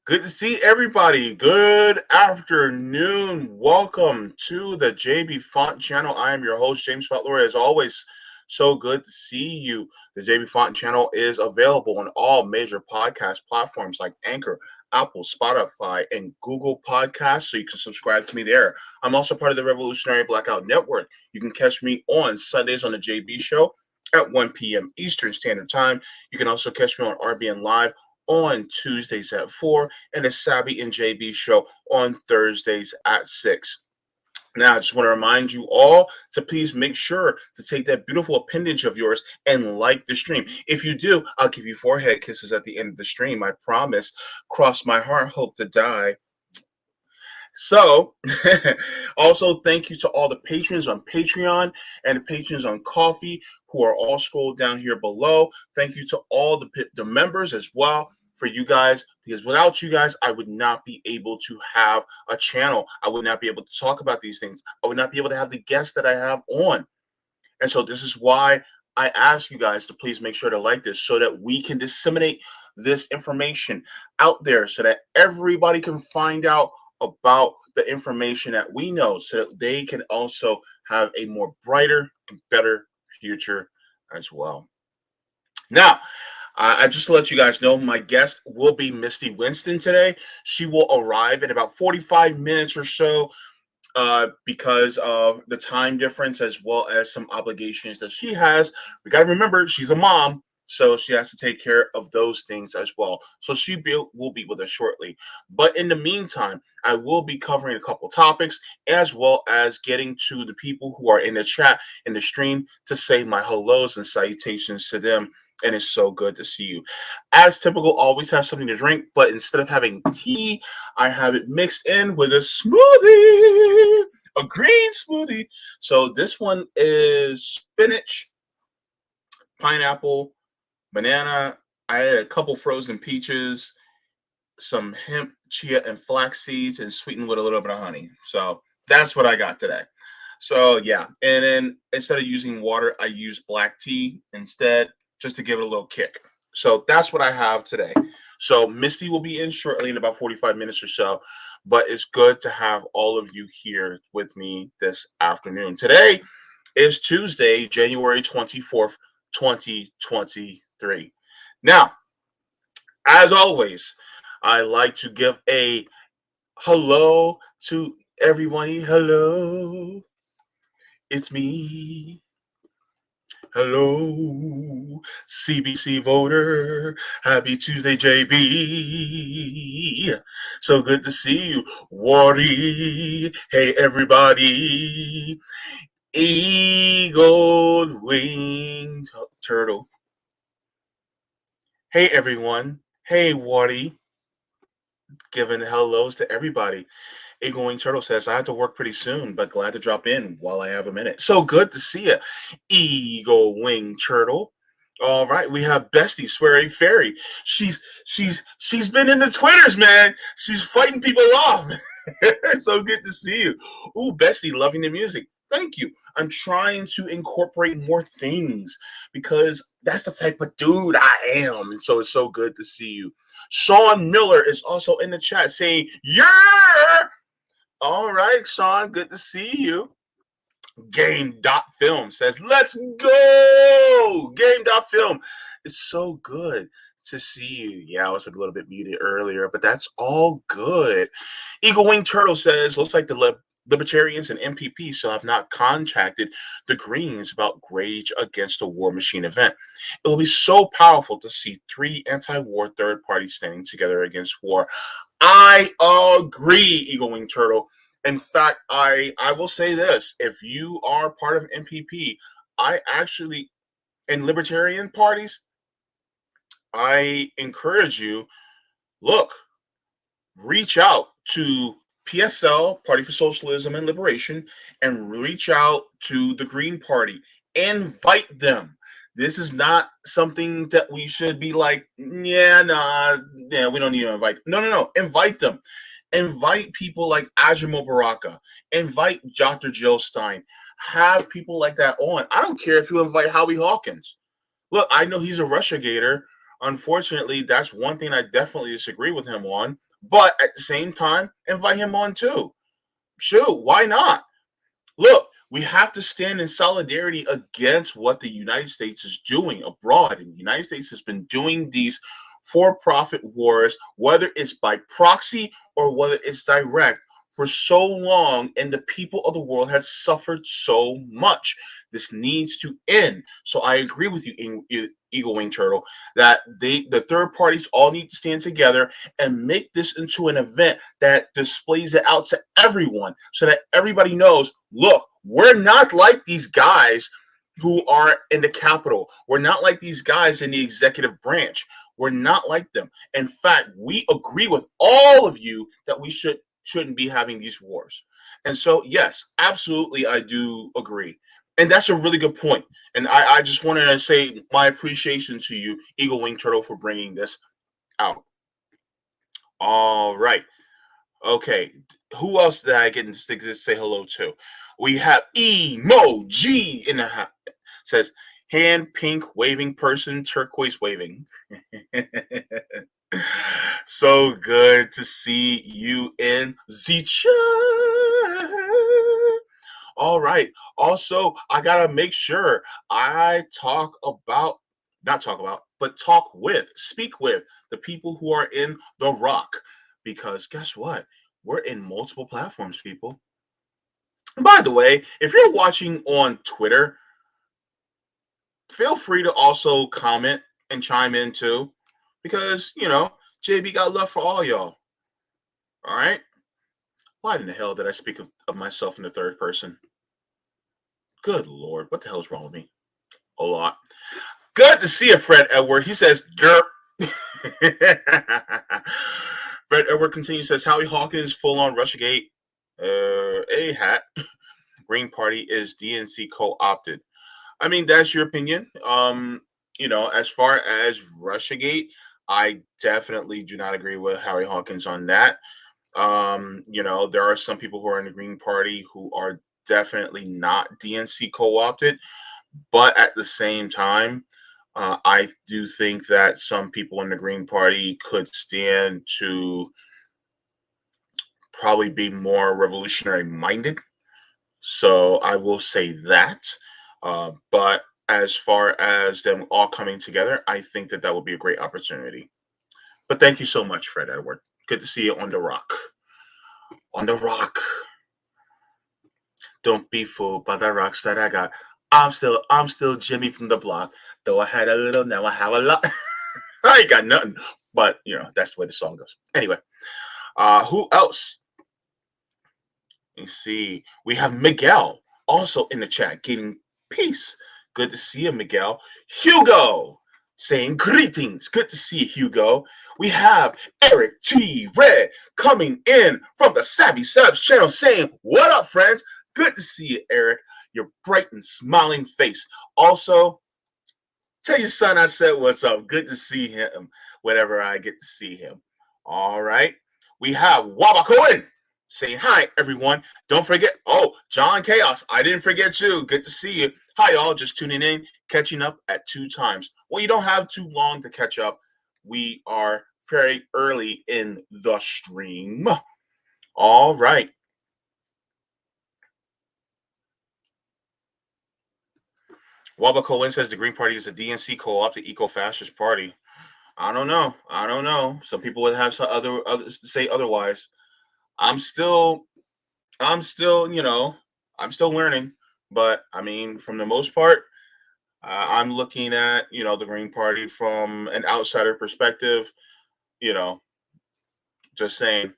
Good to see everybody. Good afternoon. Welcome to the Jaybefaunt channel. I am your host, James Butler. As always, so good to see you. The Jaybefaunt channel is available on all major podcast platforms like Anchor, Apple, Spotify, and Google Podcasts, so you can subscribe to me there. I'm also part of the Revolutionary Blackout Network. You can catch me on Sundays on the JB Show at 1 p.m. Eastern Standard Time. You can also catch me on RBN Live on Tuesdays at 4 and the Sabby and JB show on Thursdays at 6. Now, I just want to remind you all to please make sure to take that beautiful appendage of yours and like the stream. If you do, I'll give you forehead kisses at the end of the stream. I promise. Cross my heart, hope to die. So, also thank you to all the patrons on Patreon and the patrons on Coffee who are all scrolled down here below. Thank you to all the members as well for you guys, because without you guys, I would not be able to have a channel. I would not be able to talk about these things. I would not be able to have the guests that I have on. And so this is why I ask you guys to please make sure to like this so that we can disseminate this information out there so that everybody can find out about the information that we know so that they can also have a more brighter and better future as well. Now, I just to let you guys know, my guest will be Misty Winston today. She will arrive in about 45 minutes or so because of the time difference as well as some obligations that she has. We got to remember, she's a mom, so she has to take care of those things as well. So she will be with us shortly. But in the meantime, I will be covering a couple topics as well as getting to the people who are in the chat in the stream to say my hellos and salutations to them. And it's so good to see you. As typical, always have something to drink, but instead of having tea, I have it mixed in with a smoothie, a green smoothie. So this one is spinach, pineapple, banana. I had a couple frozen peaches, some hemp, chia, and flax seeds, and sweetened with a little bit of honey. So that's what I got today. So yeah, and then instead of using water, I use black tea instead, just to give it a little kick. So that's what I have today. So Misty will be in shortly in about 45 minutes or so, but it's good to have all of you here with me this afternoon. Today is Tuesday, January 24th, 2023. Now, as always, I like to give a hello to everybody. Hello, it's me. Hello, CBC voter. Happy Tuesday, JB. So good to see you, Wardy. Hey, everybody. Eagle winged turtle. Hey, everyone. Hey, Wardy. Giving hellos to everybody. Eagle Wing Turtle says, I have to work pretty soon, but glad to drop in while I have a minute. So good to see you, Eagle Wing Turtle. All right, we have Bestie Sweary Fairy. She's been in the Twitters, man. She's fighting people off. So good to see you. Ooh, Bestie, loving the music. Thank you. I'm trying to incorporate more things because that's the type of dude I am. And so it's so good to see you. Sean Miller is also in the chat saying, yeah. All right, Sean, good to see you. Game.film says, let's go. Game.film. It's so good to see you. Yeah, I was a little bit muted earlier, but that's all good. Eagle Wing Turtle says, looks like the Libertarians and MPP still have not contacted the Greens about Rage Against the War Machine event. It will be so powerful to see three anti-war third parties standing together against war. I agree, Eagle Wing Turtle. In fact, I will say this. If you are part of MPP, I actually, in libertarian parties, I encourage you, look, reach out to PSL, Party for Socialism and Liberation, and reach out to the Green Party. Invite them. This is not something that we should be like, we don't need to invite. No. Invite them. Invite people like Ajimo Baraka. Invite Dr. Jill Stein. Have people like that on. I don't care if you invite Howie Hawkins. Look, I know he's a Russiagator. Unfortunately, that's one thing I definitely disagree with him on. but at the same time, invite him on too. Shoot, why not? Look, we have to stand in solidarity against what the United States is doing abroad. And the United States has been doing these for-profit wars, whether it's by proxy or whether it's direct, for so long, and the people of the world has suffered so much. This needs to end. So I agree with you, Eagle Wing Turtle, that the third parties all need to stand together and make this into an event that displays it out to everyone so that everybody knows, look, we're not like these guys who are in the Capitol. We're not like these guys in the executive branch. We're not like them. In fact, we agree with all of you that we shouldn't be having these wars. And so, yes, absolutely, I do agree. And that's a really good point. And I just want to say my appreciation to you, Eagle Wing Turtle, for bringing this out. All right. Okay. Who else did I get to say hello to? We have Emoji in the house. Says hand pink waving person, turquoise waving. So good to see you in the chat. All right. Also, I gotta make sure I speak with the people who are in The Rock. Because guess what? We're in multiple platforms, people. And by the way, if you're watching on Twitter, feel free to also comment and chime in too. Because, JB got love for all y'all. All right? Why in the hell did I speak of myself in the third person? Good Lord, what the hell is wrong with me? A lot. Good to see you, Fred Edward. He says, derp. Fred Edward continues, says, Howie Hawkins, full-on Russiagate. A hat. Green Party is DNC co-opted. I mean, that's your opinion. As far as Russiagate, I definitely do not agree with Howie Hawkins on that. There are some people who are in the Green Party who are definitely not DNC co-opted, but at the same time, I do think that some people in the Green Party could stand to probably be more revolutionary minded. So I will say that. But as far as them all coming together, I think that would be a great opportunity. But thank you so much, Fred Edward. Good to see you on The Rock. On The Rock. Don't be fooled by the rocks that I got. I'm still Jimmy from the block. Though I had a little, now I have a lot. I ain't got nothing. But that's the way the song goes. Anyway, who else? You see, we have Miguel also in the chat getting peace. Good to see you, Miguel. Hugo saying greetings. Good to see you, Hugo. We have Eric T. Red coming in from the Savvy Subs channel saying, what up, friends? Good to see you, Eric. Your bright and smiling face. Also, tell your son I said what's up. Good to see him whenever I get to see him. All right. We have Wabakoin saying hi, everyone. Don't forget. Oh, John Chaos. I didn't forget you. Good to see you. Hi, y'all. Just tuning in, catching up at 2 times. Well, you don't have too long to catch up. We are very early in the stream. All right. Wabakoin says the Green Party is a DNC co-op, the eco-fascist party. I don't know. Some people would have some others to say otherwise. I'm still learning. But I mean, from the most part, I'm looking at the Green Party from an outsider perspective. Just saying.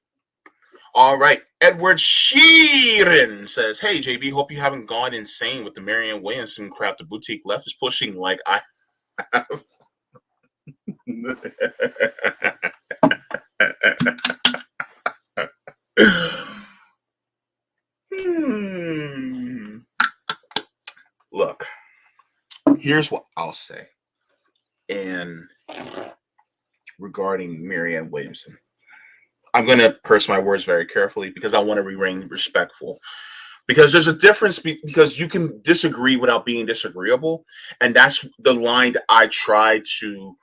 All right, Edward Sheeran says, "Hey JB, hope you haven't gone insane with the Marianne Williamson crap the boutique left is pushing like I have." Look, here's what I'll say. And regarding Marianne Williamson, I'm going to purse my words very carefully because I want to remain respectful. Because there's a difference, because you can disagree without being disagreeable. And that's the line that I try to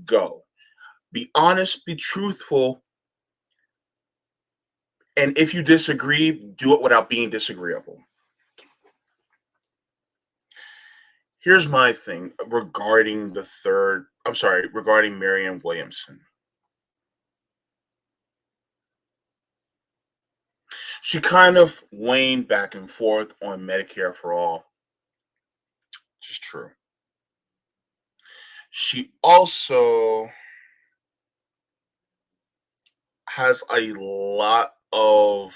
go. Be honest, be truthful, And if you disagree, do it without being disagreeable. Here's my thing regarding regarding Marianne Williamson. She kind of waned back and forth on Medicare for all, which is true. She also has a lot of,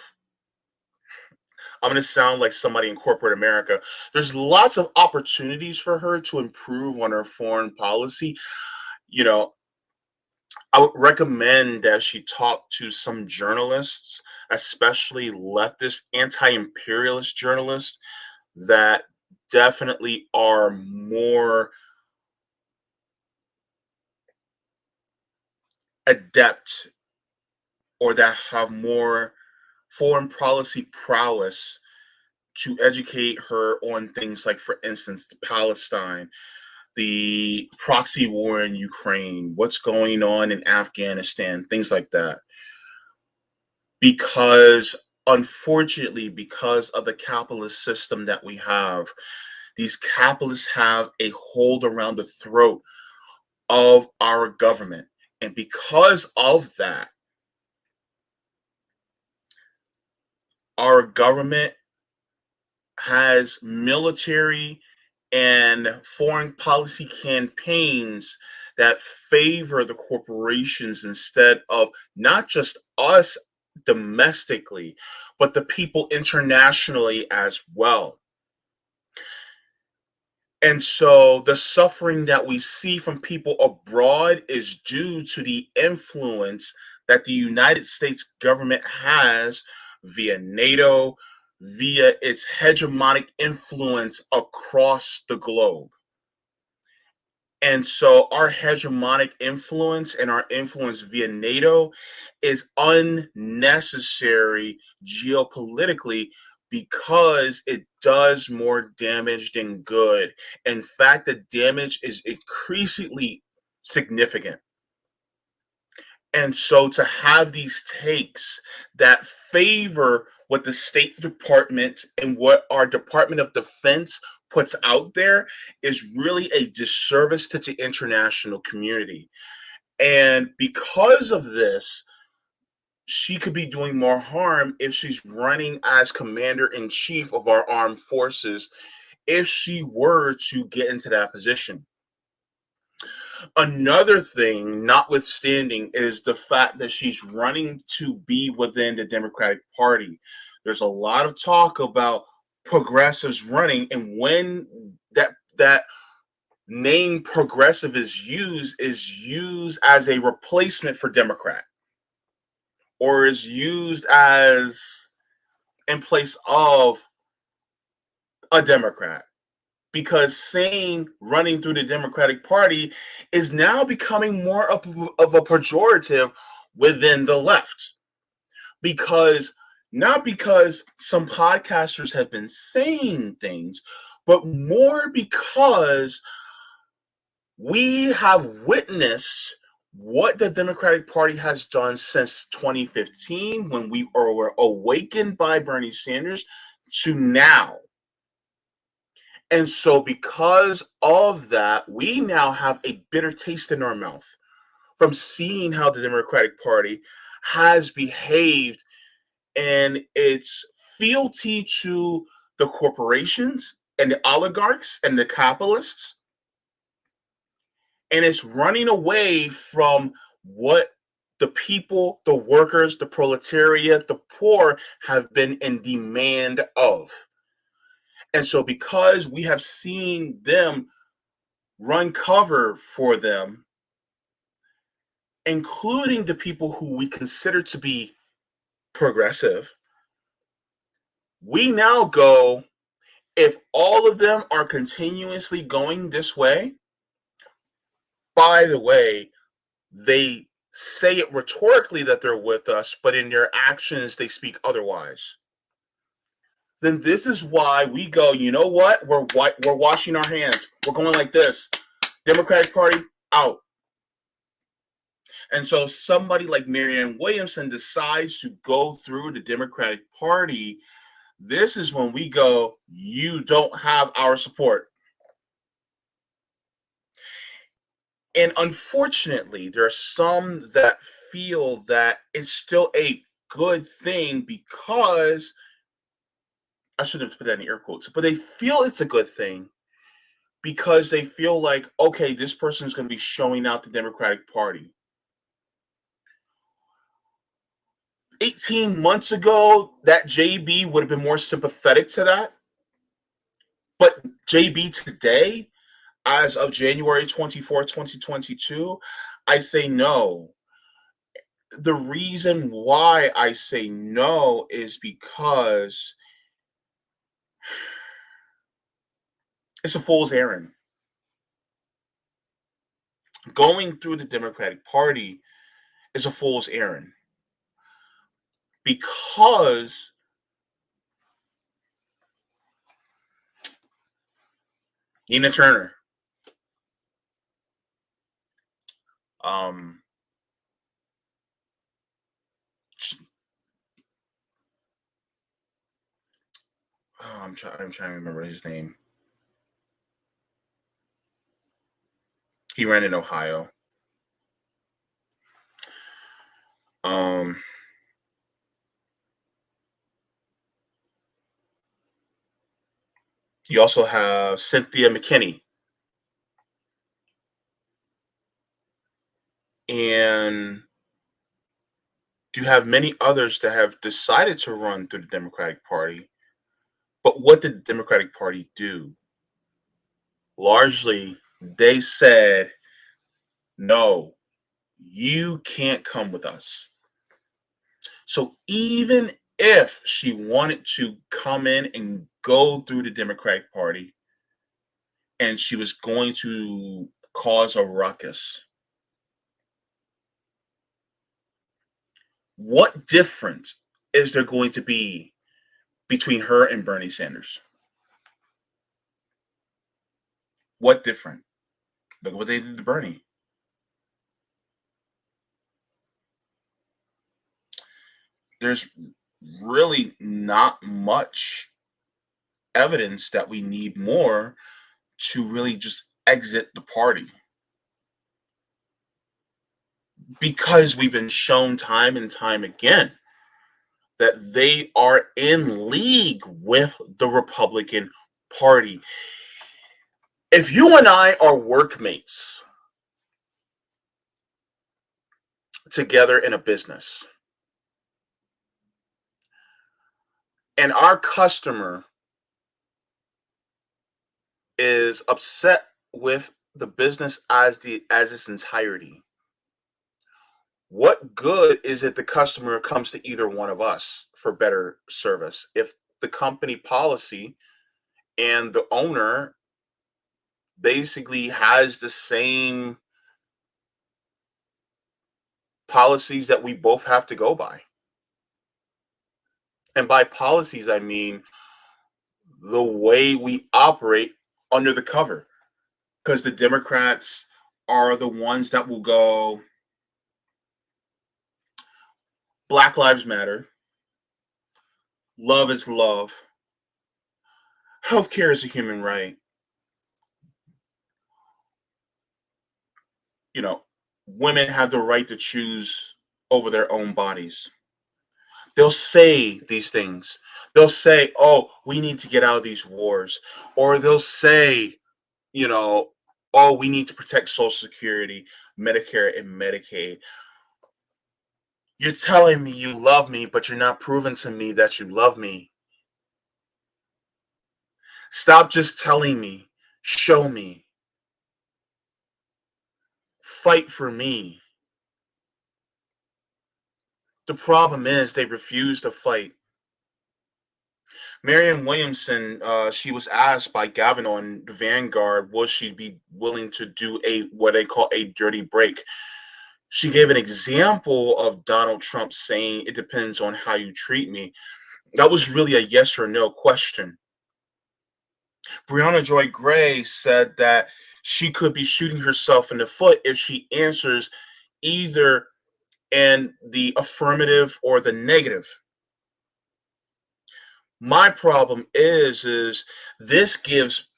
I'm going to sound like somebody in corporate America. There's lots of opportunities for her to improve on her foreign policy. You know, I would recommend that she talk to some journalists, especially leftist, anti imperialist journalists that definitely are more adept or that have more foreign policy prowess to educate her on things like, for instance, Palestine, the proxy war in Ukraine, what's going on in Afghanistan, things like that. Because unfortunately, because of the capitalist system that we have, these capitalists have a hold around the throat of our government. And because of that, our government has military and foreign policy campaigns that favor the corporations instead of not just us domestically, but the people internationally as well. And so the suffering that we see from people abroad is due to the influence that the United States government has via NATO, via its hegemonic influence across the globe. And so our hegemonic influence and our influence via NATO is unnecessary geopolitically because it does more damage than good. In fact, the damage is increasingly significant. And so to have these takes that favor what the State Department and what our Department of Defense puts out there is really a disservice to the international community. And because of this, she could be doing more harm if she's running as commander in chief of our armed forces, if she were to get into that position. Another thing, notwithstanding, is the fact that she's running to be within the Democratic Party. There's a lot of talk about progressives running, and when that name progressive is used as a replacement for Democrat, or is used as in place of a Democrat. Because saying running through the Democratic Party is now becoming more of a pejorative within the left. Because not because some podcasters have been saying things, but more because we have witnessed what the Democratic Party has done since 2015 when we were awakened by Bernie Sanders to now. And so, because of that, we now have a bitter taste in our mouth from seeing how the Democratic Party has behaved and its fealty to the corporations and the oligarchs and the capitalists. And it's running away from what the people, the workers, the proletariat, the poor have been in demand of. And so, because we have seen them run cover for them, including the people who we consider to be progressive, we now go, if all of them are continuously going this way, by the way, they say it rhetorically that they're with us, but in their actions, they speak otherwise. Then this is why we go, you know what? We're washing our hands. We're going like this. Democratic Party, out. And so somebody like Marianne Williamson decides to go through the Democratic Party. This is when we go, you don't have our support. And unfortunately, there are some that feel that it's still a good thing because I shouldn't have put that in air quotes, but they feel it's a good thing because they feel like, okay, this person is going to be showing out the Democratic Party. 18 months ago, that JB would have been more sympathetic to that. But JB today, as of January 24th, 2022, I say no. The reason why I say no is because it's a fool's errand. Going through the Democratic Party is a fool's errand because Nina Turner, um, I'm trying to remember his name. He ran in Ohio. Um, you also have Cynthia McKinney. And you have many others that have decided to run through the Democratic Party. But what did the Democratic Party do? Largely, they said, no, you can't come with us. So even if she wanted to come in and go through the Democratic Party and she was going to cause a ruckus, what difference is there going to be between her and Bernie Sanders? What different? Look at what they did to Bernie. There's really not much evidence that we need more to really just exit the party because we've been shown time and time again that they are in league with the Republican Party. If you and I are workmates together in a business and our customer is upset with the business as its entirety, what good is it the customer comes to either one of us for better service if the company policy and the owner basically has the same policies that we both have to go by? And by policies, I mean the way we operate under the cover. Because the Democrats are the ones that will go, Black Lives Matter, love is love, healthcare is a human right. You know, women have the right to choose over their own bodies. They'll say these things. They'll say, oh, we need to get out of these wars. Or they'll say, you know, oh, we need to protect Social Security, Medicare, and Medicaid. You're telling me you love me, but you're not proving to me that you love me. Stop just telling me. Show me. Fight for me. The problem is they refuse to fight. Marianne Williamson, she was asked by Gavin on the Vanguard, will she be willing to do a what they call a dirty break? She gave an example of Donald Trump saying it depends on how you treat me. That was really a yes or no question. Brianna Joy Gray said that she could be shooting herself in the foot if she answers either in the affirmative or the negative. My problem is this gives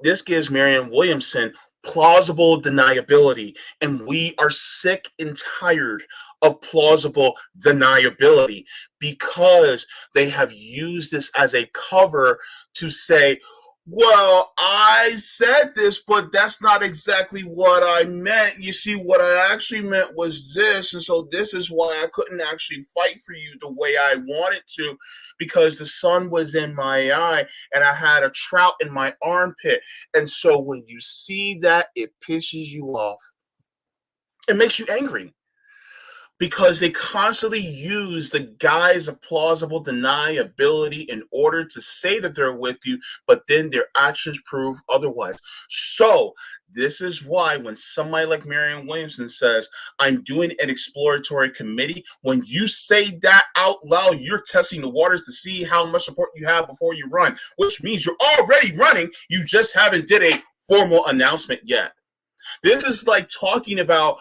this gives Marianne Williamson plausible deniability, and we are sick and tired of plausible deniability because they have used this as a cover to say, well, I said this, but that's not exactly what I meant. You see, what I actually meant was this, and so this is why I couldn't actually fight for you the way I wanted to, because the sun was in my eye and I had a trout in my armpit. And so when you see that, it pisses you off. It makes you angry because they constantly use the guise of plausible deniability in order to say that they're with you, but then their actions prove otherwise. So this is why when somebody like Marianne Williamson says, I'm doing an exploratory committee, when you say that out loud, you're testing the waters to see how much support you have before you run, which means you're already running. You just haven't did a formal announcement yet. This is like talking about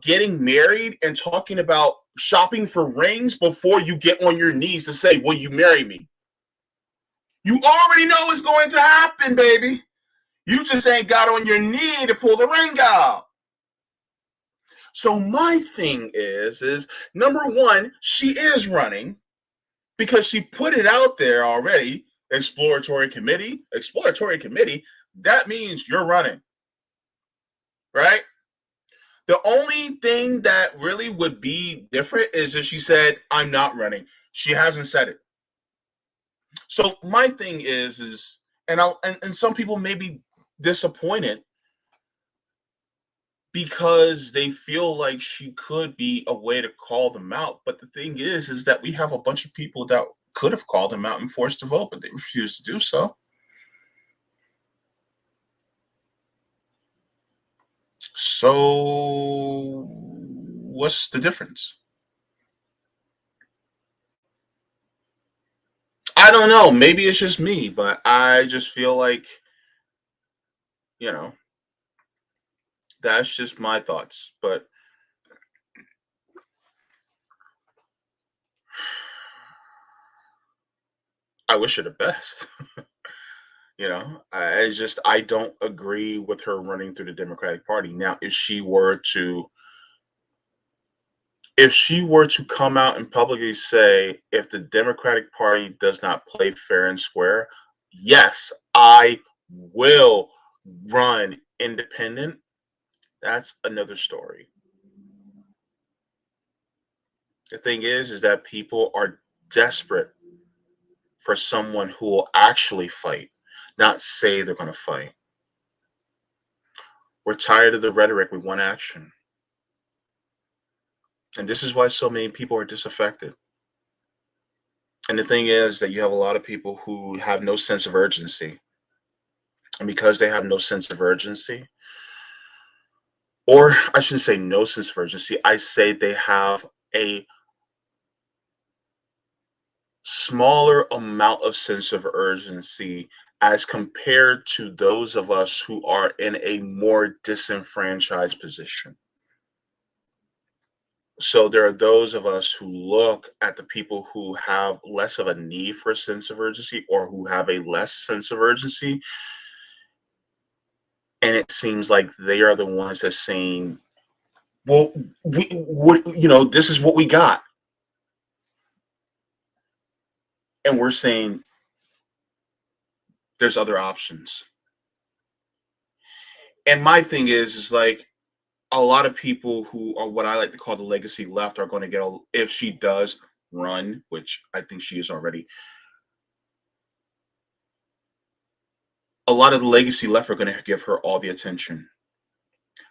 getting married and talking about shopping for rings before you get on your knees to say, will you marry me? You already know what's going to happen, baby. You just ain't got on your knee to pull the ring out. So my thing is number one, she is running because she put it out there already. Exploratory committee. That means you're running, right? The only thing that really would be different is if she said, I'm not running. She hasn't said it. So my thing is and some people may be disappointed because they feel like she could be a way to call them out. But the thing is that we have a bunch of people that could have called them out and forced to vote, but they refused to do so. So what's the difference? I don't know. Maybe it's just me, but I just feel like, you know, that's just my thoughts. But I wish her the best. I don't agree with her running through the Democratic Party. Now, if she were to come out and publicly say, if the Democratic Party does not play fair and square, yes, I will run independent. That's another story. The thing is that people are desperate for someone who will actually fight, not say they're going to fight. We're tired of the rhetoric. We want action. And this is why so many people are disaffected. And the thing is that you have a lot of people who have no sense of urgency. And because they have no sense of urgency, or I shouldn't say no sense of urgency, I say they have a smaller amount of sense of urgency as compared to those of us who are in a more disenfranchised position. So there are those of us who look at the people who have less of a need for a sense of urgency or who have a less sense of urgency. And it seems like they are the ones that saying, well, this is what we got. And we're saying there's other options. And my thing is like a lot of people who are what I like to call the legacy left are going to get, if she does run, which I think she is already, a lot of the legacy left are going to give her all the attention.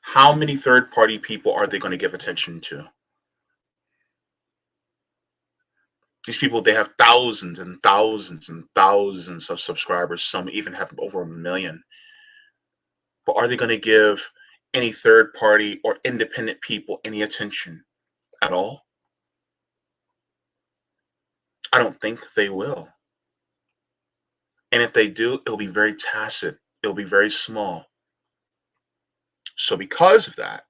How many third party people are they going to give attention to? These people, they have thousands and thousands and thousands of subscribers. Some even have over 1 million. But are they going to give any third party or independent people any attention at all? I don't think they will. And if they do, it'll be very tacit. It'll be very small. So because of that,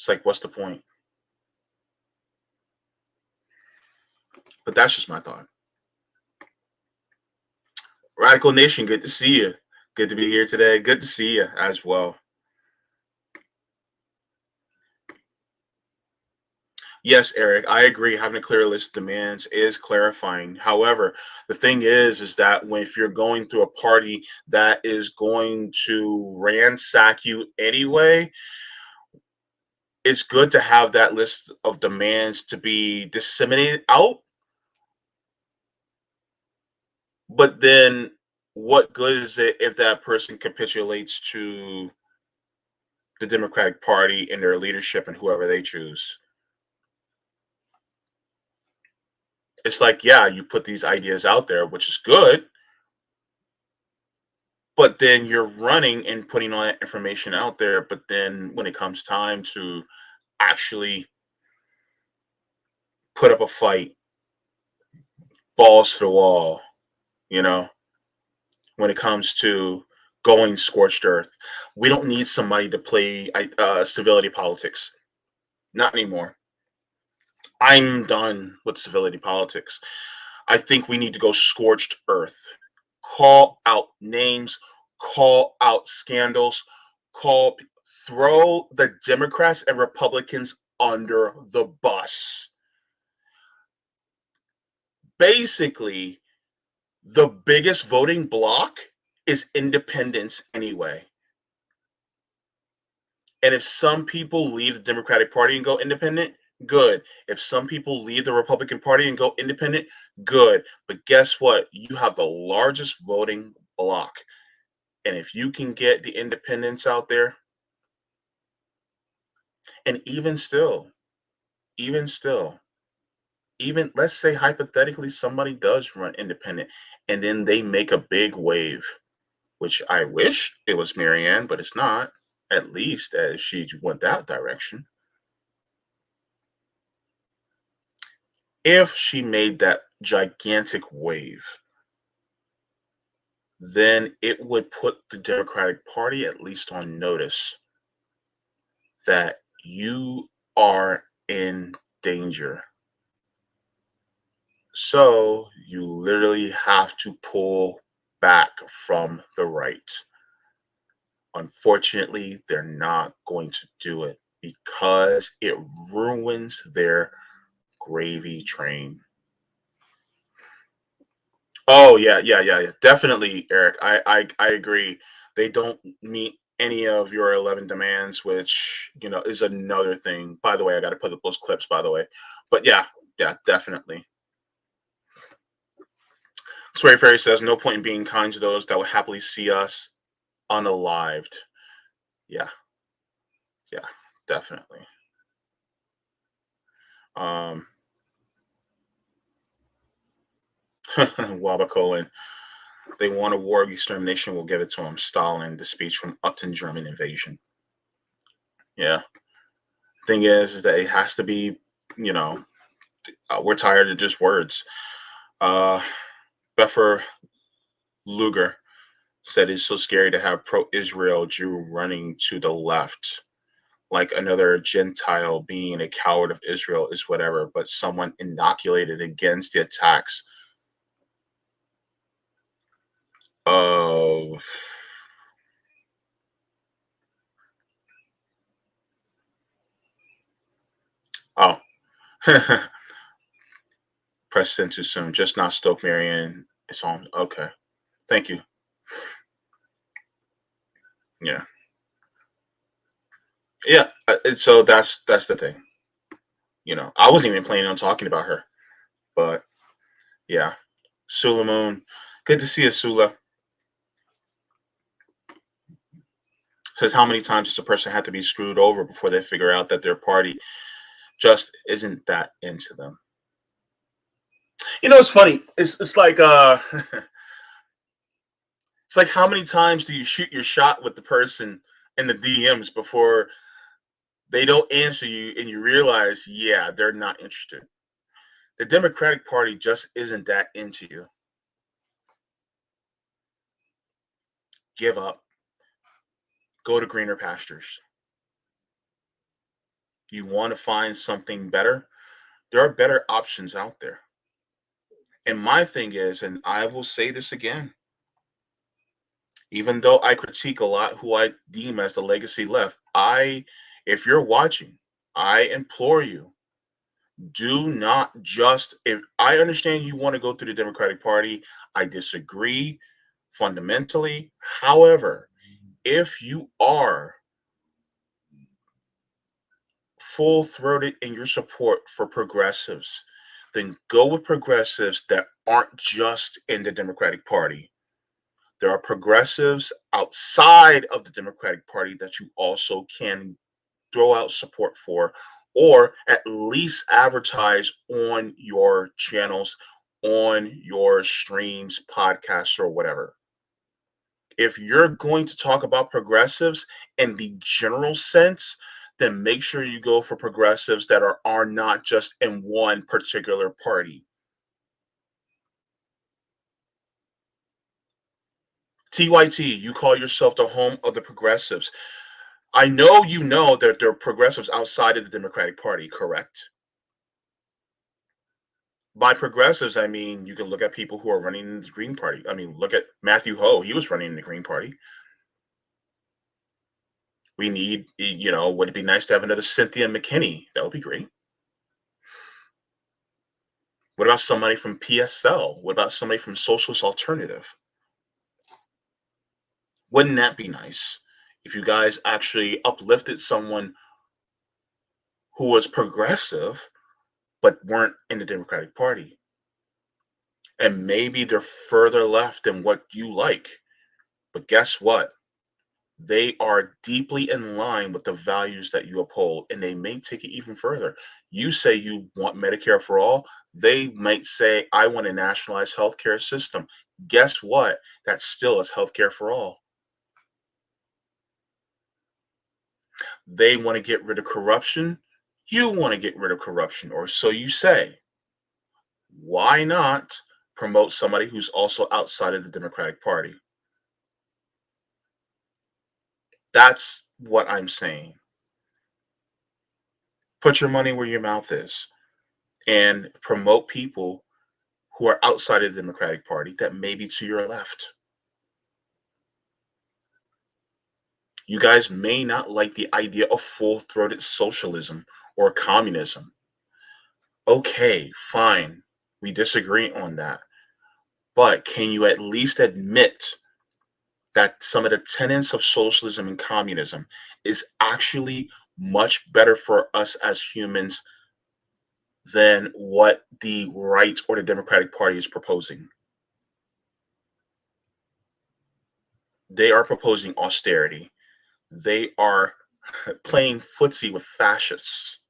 It's like, what's the point? But that's just my thought. Radical Nation, good to see you. Good to be here today. Good to see you as well. Yes, Eric, I agree. Having a clear list of demands is clarifying. However, the thing is that when if you're going through a party that is going to ransack you anyway, it's good to have that list of demands to be disseminated out. But then, what good is it if that person capitulates to the Democratic Party and their leadership and whoever they choose? It's like, yeah, you put these ideas out there, which is good, but then you're running and putting all that information out there. But then when it comes time to actually put up a fight, balls to the wall, you know, when it comes to going scorched earth, we don't need somebody to play civility politics. Not anymore. I'm done with civility politics. I think we need to go scorched earth. Call out names, call out scandals, call throw the Democrats and Republicans under the bus. Basically, the biggest voting bloc is independents anyway. And if some people leave the Democratic Party and go independent, good. If some people leave the Republican Party and go independent, good. But guess what? You have the largest voting bloc. And if you can get the independents out there, and even still, even let's say hypothetically somebody does run independent and then they make a big wave, which I wish it was Marianne, but it's not, at least as she went that direction. If she made that gigantic wave, then it would put the Democratic Party at least on notice that you are in danger. So you literally have to pull back from the right. Unfortunately, they're not going to do it because it ruins their gravy train. Oh yeah. Definitely, Eric. I agree. They don't meet any of your 11 demands, which is another thing. By the way, I got to put up those clips. By the way, but yeah, definitely. Swear Fairy says no point in being kind to those that will happily see us unalived. Yeah, yeah, definitely. Um, Wabakoan. They want a war of extermination. We'll give it to them. Stalin, the speech from Upton German invasion. Yeah. Thing is that it has to be, you know, we're tired of just words. Uh, Beffer Luger said it's so scary to have pro-Israel Jew running to the left, like another Gentile being a coward of Israel is whatever, but someone inoculated against the attacks of oh press send too soon. Just not Stoke Marion. It's on. Okay. Thank you. Yeah. Yeah. So that's the thing. I wasn't even planning on talking about her, but yeah. Sula Moon. Good to see you, Sula. Says how many times does a person have to be screwed over before they figure out that their party just isn't that into them? It's funny. It's like it's like how many times do you shoot your shot with the person in the DMs before they don't answer you and you realize, yeah, they're not interested. The Democratic Party just isn't that into you. Give up. Go to greener pastures. You want to find something better? There are better options out there. And my thing is, and I will say this again, even though I critique a lot who I deem as the legacy left, if you're watching, I implore you, do not just, if I understand you want to go through the Democratic Party, I disagree fundamentally. However, if you are full throated in your support for progressives, then go with progressives that aren't just in the Democratic Party. There are progressives outside of the Democratic Party that you also can throw out support for, or at least advertise on your channels, on your streams, podcasts, or whatever. If you're going to talk about progressives in the general sense, then make sure you go for progressives that are not just in one particular party. TYT, you call yourself the home of the progressives. I know you know that there are progressives outside of the Democratic Party, correct? By progressives, I mean you can look at people who are running in the Green Party. I mean, look at Matthew Ho. He was running in the Green Party. We need, would it be nice to have another Cynthia McKinney? That would be great. What about somebody from PSL? What about somebody from Socialist Alternative? Wouldn't that be nice if you guys actually uplifted someone who was progressive but weren't in the Democratic Party? And maybe they're further left than what you like. But guess what? They are deeply in line with the values that you uphold, and they may take it even further. You say you want Medicare for all, they might say, I want a nationalized healthcare system. Guess what? That still is healthcare for all. They want to get rid of corruption. You want to get rid of corruption, or so you say. Why not promote somebody who's also outside of the Democratic Party? That's what I'm saying. Put your money where your mouth is and promote people who are outside of the Democratic Party that may be to your left. You guys may not like the idea of full throated socialism or communism. Okay, fine. We disagree on that. But can you at least admit that some of the tenets of socialism and communism is actually much better for us as humans than what the right or the Democratic Party is proposing? They are proposing austerity. They are playing footsie with fascists.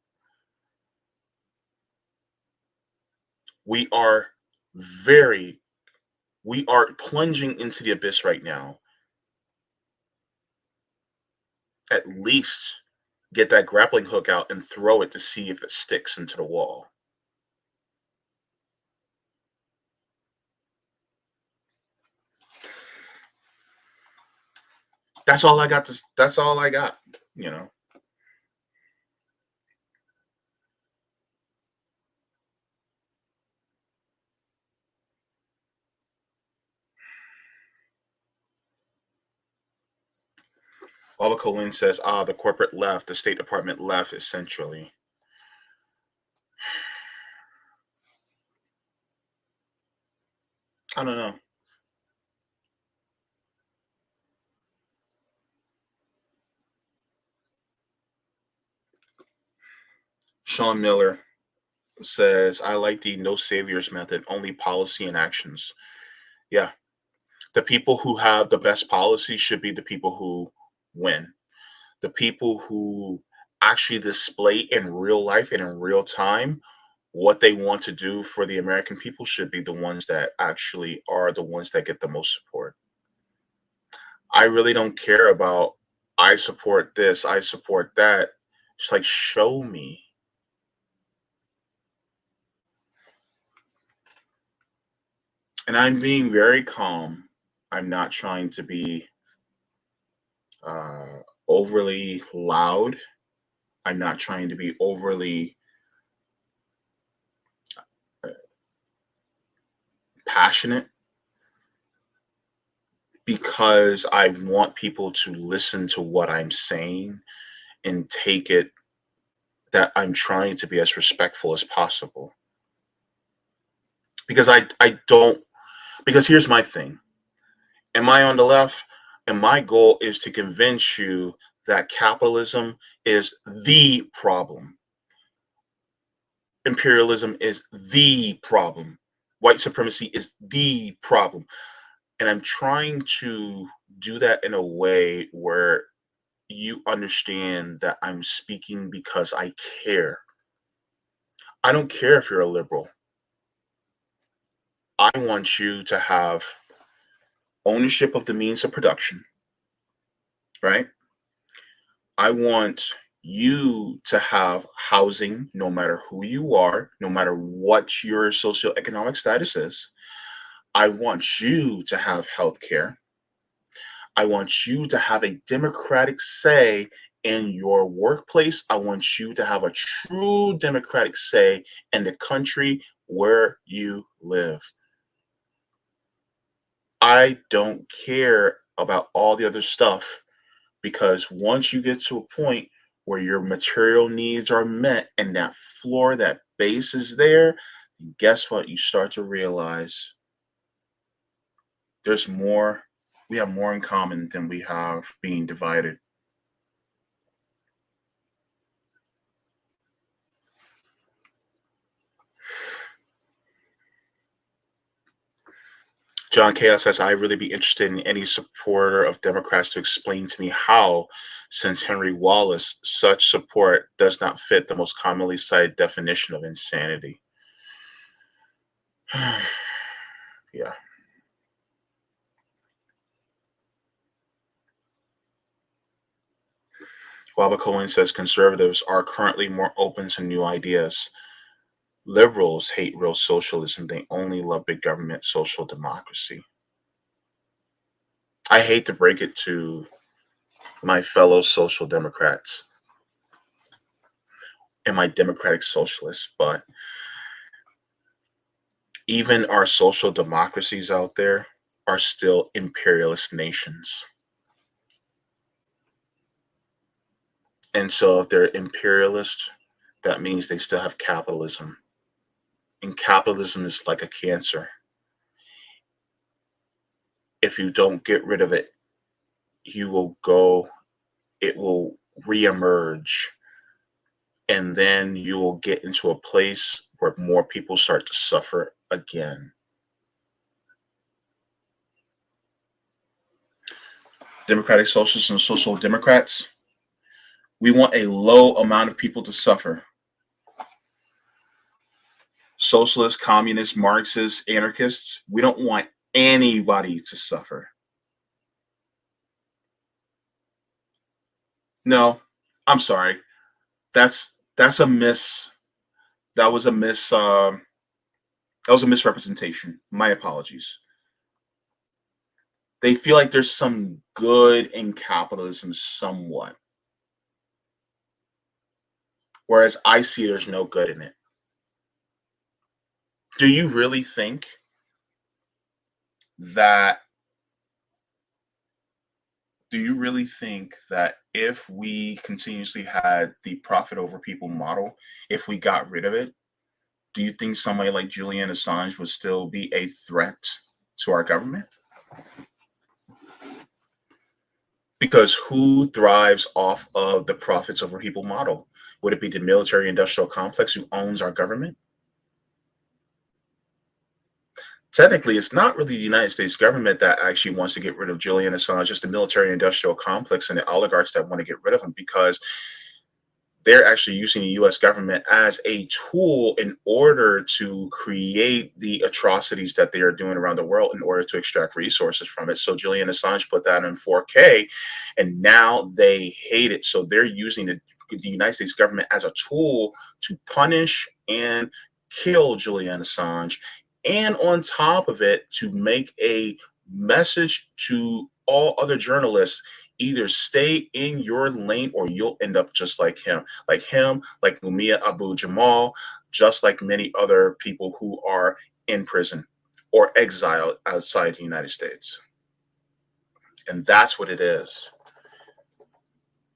We are very, we are plunging into the abyss right now. At least get that grappling hook out and throw it to see if it sticks into the wall. That's all I got that's all I got, you know. Baba Colin says, the corporate left, the State Department left, essentially. I don't know. Sean Miller says, I like the no saviors method, only policy and actions. Yeah. The people who have the best policy should be the people who win. The people who actually display in real life and in real time what they want to do for the American people should be the ones that actually are the ones that get the most support. I really don't care about I support this, I support that. It's like show me. And I'm being very calm. I'm not trying to be uh, overly loud. I'm not trying to be overly passionate because I want people to listen to what I'm saying and take it that I'm trying to be as respectful as possible. Because I don't, because here's my thing. Am I on the left? And my goal is to convince you that capitalism is the problem. Imperialism is the problem. White supremacy is the problem. And I'm trying to do that in a way where you understand that I'm speaking because I care. I don't care if you're a liberal. I want you to have ownership of the means of production, right? I want you to have housing no matter who you are, no matter what your socioeconomic status is. I want you to have health care. I want you to have a democratic say in your workplace. I want you to have a true democratic say in the country where you live. I don't care about all the other stuff because once you get to a point where your material needs are met and that floor, that base is there, guess what? You start to realize there's more, we have more in common than we have being divided. John Chaos says, I really be interested in any supporter of Democrats to explain to me how, since Henry Wallace, such support does not fit the most commonly cited definition of insanity. Yeah. Baba Cohen says conservatives are currently more open to new ideas. Liberals hate real socialism. They only love big government social democracy. I hate to break it to my fellow social democrats and my democratic socialists, but even our social democracies out there are still imperialist nations. And so if they're imperialist, that means they still have capitalism. And capitalism is like a cancer. If you don't get rid of it, you will go, it will reemerge. And then you will get into a place where more people start to suffer again. Democratic Socialists and Social Democrats, we want a low amount of people to suffer. Socialists, communists, Marxists, anarchists, we don't want anybody to suffer. No, I'm sorry. That's a miss. That was a miss. That was a misrepresentation. My apologies. They feel like there's some good in capitalism somewhat, whereas I see there's no good in it. Do you really think that if we continuously had the profit over people model, if we got rid of it, do you think somebody like Julian Assange would still be a threat to our government? Because who thrives off of the profits over people model? Would it be the military industrial complex who owns our government? Technically, it's not really the United States government that actually wants to get rid of Julian Assange, just the military industrial complex and the oligarchs that want to get rid of him, because they're actually using the US government as a tool in order to create the atrocities that they are doing around the world in order to extract resources from it. So Julian Assange put that in 4K, and now they hate it. So they're using the United States government as a tool to punish and kill Julian Assange. And on top of it, to make a message to all other journalists, Either stay in your lane or you'll end up just like him, like Mumia Abu Jamal, just like many other people who are in prison or exiled outside the United States. And that's what it is.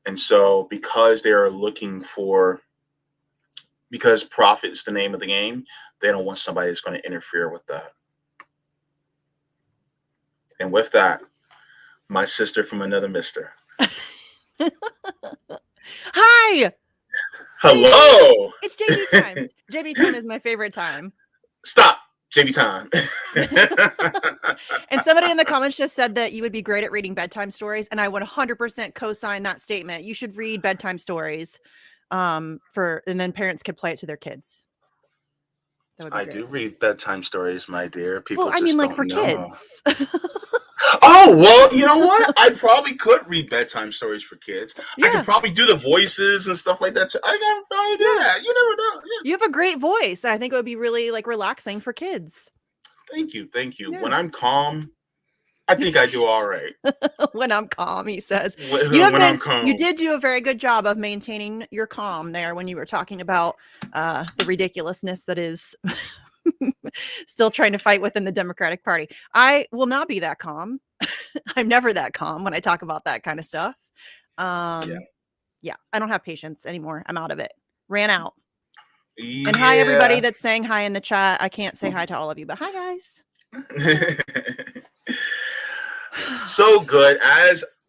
And so, because they're looking for, because profit is the name of the game, they don't want somebody that's going to interfere with that. And with that, my sister from another mister. Hi. Hello. It's JB time. JB time is my favorite time. Stop. JB time. And somebody in the comments just said that you would be great at reading bedtime stories, and I would 100% co-sign that statement. You should read bedtime stories, and then parents could play it to their kids. I do read bedtime stories, my dear. People well, I mean, like don't for know. Kids. Oh, well, you know what? I probably could read bedtime stories for kids. Yeah. I could probably do the voices and stuff like that too. I can probably do that. You never know. Yeah. You have a great voice. I think it would be really like relaxing for kids. Thank you. Yeah. When I'm calm, I think I do all right. When I'm calm, he says. I'm calm. You did do a very good job of maintaining your calm there when you were talking about the ridiculousness that is still trying to fight within the Democratic Party. I will not be that calm. I'm never that calm when I talk about that kind of stuff. Yeah, I don't have patience anymore. I'm out of it. Ran out. Yeah. And hi, everybody that's saying hi in the chat. I can't say hi to all of you, but hi, guys. So good.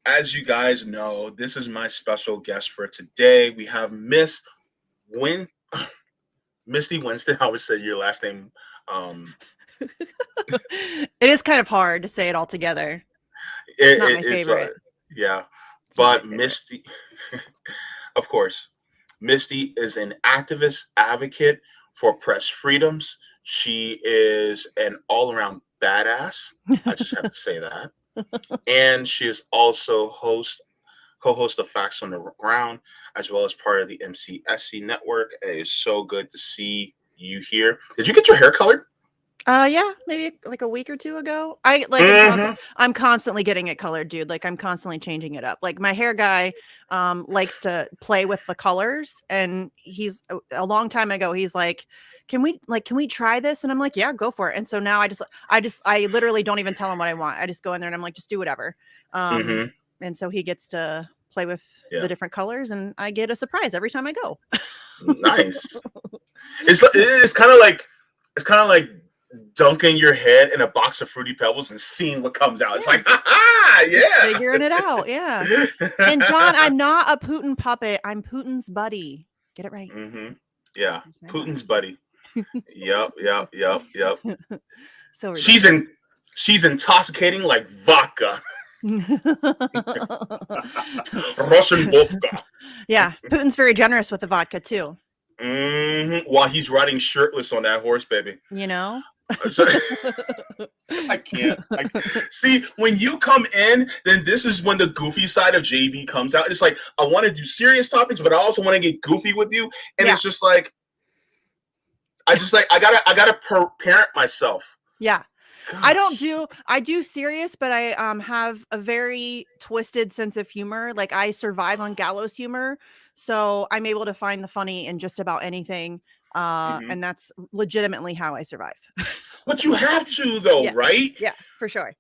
As you guys know, this is my special guest for today. We have Misty Winston. I would say your last name. It is kind of hard to say it all together. It's not my favorite. Yeah. But Misty, of course, Misty is an activist advocate for press freedoms. She is an all-around badass. I just have to say that. And she is also co-host of Facts on the Ground, as well as part of the MCSC network. It is so good to see you here. Did you get your hair colored? Yeah, maybe like a week or two ago. I'm constantly getting it colored, dude. Like I'm constantly changing it up. Like my hair guy likes to play with the colors, and he's a long time ago he's like, can we try this? And I'm like, yeah, go for it. And so now I literally don't even tell him what I want. I just go in there and I'm like, just do whatever. And so he gets to play with the different colors, and I get a surprise every time I go. Nice. It's kind of like dunking your head in a box of Fruity Pebbles and seeing what comes out. It's like, yeah. Figuring it out, yeah. And John, I'm not a Putin puppet. I'm Putin's buddy. Get it right. Yeah, Putin's buddy. Yep. So she's intoxicating like vodka. Russian vodka. Yeah, Putin's very generous with the vodka too. While he's riding shirtless on that horse, baby. You know? So, I can't. See, when you come in, then this is when the goofy side of JB comes out. It's like, I want to do serious topics, but I also want to get goofy with you. And it's just like, I gotta parent myself. Yeah. Gosh. I do serious, but I have a very twisted sense of humor. Like I survive on gallows humor. So I'm able to find the funny in just about anything. And that's legitimately how I survive. But you have to though, right? Yeah, for sure.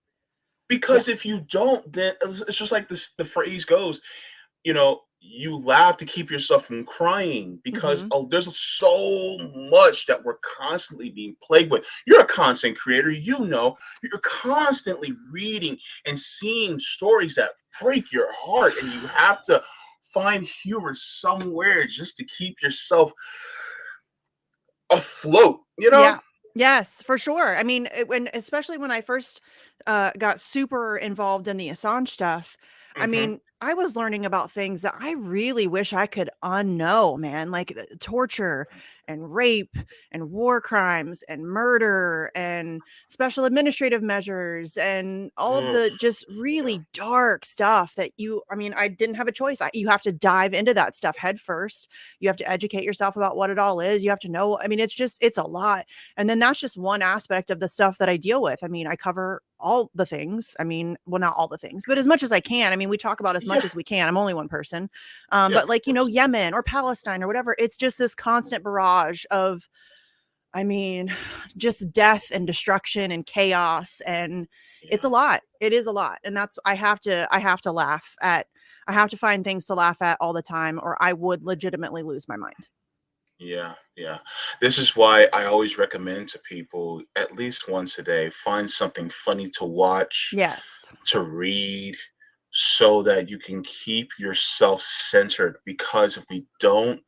Because if you don't, then it's just like this, the phrase goes, you laugh to keep yourself from crying, because there's so much that we're constantly being plagued with. You're a content creator, you're constantly reading and seeing stories that break your heart, and you have to find humor somewhere just to keep yourself afloat, Yeah. Yes, for sure. I mean, especially when I first got super involved in the Assange stuff, I mean, I was learning about things that I really wish I could unknow, man, like torture and rape and war crimes and murder and special administrative measures and all of the just really dark stuff that I didn't have a choice. You have to dive into that stuff head first. You have to educate yourself about what it all is. You have to know. I mean, it's a lot. And then that's just one aspect of the stuff that I deal with. I mean, I cover all the things. I mean, well, not all the things, but as much as I can. I mean, we talk about as much Yeah. as we can. I'm only one person. Yeah. But Of like, course. Yemen or Palestine or whatever, it's just this constant barrage of, I mean, just death and destruction and chaos. And it's Yeah. a lot. It is a lot. And that's, I have to laugh at, I have to find things to laugh at all the time, or I would legitimately lose my mind. Yeah, yeah. This is why I always recommend to people at least once a day, find something funny to watch, Yes. to read, so that you can keep yourself centered. Because if we don't,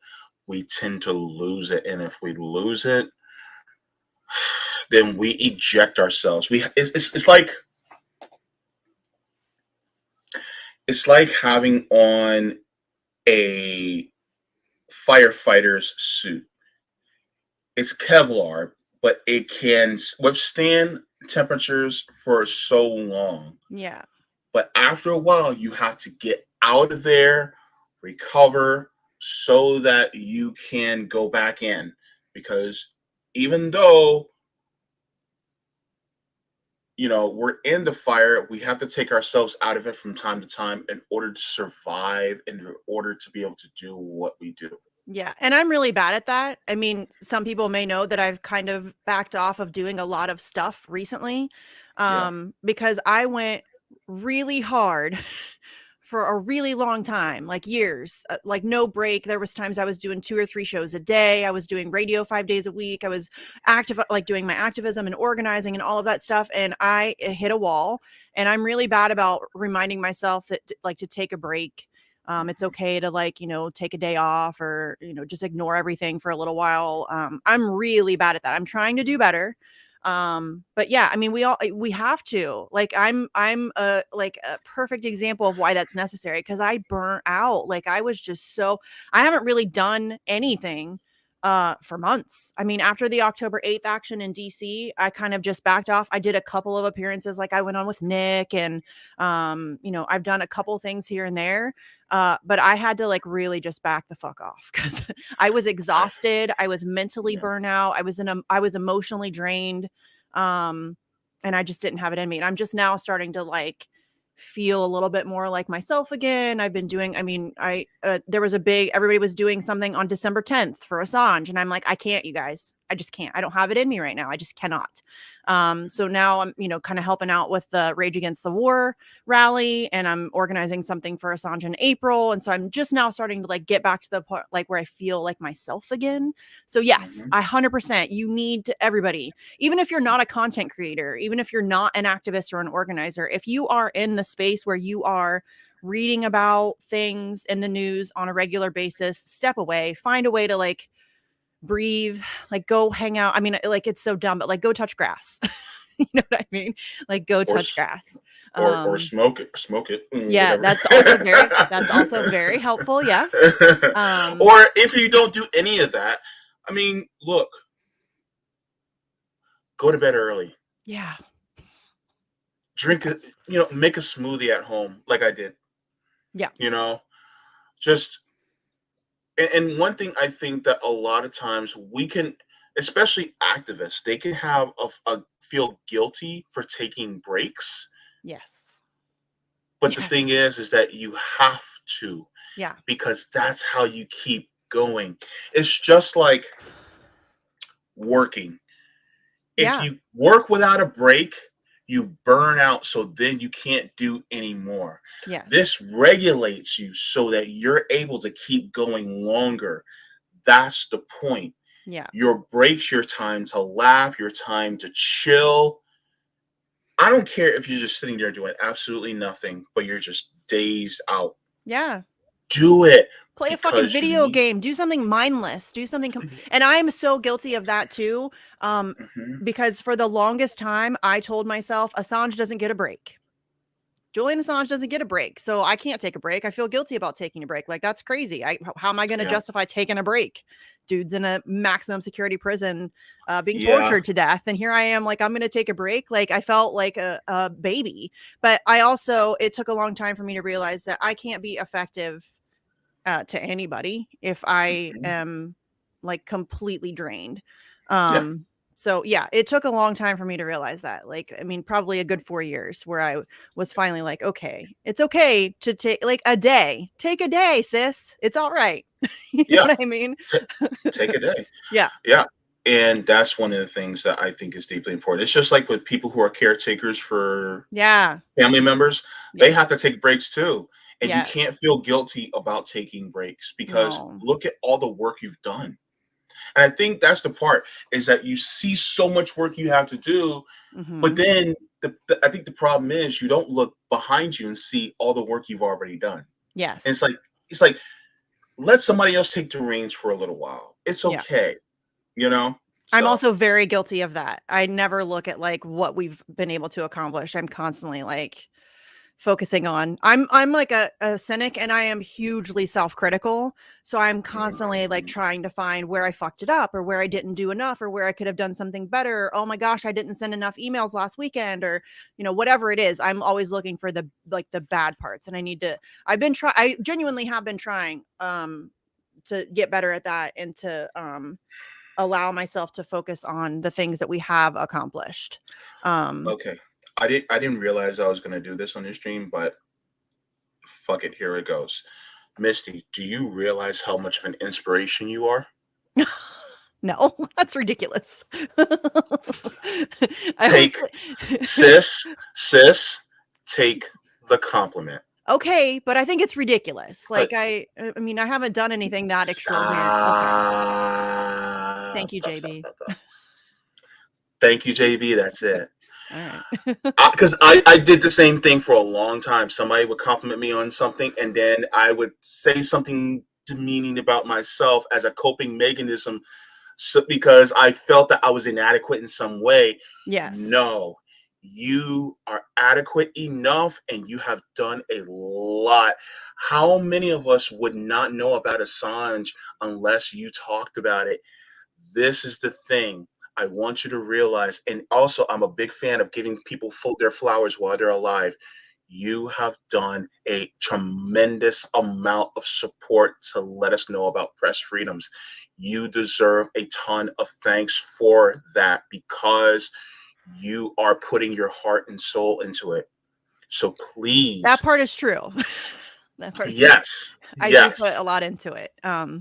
we tend to lose it. And if we lose it, then we eject ourselves. It's like having on a firefighter's suit. It's Kevlar, but it can withstand temperatures for so long. Yeah. But after a while, you have to get out of there, recover, so that you can go back in. Because even though, we're in the fire, we have to take ourselves out of it from time to time in order to survive, in order to be able to do what we do. Yeah, and I'm really bad at that. I mean, some people may know that I've kind of backed off of doing a lot of stuff recently, Yeah. because I went really hard for a really long time, like years, like no break. There was times I was doing 2 or 3 shows a day. I was doing radio 5 days a week. I was active, like doing my activism and organizing and all of that stuff. And I hit a wall. And I'm really bad about reminding myself that, like, to take a break. It's Mhm. okay to, like, take a day off, or, just ignore everything for a little while. I'm really bad at that. I'm trying to do better. But yeah, I mean, we have to, like, I'm a perfect example of why that's necessary. Cause I burnt out. Like, I was just I haven't really done anything for months. I mean, after the October 8th action in DC, I kind of just backed off. I did a couple of appearances, like I went on with Nick, and I've done a couple things here and there. But I had to, like, really just back the fuck off, because I was I, exhausted. I was mentally yeah. burnt out. I was emotionally drained. Um, and I just didn't have it in me. And I'm just now starting to, like, feel a little bit more like myself again. I've been doing, I mean, there was everybody was doing something on December 10th for Assange. And I'm like, I can't, you guys. I just can't. I don't have it in me right now. I just cannot. So now I'm, kind of helping out with the Rage Against the War rally, and I'm organizing something for Assange in April. And so I'm just now starting to, like, get back to the part, like, where I feel like myself again. So yes, Hmm. 100%, you need to, everybody, even if you're not a content creator, even if you're not an activist or an organizer, if you are in the space where you are reading about things in the news on a regular basis, step away, find a way to, like, breathe, like, go hang out. I mean, like, it's so dumb, but, like, go touch grass. You know what I mean? Like, go Or touch grass. or smoke it, Yeah, whatever. that's also very helpful. Yes. Um, Or if you don't do any of that, I mean, look, go to bed early. yeah, Drink it, yes. make a smoothie at home, like I did. Yeah. You know, just and one thing I think that a lot of times we can, especially activists, they can have a feel guilty for taking breaks. Yes. But the thing Yes. is that you have to, Yeah. because that's how you keep going. It's just like working. If Yeah. you work without a break, you burn out, so then you can't do anymore. Yes. This regulates you so that you're able to keep going longer. That's the point. Yeah. Your breaks, your time to laugh, your time to chill. I don't care if you're just sitting there doing absolutely nothing, but you're just dazed out. Yeah. Do it, Play a fucking because you video need. game. Do something mindless. Do something. And I'm so guilty of that too. Mhm. Because for the longest time, I told myself Assange doesn't get a break. Julian Assange doesn't get a break, so I can't take a break. I feel guilty about taking a break. Like, that's crazy. How am I going to Yeah. justify taking a break? Dude's in a maximum security prison, being Yeah. tortured to death, and here I am, like, I'm going to take a break. Like, I felt like a baby. But I also, it took a long time for me to realize that I can't be effective to anybody if I Mhm. am, like, completely drained. Yeah. Um, So yeah, it took a long time for me to realize that. Like, I mean, probably a good 4 years where I was finally like, okay, it's okay to take like a day. Take a day, sis. It's all right. You know Yeah, what I mean? t- take a day. Yeah. Yeah. And that's one of the things that I think is deeply important. It's just like with people who are caretakers for Yeah. family members, they Yes. have to take breaks too. And you can't Yes. feel guilty about taking breaks because No. look at all the work you've done. And I think that's the part is that you see so much work you have to do, but Mhm. then I think the problem is you don't look behind you and see all the work you've already done. And Yes. it's like let somebody else take the reins for a little while. It's Yeah. okay, you know? I'm So, also very guilty of that. I never look at like what we've been able to accomplish. I'm constantly like focusing on I'm like a cynic and I am hugely self-critical. So I'm constantly like mhm. trying to find where I fucked it up or where I didn't do enough or where I could have done something better. Or, oh my gosh, I didn't send enough emails last weekend or whatever it is. I'm always looking for the like the bad parts and I genuinely have been trying to get better at that and to allow myself to focus on the things that we have accomplished. Um Okay. I didn't realize I was gonna do this on your stream, but fuck it, here it goes. Misty, do you realize how much of an inspiration you are? No, that's ridiculous. I always Take sis, take the compliment. okay, but I think it's ridiculous. Uh, Like I mean, I haven't done anything that extraordinary. Okay. Stop. Thank you, Stop, stop, JB. stop, stop. Thank you, JB. That's it. All right. Because I did the same thing for a long time. Somebody would compliment me on something, and then I would say something demeaning about myself as a coping mechanism, so, because I felt that I was inadequate in some way. Yes. No, you are adequate enough, and you have done a lot. How many of us would not know about Assange unless you talked about it? This is the thing I want you to realize. And also, I'm a big fan of giving people their flowers while they're alive. You have done a tremendous amount of support to let us know about press freedoms. You deserve a ton of thanks for that because you are putting your heart and soul into it. So That please, part is true. That part is true. yes, I do put yes, a lot into it.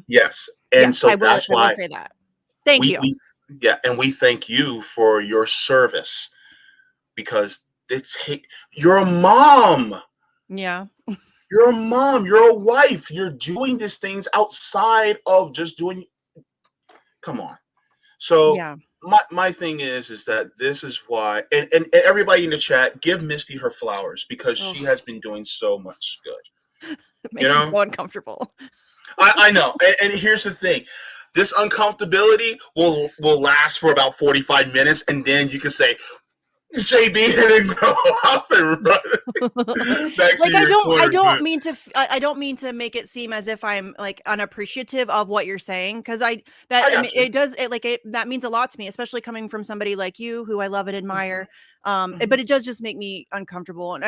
yes. And Yes, so that's I will why say that. Thank you. we yeah, and we thank you for your service because you're a mom. Yeah. You're a mom, you're a wife. You're doing these things outside of just doing, come on. So Yeah. my thing is that this is why, and everybody in the chat, give Misty her flowers because she Oh, has been doing so much good. it You makes me know, so uncomfortable. I know. And here's the thing. This uncomfortability will last for about 45 minutes, and then you can say, JB and then go off and run back to Like your I corner. don't But mean to I don't mean to make it seem as if I'm like unappreciative of what you're saying because I I mean got you. that means a lot to me, especially coming from somebody like you who I love and Hmm. admire. Hmm. But it does just make me uncomfortable, and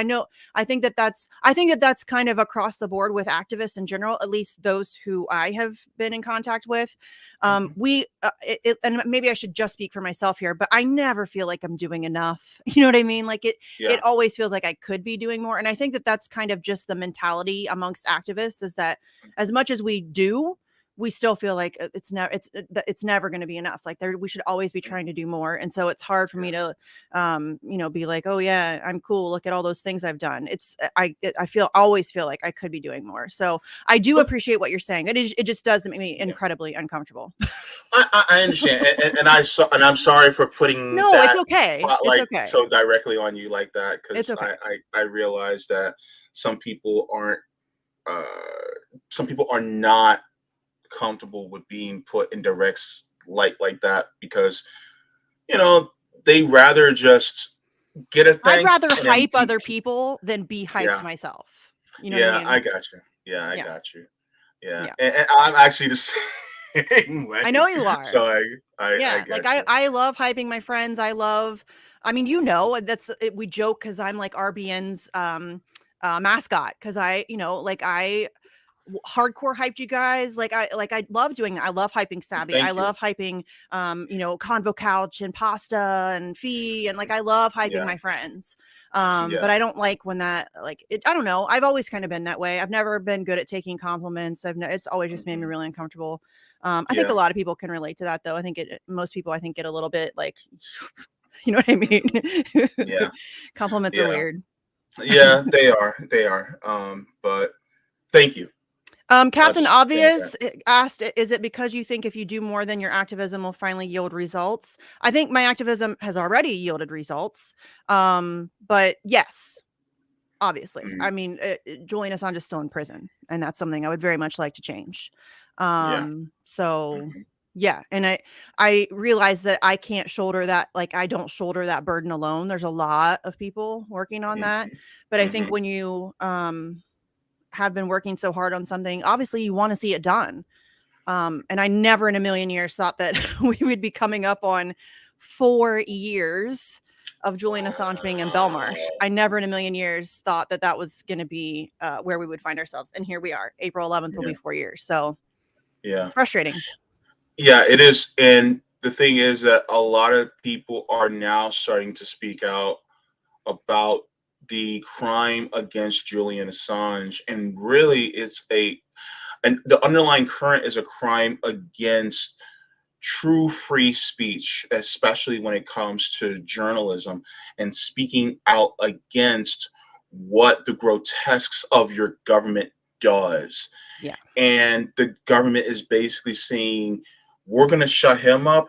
I think that that's kind of across the board with activists in general, at least those who I have been in contact with. Hmm. And maybe I should just speak for myself here, but I never feel like I'm doing enough. You know what I mean? Like it Yeah. always feels like I could be doing more. And I think that that's kind of just the mentality amongst activists is that as much as we do, we still feel like it's never going to be enough. Like we should always be trying to do more. And so it's hard for Yeah. me to, be like, oh yeah, I'm cool. Look at all those things I've done. Always feel like I could be doing more. So I do But appreciate what you're saying. It just does make me yeah, incredibly uncomfortable. I understand, and I'm sorry for putting No, it's that okay. It's spotlight okay. so directly on you like that It's because okay. I realize that some people aren't uh, some people are not comfortable with being put in direct light like that because you know they rather just get a I'd thanks rather and then hype be other people than be hyped yeah. myself. You know what I Yeah, I mean? got you. Yeah, I Yeah. got you. Yeah, Yeah. and I'm actually the same I way. know you are. So I Yeah. Like get you. I love hyping my friends. I mean, that's it, we joke because I'm like RBN's mascot. Cause I, like hardcore hyped you guys. I love doing that. I love hyping Sabby. I Thank you. love hyping Convo Couch and Pasta and Fee, and I love hyping Yeah. my friends. Yeah. But I don't like when that I don't know. I've always kind of been that way. I've never been good at taking compliments. It's always just made me really uncomfortable. I think a lot of people can relate to that, though. I think most people get a little bit you know what I mean? Yeah. Compliments are Yeah. weird. Yeah, they are. They are. But thank you. Captain Just saying Obvious asked, is it because you think if you do more, then your activism will finally yield results? I think my activism has already yielded results. But yes, obviously. that. I mean, Julian Assange is still in prison, and that's something I would very much like to change. Yeah. So Mhm. yeah, and I realize that I can't shoulder that, I don't shoulder that burden alone. There's a lot of people working on that. Mhm. But I think Mhm. when you have been working so hard on something, obviously you want to see it done. And I never in a million years thought that we would be coming up on 4 years of Julian Assange being in Belmarsh. I never in a million years thought that that was going to be where we would find ourselves. And here we are. April 11th will Yeah. be 4 years. So Yeah. it's frustrating. Yeah, it is. And the thing is that a lot of people are now starting to speak out about the crime against Julian Assange. And really, and the underlying current is a crime against true free speech, especially when it comes to journalism and speaking out against what the grotesques of your government does. Yeah. And the government is basically saying, we're going to shut him up.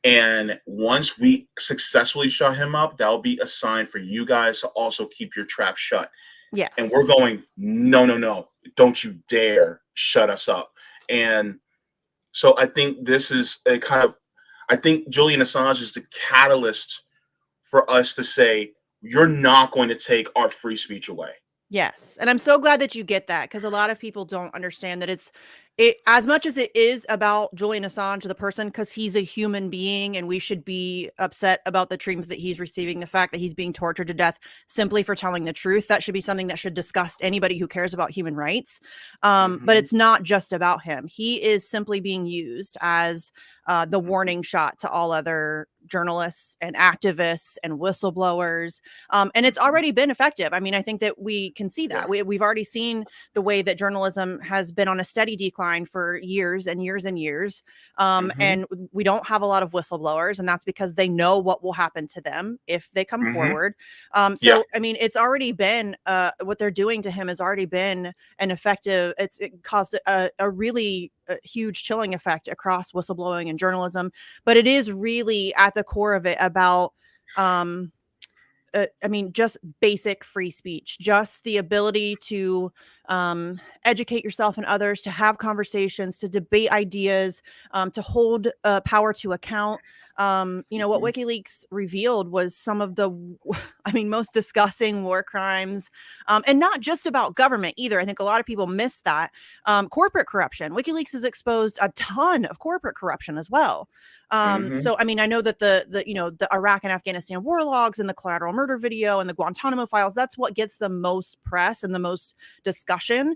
And once we successfully shut him up, that'll be a sign for you guys to also keep your trap shut. And we're Yes. going, no, no, no, don't you dare shut us up. And so I think this is I think Julian Assange is the catalyst for us to say, you're not going to take our free speech away. Yes. And I'm so glad that you get that, because a lot of people don't understand that it as much as it is about Julian Assange, the person, because he's a human being and we should be upset about the treatment that he's receiving, the fact that he's being tortured to death simply for telling the truth. That should be something that should disgust anybody who cares about human rights. But it's not just about him. He is simply being used as the warning shot to all other journalists and activists and whistleblowers. And it's already been effective. I mean, I think that we can see that. Yeah. We've already seen the way that journalism has been on a steady decline for years and years and years. And we don't have a lot of whistleblowers, and that's because they know what will happen to them if they come forward. Yeah. I mean, it's already been what they're doing to him has already been an effective. It caused a really huge chilling effect across whistleblowing and journalism. But it is really at the core of it about I mean, just basic free speech, just the ability to educate yourself and others, to have conversations, to debate ideas, to hold power to account. What WikiLeaks revealed was some of the, I mean, most disgusting war crimes, and not just about government either. I think a lot of people miss that. Corporate corruption. WikiLeaks has exposed a ton of corporate corruption as well. So, I mean, I know that the Iraq and Afghanistan war logs and the collateral murder video and the Guantanamo files, that's what gets the most press and the most discussion,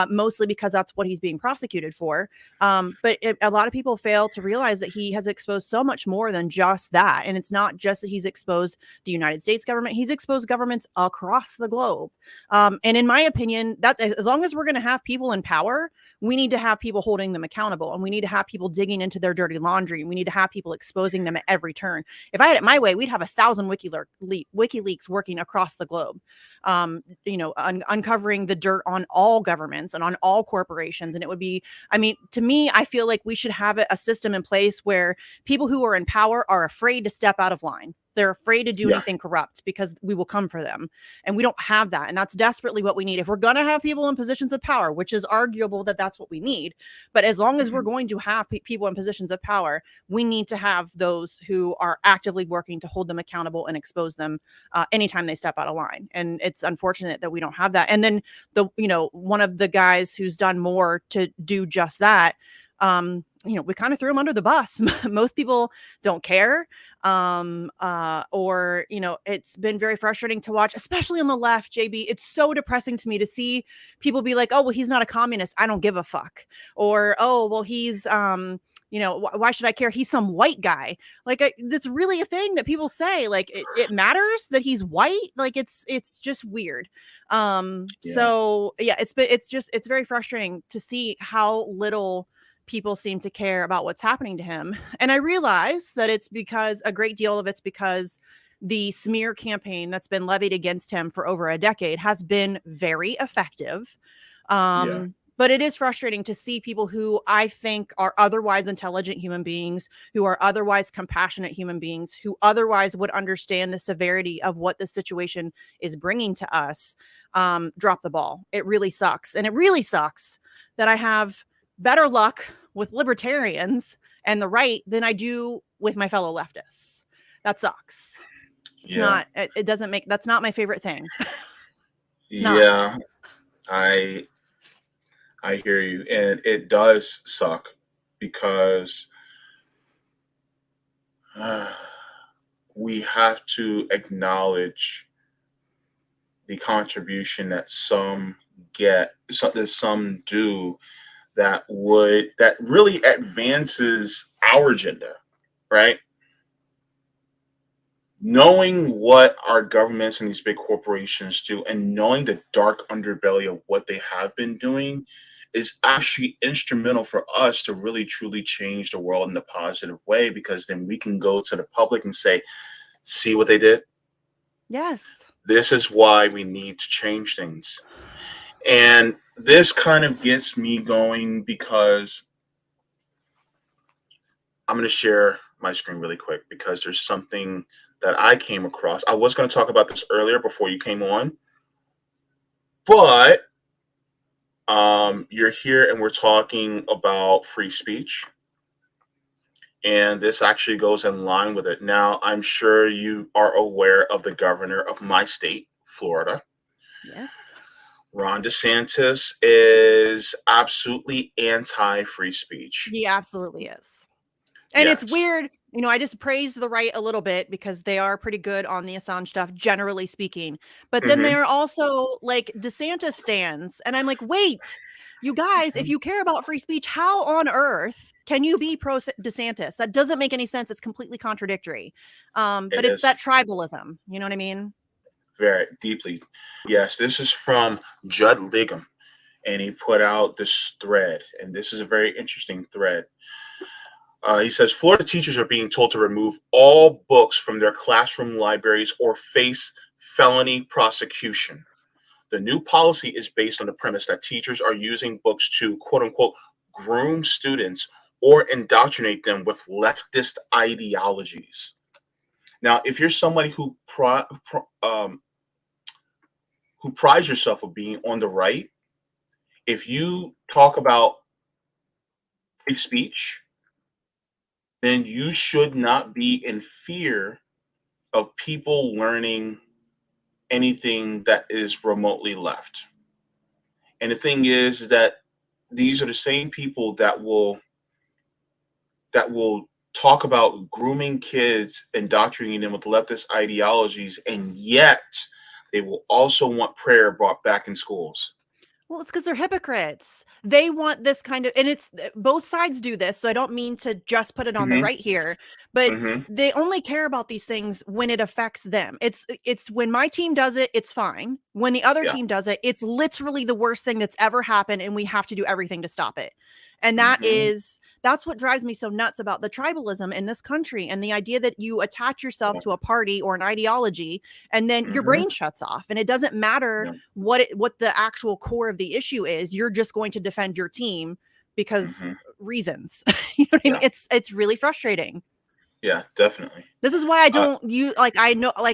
mostly because that's what he's being prosecuted for. But a lot of people fail to realize that he has exposed so much more than just that. And it's not just that he's exposed the United States government, he's exposed governments across the globe. And in my opinion, that's as long as we're going to have people in power, we need to have people holding them accountable, and we need to have people digging into their dirty laundry. We need to have people exposing them at every turn. If I had it my way, we'd have 1,000 WikiLeaks working across the globe, uncovering the dirt on all governments and on all corporations. And it would be, I mean, to me, I feel like we should have a system in place where people who are in power are afraid to step out of line. They're afraid to do anything corrupt because we will come for them. And we don't have that. And that's desperately what we need. If we're going to have people in positions of power, which is arguable that that's what we need. But as long as we're going to have people in positions of power, we need to have those who are actively working to hold them accountable and expose them anytime they step out of line. And it's unfortunate that we don't have that. And then one of the guys who's done more to do just that, we kind of threw him under the bus. Most people don't care. Or, it's been very frustrating to watch, especially on the left, JB. It's so depressing to me to see people be like, oh, well, he's not a communist. I don't give a fuck. Or, oh, well, he's, why should I care? He's some white guy. Like, that's really a thing that people say. Like, it matters that he's white. Like, it's just weird. So yeah, it's very frustrating to see how little people seem to care about what's happening to him. And I realize that a great deal of it's because the smear campaign that's been levied against him for over a decade has been very effective. But it is frustrating to see people who I think are otherwise intelligent human beings, who are otherwise compassionate human beings, who otherwise would understand the severity of what this situation is bringing to us, drop the ball. It really sucks. And it really sucks that I have better luck with libertarians and the right than I do with my fellow leftists. That sucks. It's not, it doesn't make, that's not my favorite thing. I hear you. And it does suck because we have to acknowledge the contribution that some get, that some do, that really advances our agenda, right? Knowing what our governments and these big corporations do, and knowing the dark underbelly of what they have been doing, is actually instrumental for us to really truly change the world in a positive way, because then we can go to the public and say, see what they did? Yes. This is why we need to change things. And this kind of gets me going because I'm going to share my screen really quick, because there's something that I came across. I was going to talk about this earlier before you came on, but you're here and we're talking about free speech. And this actually goes in line with it. Now, I'm sure you are aware of the governor of my state, Florida. Yes. Ron DeSantis is absolutely anti-free speech. He absolutely is. And It's weird. I just praise the right a little bit because they are pretty good on the Assange stuff, generally speaking. But then they are also like DeSantis stands. And I'm like, wait, you guys, if you care about free speech, how on earth can you be pro DeSantis? That doesn't make any sense. It's completely contradictory. But it's that tribalism. You know what I mean? Very deeply. Yes, this is from Judd Liggum, and he put out this thread, and this is a very interesting thread. He says, Florida teachers are being told to remove all books from their classroom libraries or face felony prosecution. The new policy is based on the premise that teachers are using books to, quote unquote, groom students or indoctrinate them with leftist ideologies. Now, if you're somebody who prides yourself of being on the right, if you talk about free speech, then you should not be in fear of people learning anything that is remotely left. And the thing is that these are the same people that will talk about grooming kids, indoctrinating them with leftist ideologies, and yet they will also want prayer brought back in schools. Well, it's because they're hypocrites. They want this kind of, and it's both sides do this. So I don't mean to just put it on the right here, but they only care about these things when it affects them. It's when my team does it, it's fine. When the other team does it, it's literally the worst thing that's ever happened, and we have to do everything to stop it. And that's what drives me so nuts about the tribalism in this country, and the idea that you attach yourself to a party or an ideology and then your brain shuts off, and it doesn't matter what the actual core of the issue is. You're just going to defend your team because reasons. You know what I mean? It's really frustrating. Yeah, definitely. This is why I don't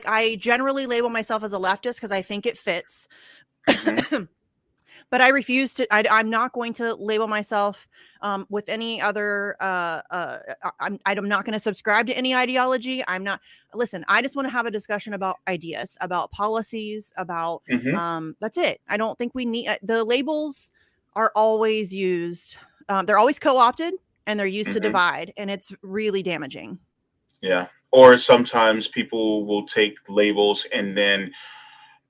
I generally label myself as a leftist because I think it fits. But I refuse to. I'm not going to label myself with any other. I'm not going to subscribe to any ideology. I'm not. Listen, I just want to have a discussion about ideas, about policies, about. That's it. I don't think we need the labels are always used. They're always co-opted. and they're used to Hmm. divide, and it's really damaging. Yeah. Or sometimes people will take labels and then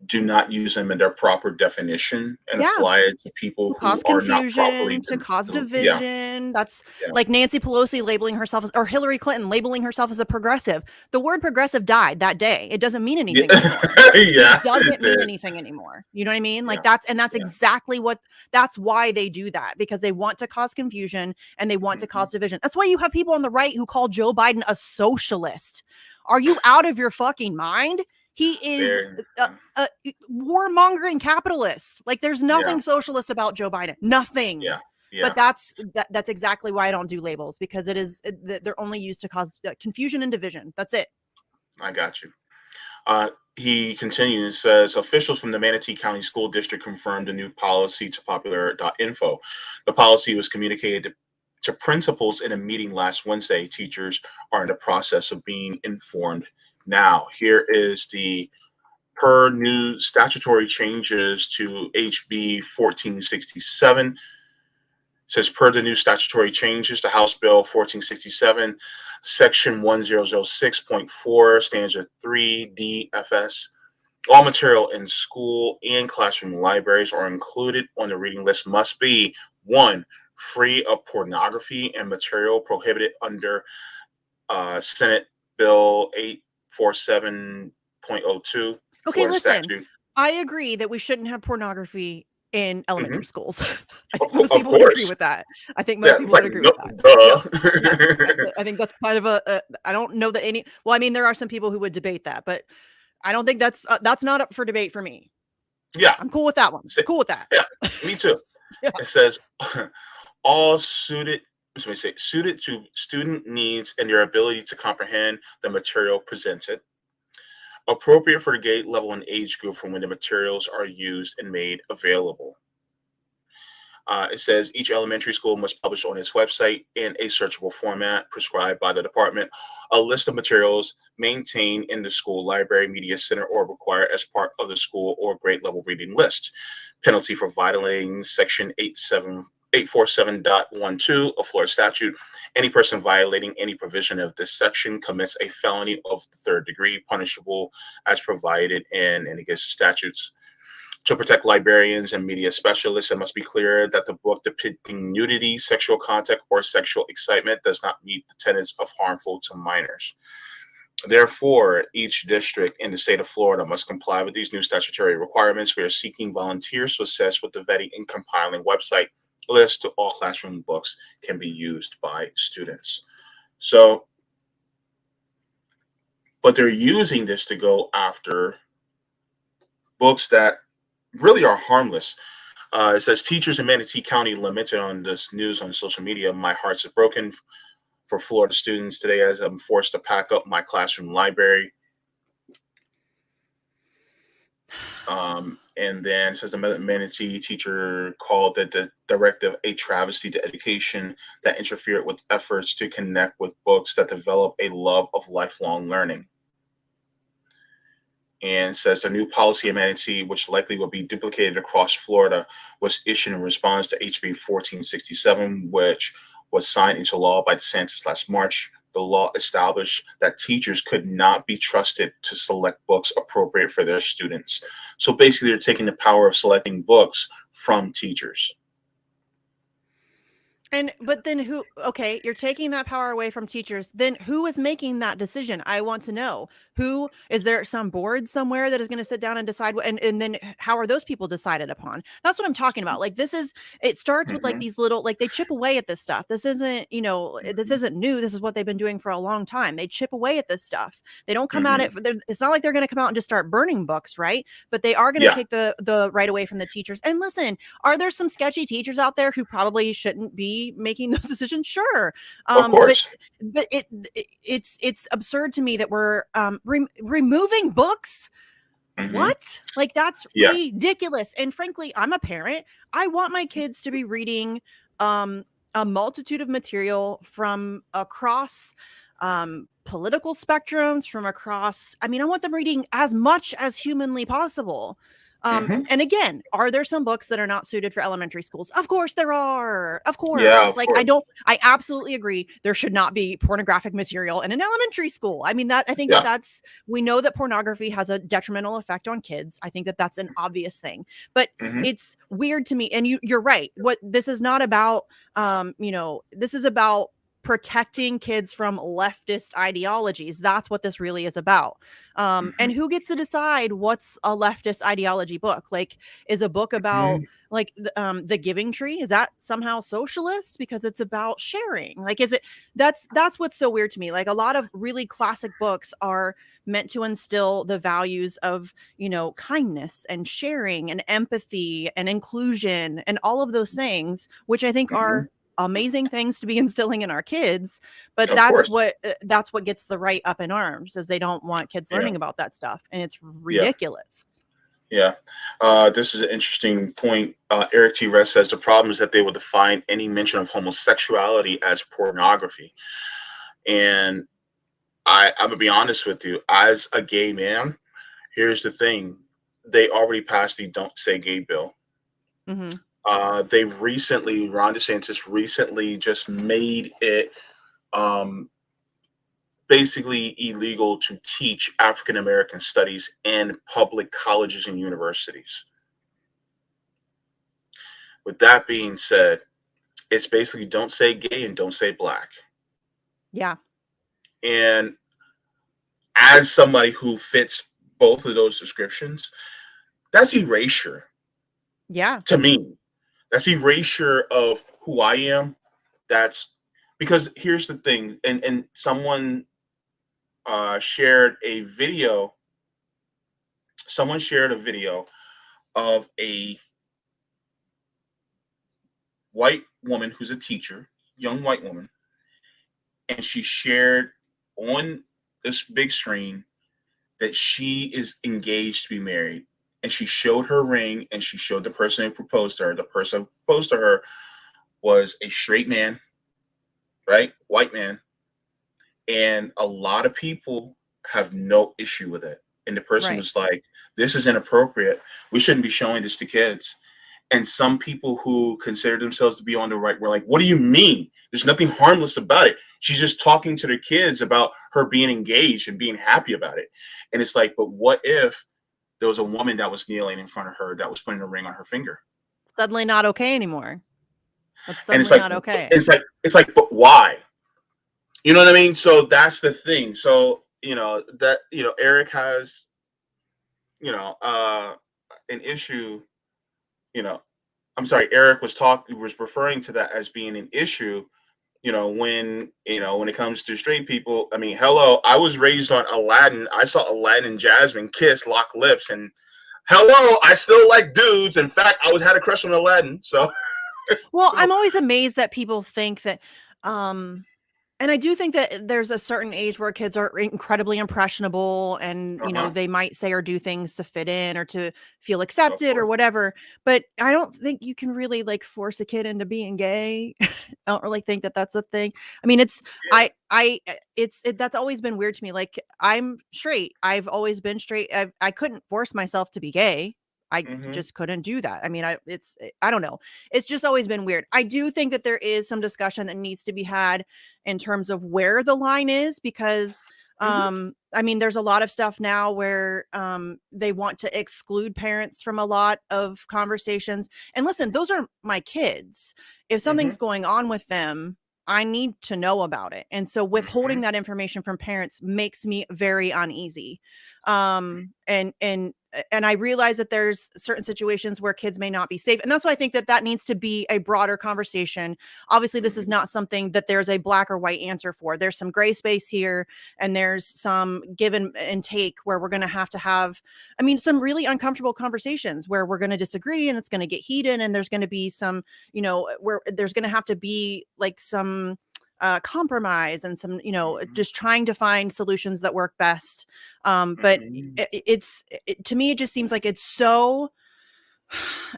do not use them in their proper definition and Yeah. apply it to people who Cause are not properly. confusion, to cause Yeah. division. That's Yeah. like Nancy Pelosi labeling herself as, or Hillary Clinton labeling herself as a progressive. The word progressive died that day. It doesn't mean Yeah. anything anymore. Yeah. It It doesn't mean did. anything anymore. You know what I mean? Like Yeah. that's Yeah. exactly what, that's why they do that, because they want to cause confusion and they want to Hmm. cause division. That's why you have people on the right who call Joe Biden a socialist. Are you out of your fucking mind? He is Very. a warmongering capitalist. Like there's Yeah. nothing socialist about Joe Biden. Nothing. Yeah. But Yeah. that's exactly why I don't do labels, because they're only used to cause confusion and division. That's it. I got you. Uh, he continues, says officials from the Manatee County School District confirmed a new policy to popular.info. The policy was communicated to principals in a meeting last Wednesday. Teachers are in the process of being informed now. Here is the per new statutory changes to HB 1467. Says per the new statutory changes to House Bill 1467, Section 1006.4, Stanza 3 DFS. All material in school and classroom libraries are included on the reading list must be one, free of pornography and material prohibited under Senate Bill 847.02, Okay, Florida listen. statute. I agree that we shouldn't have pornography in Hmm. elementary schools. I think most Of people would agree course. with that. I think most Yeah, people it's like, would agree no, with that. Yeah. Yeah. duh. I think that's kind of I don't know that any, well, I mean, there are some people who would debate that, but I don't think that's not up for debate for me. Yeah. I'm cool with that one. Cool with that. Yeah, me too. Yeah. It says all suited, let me say, suited to student needs and their ability to comprehend the material presented, appropriate for the grade level and age group from when the materials are used and made available. It says each elementary school must publish on its website in a searchable format prescribed by the department a list of materials maintained in the school library, media center, or required as part of the school or grade level reading list. Penalty for violating Section 847.12 of Florida statute. Any person violating any provision of this section commits a felony of the third degree, punishable as provided in any gives statutes. To protect librarians and media specialists, it must be clear that the book depicting nudity, sexual contact, or sexual excitement does not meet the tenets of harmful to minors. Therefore, each district in the state of Florida must comply with these new statutory requirements. We are seeking volunteers to assist with the vetting and compiling website list to all classroom books can be used by students. So, but they're using this to go after books that really are harmless. It says teachers in Manatee County lamented on this news on social media. My heart is broken for Florida students today as I'm forced to pack up my classroom library. And then it says the Manatee teacher called the directive a travesty to education that interfered with efforts to connect with books that develop a love of lifelong learning. And says the new policy in Manatee, which likely will be duplicated across Florida, was issued in response to HB 1467, which was signed into law by DeSantis last March. The law established that teachers could not be trusted to select books appropriate for their students. So basically, they're taking the power of selecting books from teachers. But then who, okay, you're taking that power away from teachers. Then who is making that decision? I want to know. Who is there, some board somewhere that is going to sit down and decide what, and then how are those people decided upon? That's what I'm talking about. Like it starts with like Mm-hmm. these little, like they chip away at this stuff. This isn't, this Mm-hmm. isn't new. This is what they've been doing for a long time. They chip away at this stuff. They don't come at Mm-hmm. it. It's not like they're going to come out and just start burning books, right? But they are going to Yeah, take the right away from the teachers. And listen, are there some sketchy teachers out there who probably shouldn't be making those decisions? Sure. of But course. it's absurd to me that we're removing books. Mm-hmm. What? Like that's Yeah. ridiculous. And frankly, I'm a parent. I want my kids to be reading a multitude of material from across political spectrums, from across, I mean, I want them reading as much as humanly possible. Mm-hmm. And again, are there some books that are not suited for elementary schools? Of course there are. Of Yeah, course. of Like course. I absolutely agree. There should not be pornographic material in an elementary school. I mean, I think Yeah. we know that pornography has a detrimental effect on kids. I think that that's an obvious thing, but Mm-hmm. it's weird to me. And you're right. What this is not about, this is about protecting kids from leftist ideologies. That's what this really is about. Mm-hmm. And who gets to decide what's a leftist ideology book? Like, is a book about Mm-hmm. like the Giving Tree? Is that somehow socialist because it's about sharing? Like, is it? That's what's so weird to me. Like, a lot of really classic books are meant to instill the values of kindness and sharing and empathy and inclusion and all of those things, which I think Mm-hmm. are amazing things to be instilling in our kids, but Of course. that's what gets the right up in arms, is they don't want kids Yeah. learning about that stuff, and it's Yeah. ridiculous. Yeah. This is an interesting point. Eric T. Rest says the problem is that they will define any mention of homosexuality as pornography. And I'm gonna be honest with you, as a gay man, here's the thing. They already passed the Don't Say Gay bill. Hmm. Ron DeSantis recently just made it basically illegal to teach African American studies in public colleges and universities. With that being said, it's basically don't say gay and don't say black. Yeah. And as somebody who fits both of those descriptions, that's erasure Yeah. to me. That's erasure of who I am. That's because here's the thing, and someone shared a video. Someone shared a video of a white woman who's a teacher, young white woman, and she shared on this big screen that she is engaged to be married. And she showed her ring and she showed the person who proposed to her. The person who proposed to her was a straight man, right? White man. And a lot of people have no issue with it. And the person Right. was like, this is inappropriate. We shouldn't be showing this to kids. And some people who consider themselves to be on the right were like, what do you mean? There's nothing harmless about it. She's just talking to their kids about her being engaged and being happy about it. And it's like, but what if there was a woman that was kneeling in front of her that was putting a ring on her finger? Suddenly not okay anymore. That's And it's suddenly like, not okay. but why? You know what I mean? So that's the thing. So, Eric has, an issue, you know, I'm sorry, Eric was referring to that as being an issue, when it comes to straight people. I mean, hello, I was raised on Aladdin. I saw Aladdin and Jasmine kiss, lock lips, and hello, I still like dudes. In fact, I had a crush on Aladdin. So, Well, so I'm always amazed that people think that, um, and I do think that there's a certain age where kids are incredibly impressionable and, uh-huh, they might say or do things to fit in or to feel of accepted or course. whatever. But I don't think you can really like force a kid into being gay. I don't really think that that's a thing. I mean, Yeah. that's always been weird to me. Like, I'm straight. I've always been straight. I couldn't force myself to be gay. I Mm-hmm. just couldn't do that. I mean, I don't know. It's just always been weird. I do think that there is some discussion that needs to be had in terms of where the line is, because Mm-hmm. I mean, there's a lot of stuff now where they want to exclude parents from a lot of conversations. And listen, those are my kids. If Mm-hmm. something's going on with them, I need to know about it. And so Mm-hmm. withholding that information from parents makes me very uneasy. And I realize that there's certain situations where kids may not be safe. And that's why I think that needs to be a broader conversation. Obviously, this is Mm-hmm. not something that there's a black or white answer for. There's some gray space here, and there's some give and take where we're going to have, I mean, some really uncomfortable conversations where we're going to disagree and it's going to get heated. And there's going to be some, where there's going to have to be like some compromise and some, just trying to find solutions that work best. But Mm-hmm. to me, it just seems like it's so,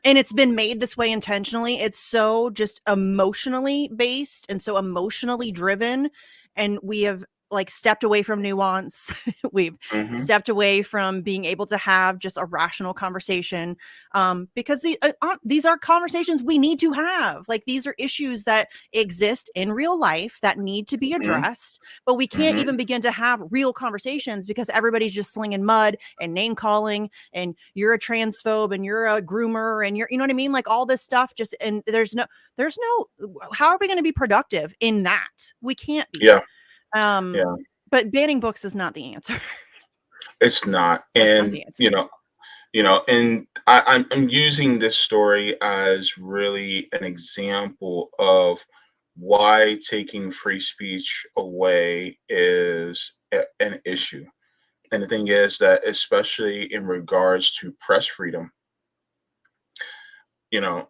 and it's been made this way intentionally. It's so just emotionally based and so emotionally driven. And we have like stepped away from nuance. We've Mm-hmm. stepped away from being able to have just a rational conversation, because these are conversations we need to have. Like, these are issues that exist in real life that need to be Mm-hmm. addressed, but we can't Mm-hmm. even begin to have real conversations because everybody's just slinging mud and name calling, and you're a transphobe and you're a groomer and you know what I mean? Like, all this stuff just, and there's no, how are we going to be productive in that? We can't be. Yeah. Yeah. But banning books is not the answer. It's not. That's not And the answer. and I'm using this story as really an example of why taking free speech away is an issue. And the thing is that, especially in regards to press freedom, you know,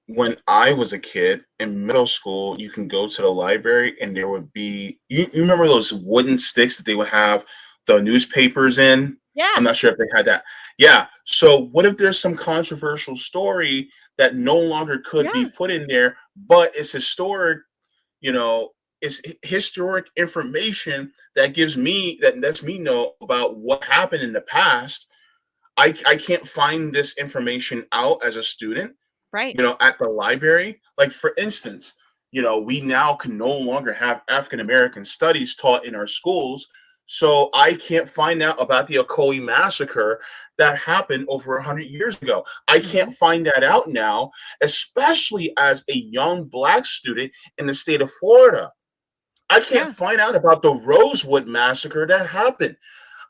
when I was a kid in middle school, you can go to the library and there would be, you remember those wooden sticks that they would have the newspapers in? I'm Yeah. not sure if they had that. Yeah. So what if there's some controversial story that no longer could be Yeah. put in there, but it's historic, you know, it's historic information that gives me that lets me know about what happened in the past. I can't find this information out as a student, Right. at the library. Like, for instance, we now can no longer have African American studies taught in our schools. So I can't find out about the Ocoee massacre that happened over 100 years ago. I Hmm. can't find that out now, especially as a young Black student in the state of Florida. I can't Yeah. find out about the Rosewood massacre that happened.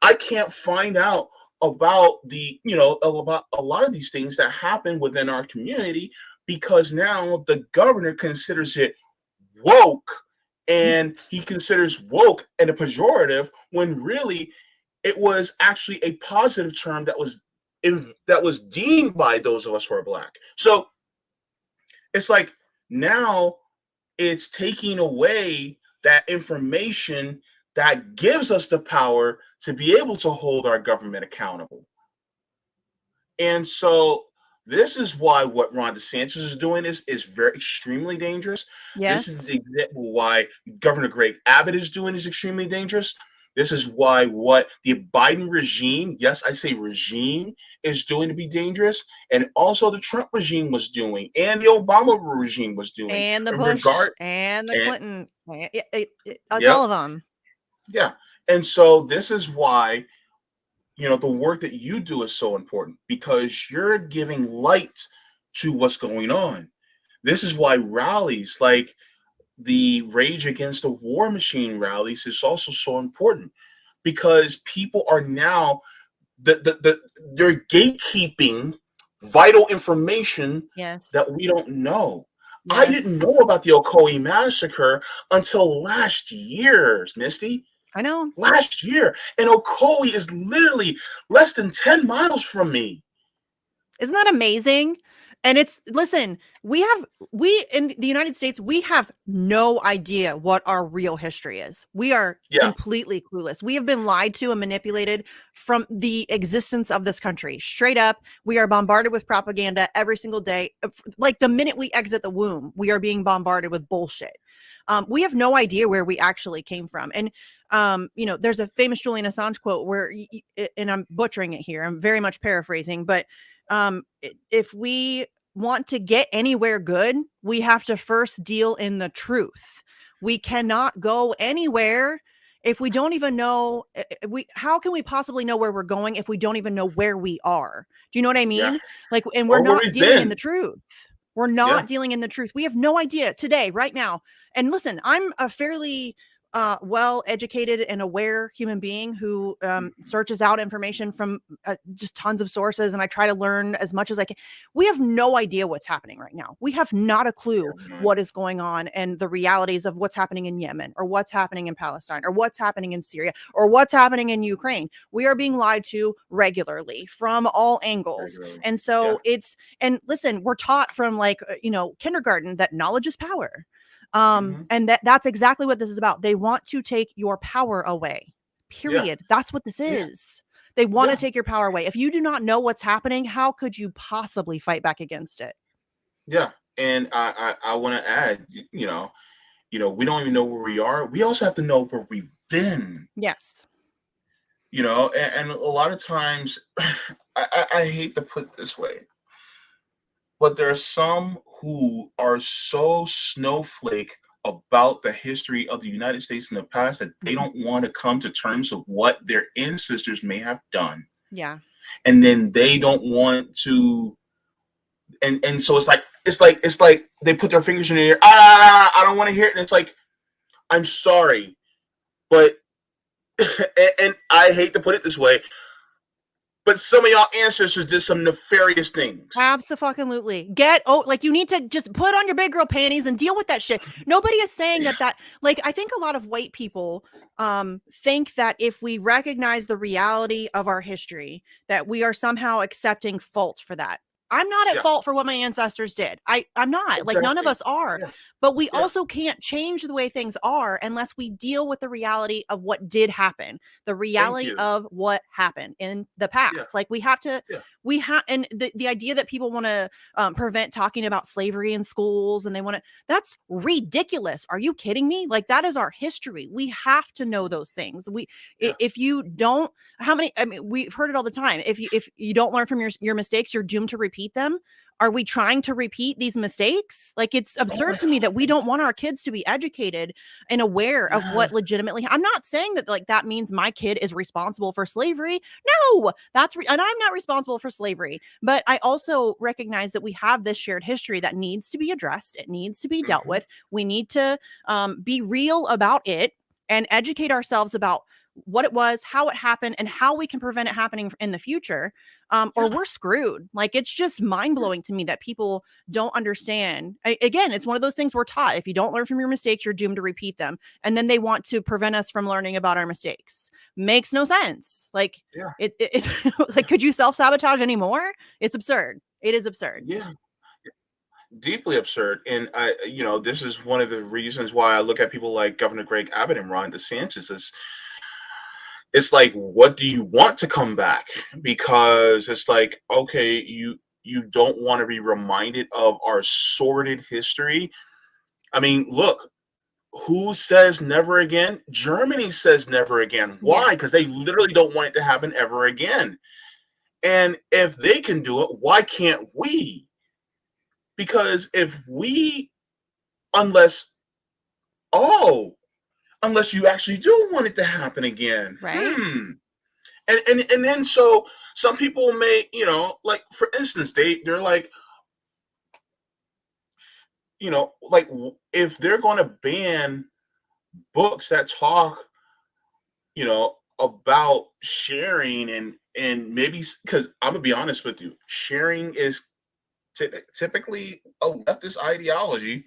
I can't find out about about a lot of these things that happen within our community because now the governor considers it woke, and he considers woke and a pejorative when really it was actually a positive term that was deemed by those of us who are Black. So it's like now it's taking away that information that gives us the power to be able to hold our government accountable. And so this is why what Ron DeSantis is doing is very extremely dangerous. This is Yes. the example why Governor Greg Abbott is doing is extremely dangerous. This is why what the Biden regime, yes, I say regime, is doing to be dangerous, and also the Trump regime was doing, and the Obama regime was doing And the in Bush regard. and the And Clinton. It's yep, all of them. yeah. And so this is why the work that you do is so important because you're giving light to what's going on. This is why rallies like the Rage Against the War Machine rallies is also so important because people are now they're gatekeeping vital information Yes. that we don't know. I didn't know Yes. about the Ocoee massacre until last year, Misty. I know. Last year. And Ocoee is literally less than 10 miles from me. Isn't that amazing? And listen, we in the United States, we have no idea what our real history is. We are Yeah. completely clueless. We have been lied to and manipulated from the existence of this country. Straight up, we are bombarded with propaganda every single day. Like, the minute we exit the womb, we are being bombarded with bullshit. We have no idea where we actually came from. And there's a famous Julian Assange quote where, and I'm butchering it here, I'm very much paraphrasing, but if we want to get anywhere good, we have to first deal in the truth. We cannot go anywhere if we don't even know. How can we possibly know where we're going if we don't even know where we are? Do you know what I Yeah. mean? Like, and we're Or where not we've dealing in been. the truth. We're not Yeah. dealing in the truth. We have no idea today, right now. And listen, I'm a fairly well educated and aware human being who searches out information from just tons of sources, and I try to learn as much as I can. We have no idea what's happening right now. We have not a clue what is going on and the realities of what's happening in Yemen, or what's happening in Palestine, or what's happening in Syria, or what's happening in Ukraine. We are being lied to regularly from all angles. Regularly. And Yeah. so and listen, we're taught from kindergarten that knowledge is power. And that's exactly what this is about. They want to take your power away. Yeah. Period. That's what this Yeah. is. They want to Yeah. take your power away. If you do not know what's happening, how could you possibly fight back against it? Yeah. And I want to add, we don't even know where we are. We also have to know where we then. Yes. You know, and a lot of times, I hate to put it this way, but there are some who are so snowflake about the history of the United States in the past that they don't want to come to terms with what their ancestors may have done. Yeah. And then they don't want to, and so it's like they put their fingers in the air. I don't want to hear it. And it's like, I'm sorry, but and I hate to put it this way, but some of y'all ancestors did some nefarious things. Absolutely. Like, you need to just put on your big girl panties and deal with that shit. Nobody is saying that, like, I think a lot of white people think that if we recognize the reality of our history, that we are somehow accepting fault for that. I'm not at fault for what my ancestors did. I'm not. Exactly. Like, none of us are. Yeah. But we also can't change the way things are unless we deal with the reality of what did happen, the reality of what happened in the past. Yeah. Like, we have to, and the idea that people want to prevent talking about slavery in schools, and they want to, that's ridiculous. Are you kidding me? Like, that is our history. We have to know those things. If you don't, we've heard it all the time. If you don't learn from your mistakes, you're doomed to repeat them. Are we trying to repeat these mistakes? Like, it's absurd to me that we don't want our kids to be educated and aware of what legitimately. I'm not saying that, like, that means my kid is responsible for slavery. No, and I'm not responsible for slavery. But I also recognize that we have this shared history that needs to be addressed. It needs to be dealt with. We need to be real about it and educate ourselves about what it was, how it happened, and how we can prevent it happening in the future, or we're screwed. Like, it's just mind-blowing to me that people don't understand. Again, it's one of those things we're taught. If you don't learn from your mistakes, you're doomed to repeat them. And then they want to prevent us from learning about our mistakes. Makes no sense. Like, it's like, could you self-sabotage anymore? It's absurd. It is absurd. Yeah. Deeply absurd. And this is one of the reasons why I look at people like Governor Greg Abbott and Ron DeSantis. It's like, what do you want to come back? Because it's like, okay, you don't want to be reminded of our sordid history. I mean, look, who says never again? Germany says never again. Why? Because they literally don't want it to happen ever again. And if they can do it, why can't we? Because unless you actually do want it to happen again. Right. And then so some people may, like, for instance, they're like, like, if they're going to ban books that talk, about sharing and maybe, because I'm gonna be honest with you, sharing is typically a leftist ideology.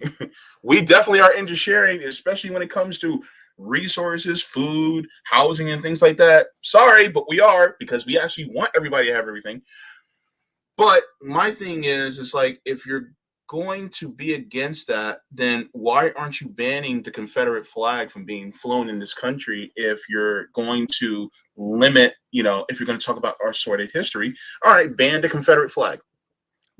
We definitely are into sharing, especially when it comes to resources, food, housing, and things like that. Sorry, but we are, because we actually want everybody to have everything. But my thing is, it's like, if you're going to be against that, then why aren't you banning the Confederate flag from being flown in this country? If you're going to limit, if you're going to talk about our sordid history, all right, ban the Confederate flag.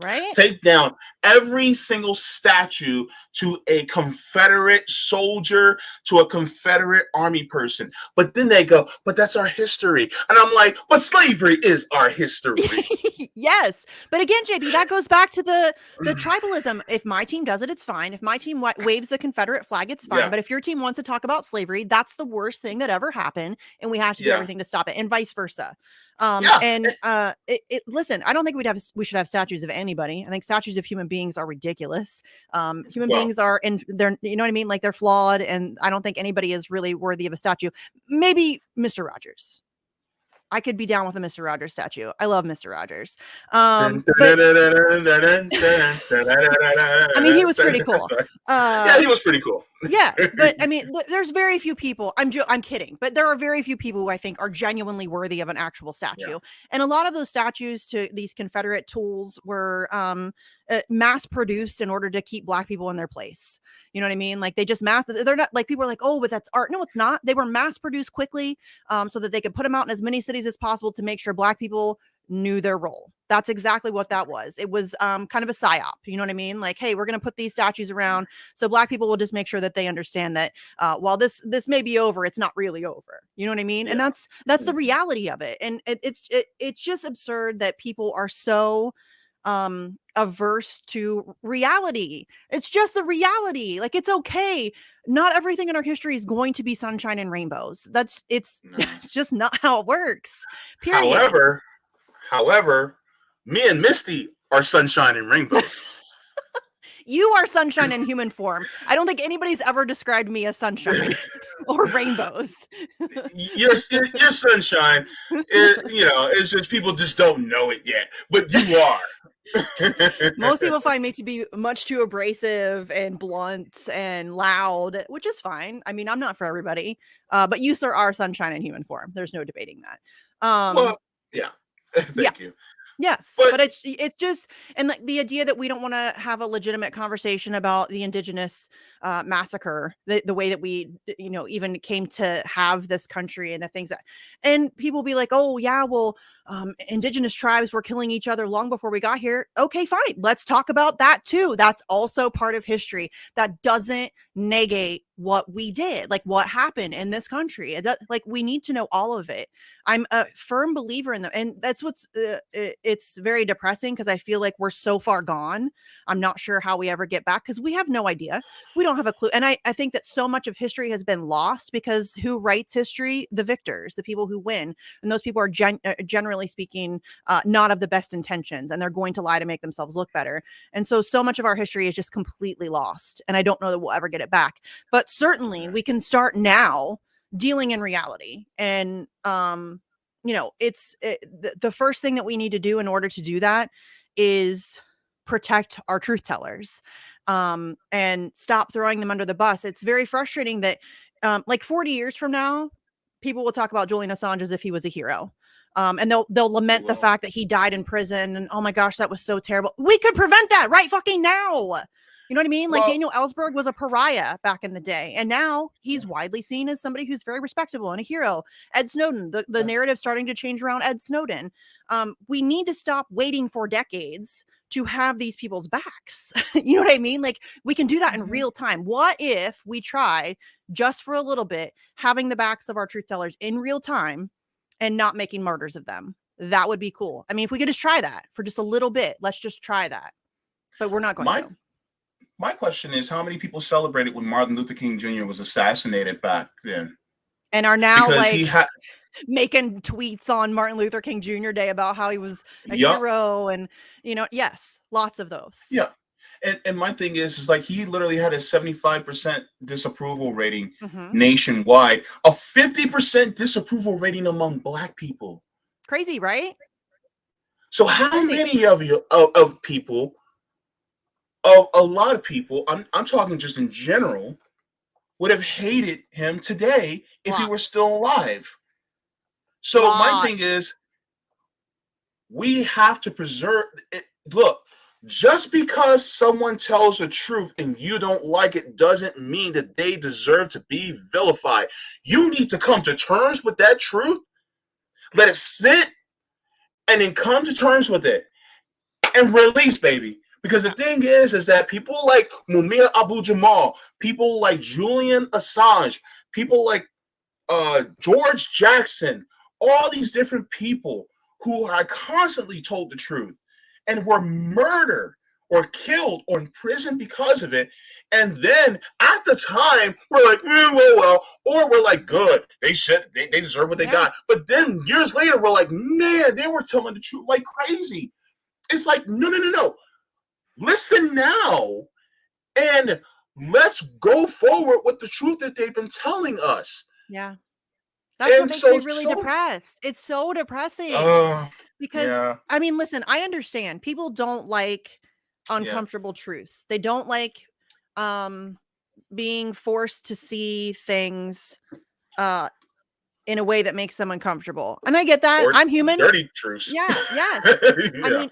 Right. Take down every single statue to a Confederate soldier, to a Confederate army person. But then they go, but that's our history. And I'm like, but slavery is our history. Yes. But again, JB, that goes back to the tribalism. If my team does it, it's fine. If my team waves the Confederate flag, it's fine. Yeah. But if your team wants to talk about slavery, that's the worst thing that ever happened. And we have to do everything to stop it, and vice versa. Listen, I don't think we should have statues of anybody. I think statues of human beings are ridiculous. Human beings are, they're, you know what I mean? Like, they're flawed, and I don't think anybody is really worthy of a statue. Maybe Mr. Rogers. I could be down with a Mr. Rogers statue. I love Mr. Rogers. But I mean, he was pretty cool. Yeah, he was pretty cool. Yeah, but I mean, there's very few people. I'm kidding, but there are very few people who I think are genuinely worthy of an actual statue. Yeah. And a lot of those statues to these Confederate tools were mass produced in order to keep Black people in their place. You know what I mean? Like, they're not, like, people are like, oh, but that's art. No, it's not. They were mass produced quickly so that they could put them out in as many cities as possible to make sure Black people knew their role. That's exactly what that was. It was kind of a psyop. You know what I mean? Like, hey, we're going to put these statues around so Black people will just make sure that they understand that while this may be over, it's not really over. You know what I mean? And Yeah. that's the reality of it. And it's just absurd that people are so averse to reality. It's just the reality. Like, it's okay. Not everything in our history is going to be sunshine and rainbows. It's No. it's just not how it works. Period. However, me and Misty are sunshine and rainbows. You are sunshine in human form. I don't think anybody's ever described me as sunshine or rainbows. Your sunshine, it's just people just don't know it yet, but you are. Most people find me to be much too abrasive and blunt and loud, which is fine. I mean, I'm not for everybody, but you, sir, are sunshine in human form. There's no debating that. Well, yeah. Thank you. Yes, but it's just, and the idea that we don't want to have a legitimate conversation about the Indigenous massacre, the way that we, even came to have this country and the things that, and people be like, oh yeah, well, Indigenous tribes were killing each other long before we got here. Okay, fine. Let's talk about that too. That's also part of history. That doesn't negate what we did, like what happened in this country. Like, we need to know all of it. I'm a firm believer in them. And that's what's, it's very depressing because I feel like we're so far gone. I'm not sure how we ever get back because we have no idea. We don't have a clue. And I think that so much of history has been lost because who writes history? The victors, the people who win. And those people are generally speaking, not of the best intentions, and they're going to lie to make themselves look better. And so much of our history is just completely lost. And I don't know that we'll ever get it back. But certainly we can start now dealing in reality. And, it's the first thing that we need to do in order to do that is protect our truth tellers, and stop throwing them under the bus. It's very frustrating that, like 40 years from now, people will talk about Julian Assange as if he was a hero. And they'll lament the fact that he died in prison and, oh my gosh, that was so terrible. We could prevent that right fucking now. You know what I mean? Like, Daniel Ellsberg was a pariah back in the day, and now he's widely seen as somebody who's very respectable and a hero. Ed Snowden, the narrative starting to change around Ed Snowden. We need to stop waiting for decades to have these people's backs. You know what I mean? Like, we can do that in real time. What if we try just for a little bit having the backs of our truth tellers in real time and not making martyrs of them? That would be cool. I mean, if we could just try that for just a little bit, let's just try that. But we're not going to. My question is, how many people celebrated when Martin Luther King Jr. was assassinated back then? And are now making tweets on Martin Luther King Jr. Day about how he was a hero. And, yes, lots of those. Yeah. And my thing is like, he literally had a 75% disapproval rating nationwide, a 50% disapproval rating among Black people. Crazy, right? So how many of you, of people, of a lot of people, I'm talking just in general, would have hated him today if he were still alive? So my thing is, we have to preserve it. Look, just because someone tells the truth and you don't like it doesn't mean that they deserve to be vilified. You need to come to terms with that truth, let it sit, and then come to terms with it and release, baby. Because the thing is that people like Mumia Abu-Jamal, people like Julian Assange, people like George Jackson, all these different people who are constantly told the truth and were murdered or killed or imprisoned because of it. And then at the time, we're like, well, or we're like, good, they deserve what they got. But then years later, we're like, man, they were telling the truth like crazy. It's like, no. Listen now, and let's go forward with the truth that they've been telling us. Yeah. That's what makes me really depressed. It's so depressing. Because, I mean, listen, I understand. People don't like uncomfortable truths. They don't like being forced to see things in a way that makes them uncomfortable. And I get that. Or I'm human. dirty truths. Yeah. Yes. I Yeah. mean,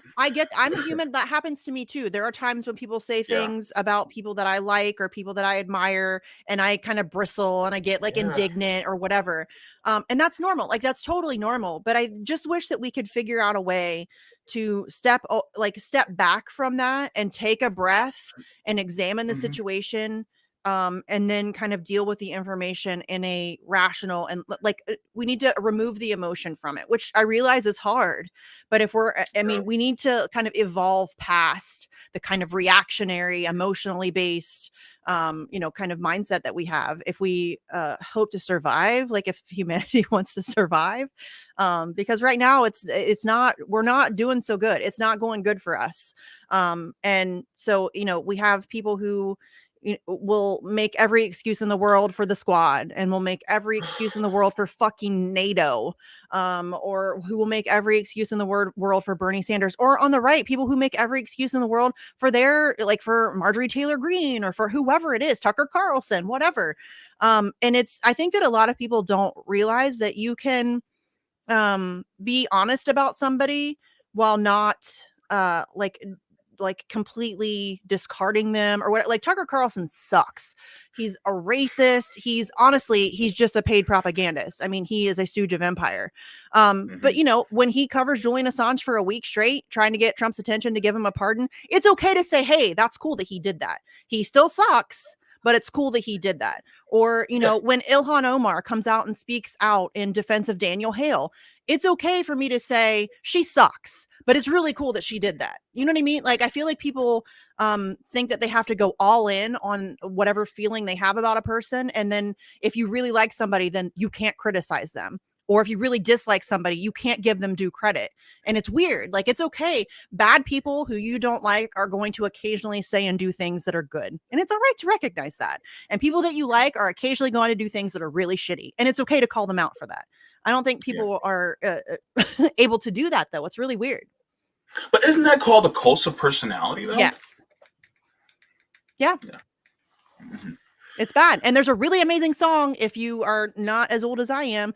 I'm a human. That happens to me too. There are times when people say Yeah. things about people that I like or people that I admire, and I kind of bristle and I get like Yeah. indignant or whatever. And that's normal. Like that's totally normal. But I just wish that we could figure out a way to step back from that and take a breath and examine the Mhm. situation, and then kind of deal with the information in a rational and we need to remove the emotion from it, which I realize is hard. But if we're, I mean, we need to kind of evolve past the kind of reactionary, emotionally based, kind of mindset that we have if we hope to survive, like if humanity wants to survive. Because right now we're not doing so good. It's not going good for us. And so, we have people who will make every excuse in the world for the squad, and will make every excuse in the world for fucking NATO, or who will make every excuse in the world for Bernie Sanders, or on the right, people who make every excuse in the world for for Marjorie Taylor Greene, or for whoever it is, Tucker Carlson, whatever. And I think that a lot of people don't realize that you can be honest about somebody while not uh like completely discarding them or what. Like Tucker Carlson sucks. He's a racist. He's just a paid propagandist. I mean, he is a stooge of empire. But when he covers Julian Assange for a week straight, trying to get Trump's attention to give him a pardon, it's okay to say, hey, that's cool that he did that. He still sucks, but it's cool that he did that. Or, when Ilhan Omar comes out and speaks out in defense of Daniel Hale, it's okay for me to say she sucks, but it's really cool that she did that. You know what I mean? Like, I feel like people think that they have to go all in on whatever feeling they have about a person. And then if you really like somebody, then you can't criticize them. Or if you really dislike somebody, you can't give them due credit. And it's weird. Like, it's okay. Bad people who you don't like are going to occasionally say and do things that are good. And it's all right to recognize that. And people that you like are occasionally going to do things that are really shitty. And it's okay to call them out for that. I don't think people are able to do that, though. It's really weird. But isn't that called the cult of personality, though? Yes. Yeah. Mm-hmm. It's bad. And there's a really amazing song, if you are not as old as I am.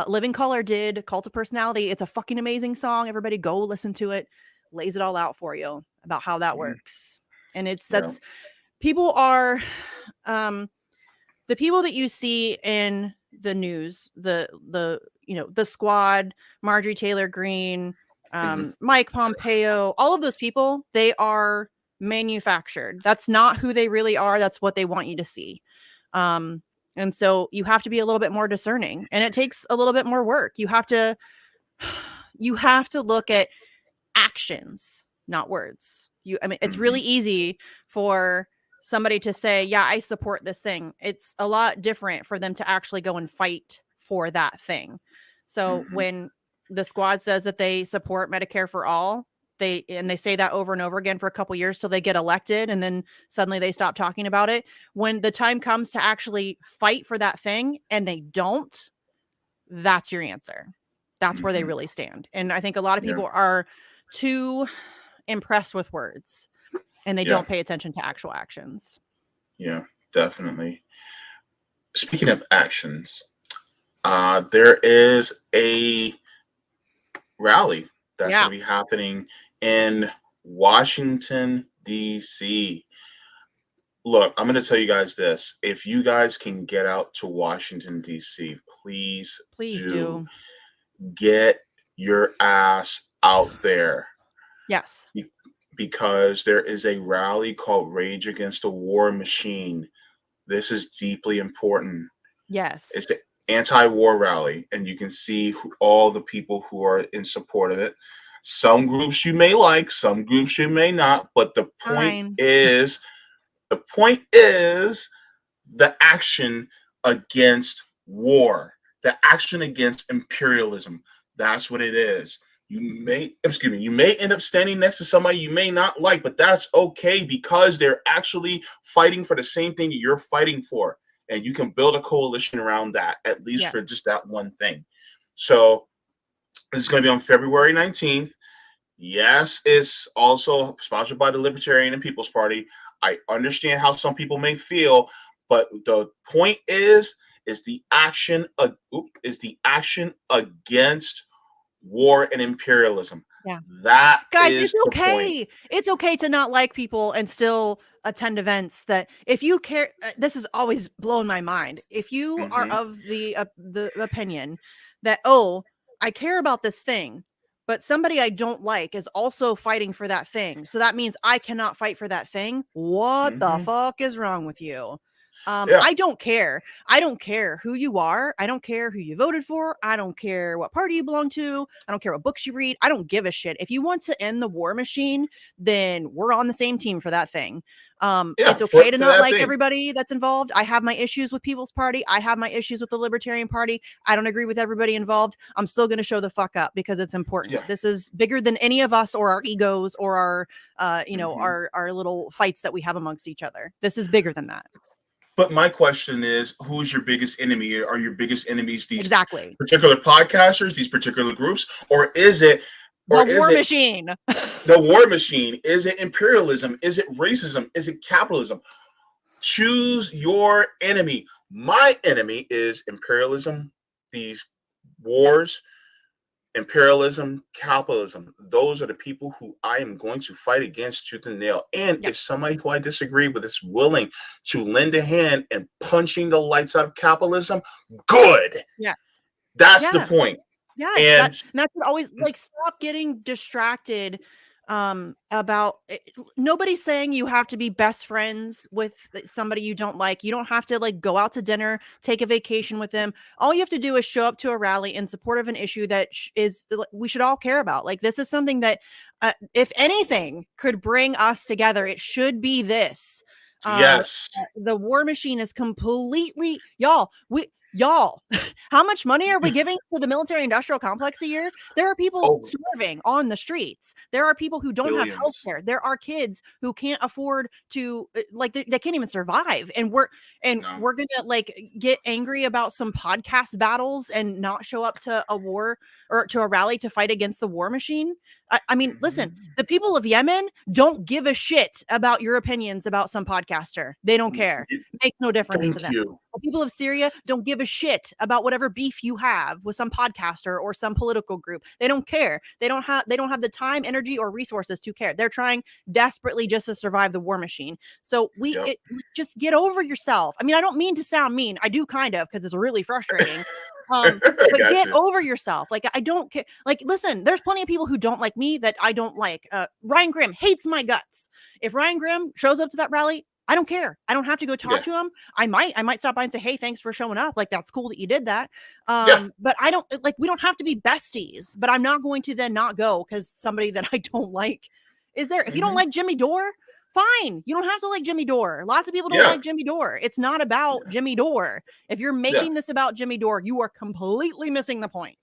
Living Color did Cult of Personality. It's a fucking amazing song. Everybody go listen to it. Lays it all out for you about how that works. And people are the people that you see in the news, the squad, Marjorie Taylor Greene, Mike Pompeo, all of those people, they are manufactured. That's not who they really are. That's what they want you to see. And so you have to be a little bit more discerning, and it takes a little bit more work. You have to look at actions, not words. It's really easy for somebody to say, yeah, I support this thing. It's a lot different for them to actually go and fight for that thing. So when the squad says that they support Medicare for all, they say that over and over again for a couple years till they get elected, and then suddenly they stop talking about it. When the time comes to actually fight for that thing and they don't, that's your answer. That's where they really stand. And I think a lot of people are too impressed with words, and they don't pay attention to actual actions. Yeah, definitely. Speaking of actions, there is a rally that's going to be happening in Washington, D.C. Look, I'm going to tell you guys this. If you guys can get out to Washington, D.C., please do get your ass out there. Yes. Because there is a rally called Rage Against the War Machine. This is deeply important. Yes. It's the anti-war rally, and you can see all the people who are in support of it. Some groups you may like, some groups you may not, but the point is the action against war, the action against imperialism. That's what it is. You may end up standing next to somebody you may not like, but that's okay because they're actually fighting for the same thing you're fighting for. And you can build a coalition around that, at least for just that one thing. So this is going to be on February 19th. Yes, it's also sponsored by the Libertarian and People's Party. I understand how some people may feel, but the point is is the action against war and imperialism. Yeah. That Guys, is it's the point. okay. It's okay to not like people and still attend events. That if you care, this has always blown my mind. If you are Mm-hmm. of the opinion that, oh, I care about this thing, but somebody I don't like is also fighting for that thing, so that means I cannot fight for that thing. What the Mm-hmm. fuck is wrong with you? Yeah. I don't care. I don't care who you are. I don't care who you voted for. I don't care what party you belong to. I don't care what books you read. I don't give a shit. If you want to end the war machine, then we're on the same team for that thing. Yeah. It's okay to For not that like thing. everybody that's involved. I have my issues with People's Party. I have my issues with the Libertarian Party. I don't agree with everybody involved. I'm still going to show the fuck up because it's important. Yeah. This is bigger than any of us or our egos or our, Mm-hmm. our little fights that we have amongst each other. This is bigger than that. But my question is, who's your biggest enemy? Are your biggest enemies these Exactly. particular podcasters, these particular groups, or is it The war machine? The war machine? Is it imperialism? Is it racism? Is it capitalism? Choose your enemy. My enemy is imperialism, these wars, imperialism, capitalism. Those are the people who I am going to fight against tooth and nail. And Yep. if somebody who I disagree with is willing to lend a hand in punching the lights out of capitalism, good. Yeah. That's the Yeah. point. Yes, And that's what always, like, stop getting distracted about it. Nobody's saying you have to be best friends with somebody you don't like. You don't have to like go out to dinner, take a vacation with them. All you have to do is show up to a rally in support of an issue that we should all care about. Like, this is something that if anything could bring us together, it should be this. yes. The war machine is completely, y'all, how much money are we giving to the military industrial complex a year? There are people starving on the streets. There are people who don't have health care. There are kids who can't afford to, like, they can't even survive. And we're gonna like get angry about some podcast battles and not show up to a war or to a rally to fight against the war machine. I mean, listen, the people of Yemen don't give a shit about your opinions about some podcaster. They don't care. It makes no difference to them. The people of Syria don't give a shit about whatever beef you have with some podcaster or some political group. They don't care. They don't have the time, energy, or resources to care. They're trying desperately just to survive the war machine. So just get over yourself. I mean, I don't mean to sound mean. I do kind of, because it's really frustrating. But get over yourself. Like, I don't care. Like, listen, there's plenty of people who don't like me that I don't like. Ryan Graham hates my guts. If Ryan Graham shows up to that rally, I don't care. I don't have to go talk to him. I might stop by and say, hey, thanks for showing up. Like, that's cool that you did that. But I don't like, we don't have to be besties, but I'm not going to then not go because somebody that I don't like is there. If you don't like Jimmy Dore, fine. You don't have to like Jimmy Dore. Lots of people don't like Jimmy Dore. It's not about Jimmy Dore. If you're making this about Jimmy Dore, you are completely missing the point.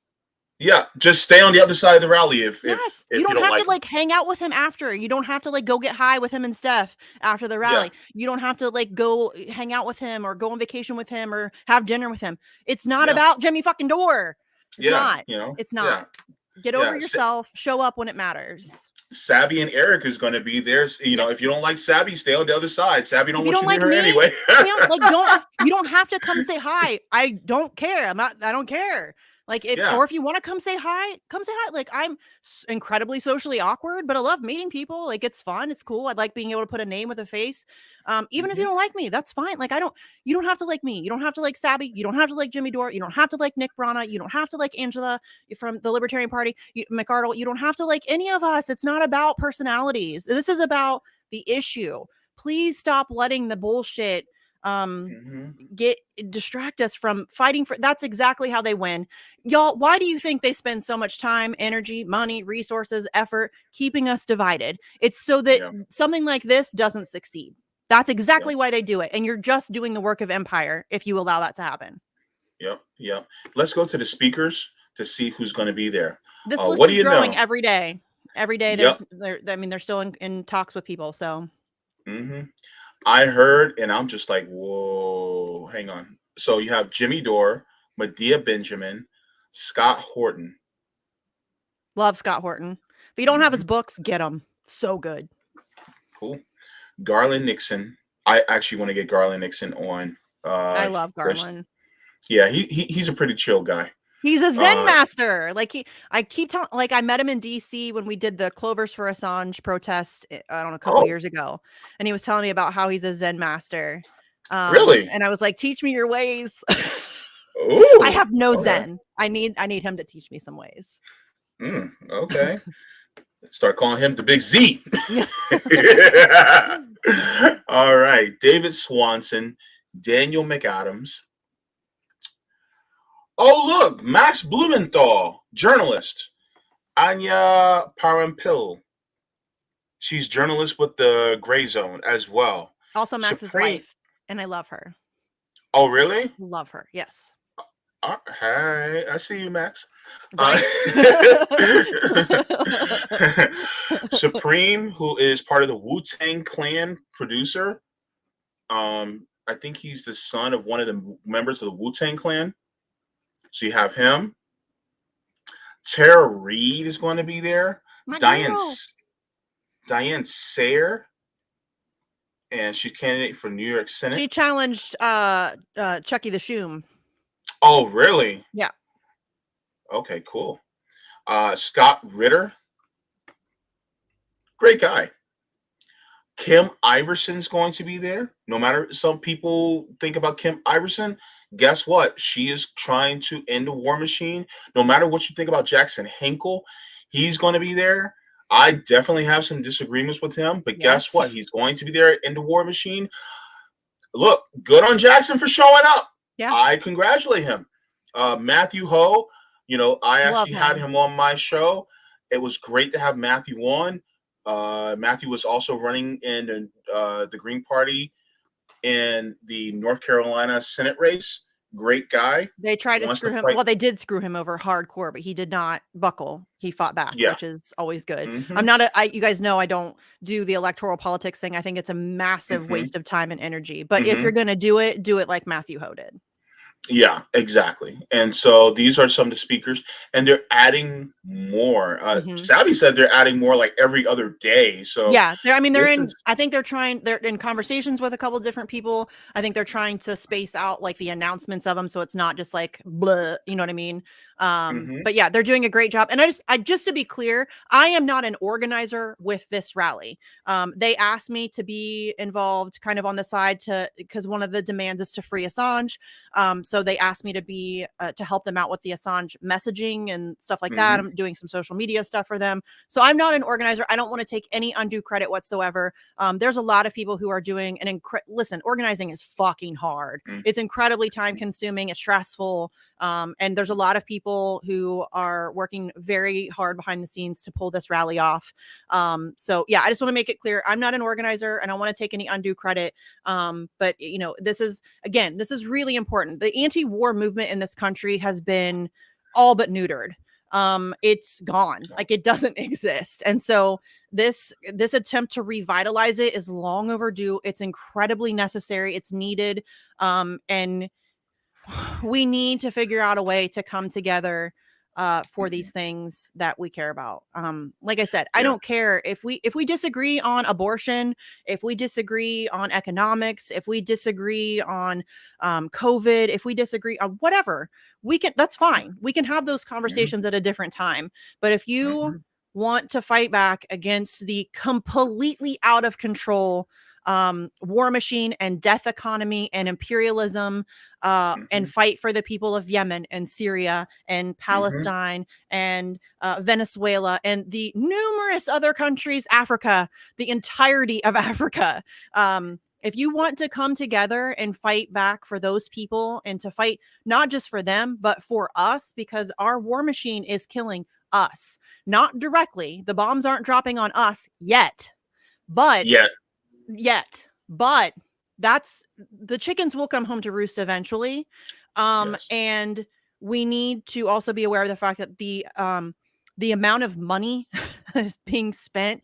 Yeah, just stay on the other side of the rally if you don't have like to like hang out with him after. You don't have to like go get high with him and stuff after the rally. You don't have to like go hang out with him or go on vacation with him or have dinner with him. It's not about Jimmy fucking Dore. It's not. It's not. Get over yourself. Show up when it matters. Sabby and Eric is going to be there. You know, if you don't like Sabby, stay on the other side. Sabby don't want you like near her anyway. You don't have to come say hi. I don't care. I don't care. Like, or if you want to come say hi, come say hi. Like, I'm incredibly socially awkward, but I love meeting people. Like, it's fun. It's cool. I like being able to put a name with a face. Even if you don't like me, that's fine. Like, you don't have to like me. You don't have to like Sabby. You don't have to like Jimmy Dore. You don't have to like Nick Brana. You don't have to like Angela from the Libertarian Party, McArdle. You don't have to like any of us. It's not about personalities. This is about the issue. Please stop letting the bullshit distract us from fighting for. That's exactly how they win. Y'all, why do you think they spend so much time, energy, money, resources, effort keeping us divided? It's so that something like this doesn't succeed. That's exactly why they do it. And you're just doing the work of empire if you allow that to happen. Yep. Let's go to the speakers to see who's going to be there. This list is growing every day. Every day they're still in talks with people. So I heard, and I'm just like, whoa, hang on. So you have Jimmy Dore, Medea Benjamin, Scott Horton. Love Scott Horton. If you don't have his books, get them. So good. Cool. Garland Nixon. I actually want to get Garland Nixon on. I love Garland. Yeah, he's a pretty chill guy. He's a Zen master. I keep telling, like, I met him in DC when we did the Clovers for Assange protest, I don't know, a couple years ago. And he was telling me about how he's a Zen master. Really? And I was like, teach me your ways. I Ooh, have no okay. Zen. I need him to teach me some ways. Okay. Start calling him the Big Z. All right. David Swanson, Daniel McAdams. Oh, look, Max Blumenthal, journalist. Anya Parampil. She's journalist with the Gray Zone as well. Also Max's wife, and I love her. Oh, really? Love her, yes. Hey, I see you, Max. Right? Supreme, who is part of the Wu-Tang Clan producer. I think he's the son of one of the members of the Wu-Tang Clan. So you have him. Tara Reid is going to be there. Diane Sayre, and she's candidate for New York Senate. She challenged Chucky the Shoom. Oh, really? Yeah. Okay, cool. Scott Ritter, great guy. Kim Iverson's going to be there. No matter some people think about Kim Iverson, guess what? She is trying to end the war machine. No matter what you think about Jackson Hinkle, he's going to be there. I definitely have some disagreements with him, but guess what? He's going to be there in the war machine. Look, good on Jackson for showing up. Yeah. I congratulate him. Matthew Ho, I actually had him on my show. It was great to have Matthew on. Matthew was also running in the Green Party in the North Carolina Senate race. Great guy. They tried to screw him. Well, they did screw him over hardcore, but he did not buckle. He fought back, which is always good. Mm-hmm. You guys know I don't do the electoral politics thing. I think it's a massive waste of time and energy. But if you're going to do it like Matthew Ho did. Yeah, exactly. And so these are some of the speakers, and they're adding more. Savvy said they're adding more like every other day. So yeah, I think they're in conversations with a couple of different people. I think they're trying to space out like the announcements of them, so it's not just like blah, you know what I mean? But yeah, they're doing a great job. And I just to be clear, I am not an organizer with this rally. They asked me to be involved kind of on the side because one of the demands is to free Assange. So they asked me to be to help them out with the Assange messaging and stuff like that. I'm doing some social media stuff for them. So I'm not an organizer. I don't want to take any undue credit whatsoever. There's a lot of people who are doing listen, organizing is fucking hard. It's incredibly time consuming. It's stressful. And there's a lot of people who are working very hard behind the scenes to pull this rally off. So yeah, I just want to make it clear. I'm not an organizer and I don't want to take any undue credit. But this is really important. The anti-war movement in this country has been all but neutered. It's gone. Like it doesn't exist. And so this attempt to revitalize it is long overdue. It's incredibly necessary. It's needed. And we need to figure out a way to come together for these things that we care about. Like I said, I don't care if we disagree on abortion, if we disagree on economics, if we disagree on COVID, if we disagree on whatever, that's fine. We can have those conversations at a different time. But if you want to fight back against the completely out of control war machine and death economy and imperialism, and fight for the people of Yemen and Syria and Palestine and Venezuela and the numerous other countries, Africa, the entirety of Africa. If you want to come together and fight back for those people and to fight not just for them, but for us, because our war machine is killing us, not directly. The bombs aren't dropping on us yet, but that's the chickens will come home to roost eventually. And we need to also be aware of the fact that the amount of money that is being spent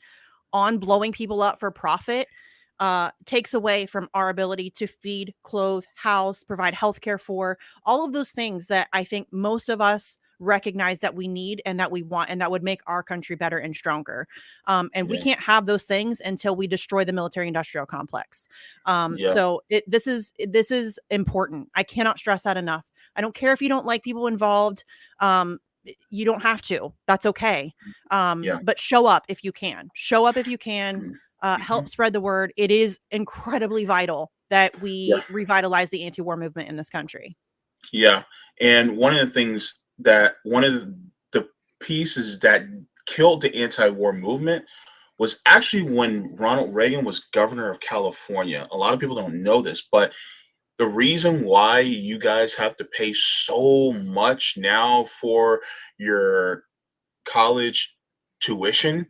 on blowing people up for profit takes away from our ability to feed, clothe, house, provide healthcare for all of those things that I think most of us recognize that we need and that we want and that would make our country better and stronger. And we can't have those things until we destroy the military industrial complex. So this is important. I cannot stress that enough. I don't care if you don't like people involved. You don't have to. That's okay. Yeah. But show up if you can. Show up if you can. Mm-hmm. Help spread the word. It is incredibly vital that Yeah. we revitalize the anti-war movement in this country. Yeah. And one of the pieces that killed the anti-war movement was actually when Ronald Reagan was governor of California. A lot of people don't know this, but the reason why you guys have to pay so much now for your college tuition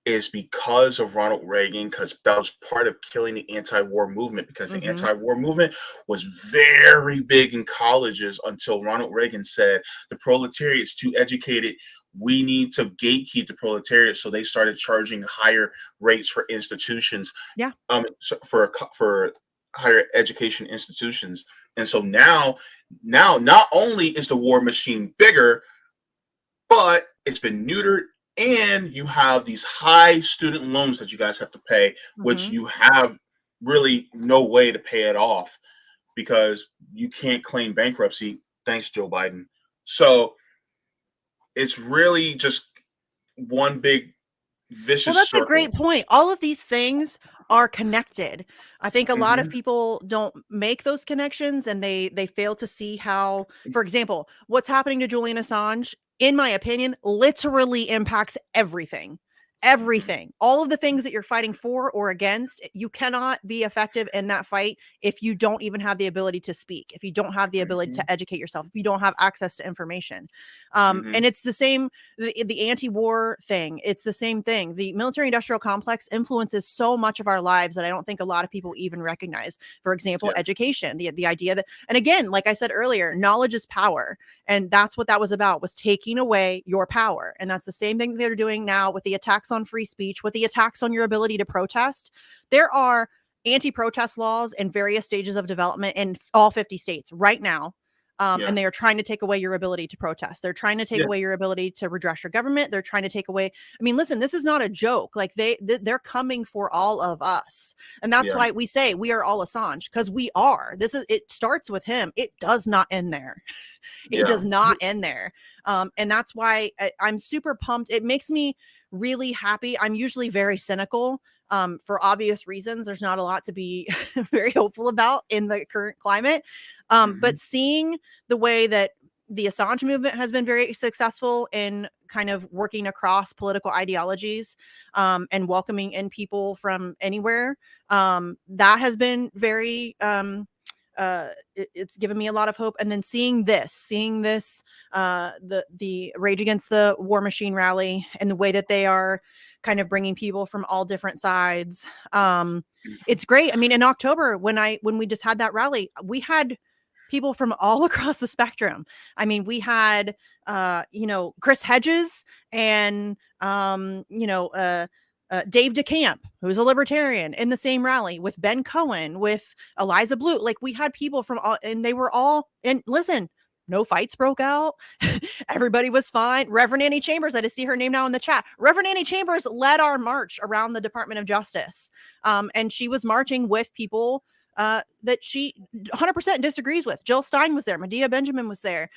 is because of Ronald Reagan, because that was part of killing the anti-war movement, because the anti-war movement was very big in colleges until Ronald Reagan said the proletariat's too educated. We need to gatekeep the proletariat, so they started charging higher rates for institutions. Yeah. So for higher education institutions, and so now not only is the war machine bigger, but it's been neutered, and you have these high student loans that you guys have to pay, which you have really no way to pay it off because you can't claim bankruptcy. Thanks, Joe Biden. So it's really just one big vicious Well, that's a circle. great point. All of these things are connected. I think a lot of people don't make those connections, and they fail to see how, for example, what's happening to Julian Assange, in my opinion, literally impacts everything. Everything. All of the things that you're fighting for or against, you cannot be effective in that fight if you don't even have the ability to speak, if you don't have the ability to educate yourself, if you don't have access to information. And it's the same, the anti-war thing. It's the same thing. The military-industrial complex influences so much of our lives that I don't think a lot of people even recognize. For example, education, the idea that, and again, like I said earlier, knowledge is power. And that's what that was about, was taking away your power. And that's the same thing they're doing now with the attacks on free speech, with the attacks on your ability to protest. There are anti-protest laws in various stages of development in all 50 states right now. And they are trying to take away your ability to protest. They're trying to take away your ability to redress your government. They're trying to take away. I mean, listen, this is not a joke. Like they're coming for all of us. And that's why we say we are all Assange, because we are. It starts with him. It does not end there. It does not end there. And that's why I'm super pumped. It makes me really happy. I'm usually very cynical. For obvious reasons. There's not a lot to be very hopeful about in the current climate. But seeing the way that the Assange movement has been very successful in kind of working across political ideologies, and welcoming in people from anywhere, that has been very, it's given me a lot of hope. And then seeing this, the Rage Against the War Machine rally, and the way that they are kind of bringing people from all different sides. It's great. I mean, in October, when we just had that rally, we had people from all across the spectrum. I mean, we had, Chris Hedges and, Dave DeCamp, who's a libertarian, in the same rally, with Ben Cohen, with Eliza Blue. Like, we had people from all, and they were all, and listen, no fights broke out. Everybody was fine. Reverend Annie Chambers, I just see her name now in the chat. Reverend Annie Chambers led our march around the Department of Justice. And she was marching with people that she 100% disagrees with. Jill Stein was there. Medea Benjamin was there.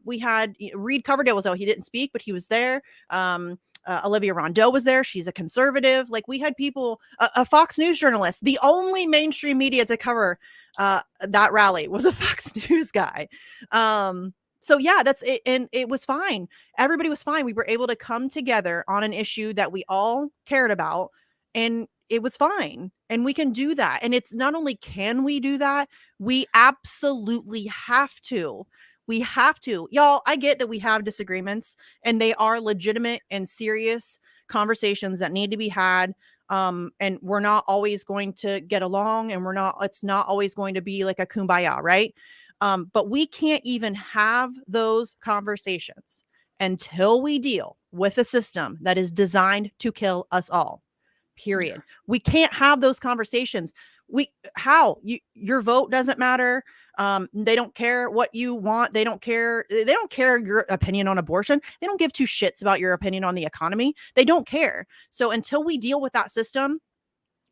We had Reed Coverdale was out. He didn't speak, but he was there. Olivia Rondeau was there. She's a conservative. Like, we had people, a Fox News journalist, the only mainstream media to cover that rally was a Fox News guy. So yeah, that's it. And it was fine. Everybody was fine. We were able to come together on an issue that we all cared about, and it was fine. And we can do that. And it's not only can we do that, we absolutely have to. We have to. Y'all, I get that we have disagreements, and they are legitimate and serious conversations that need to be had. And we're not always going to get along, and it's not always going to be like a kumbaya, right? But we can't even have those conversations until we deal with a system that is designed to kill us all. Period. We can't have those conversations. Your vote doesn't matter. They don't care what you want. They don't care your opinion on abortion. They don't give two shits about your opinion on the economy. They don't care. So until we deal with that system,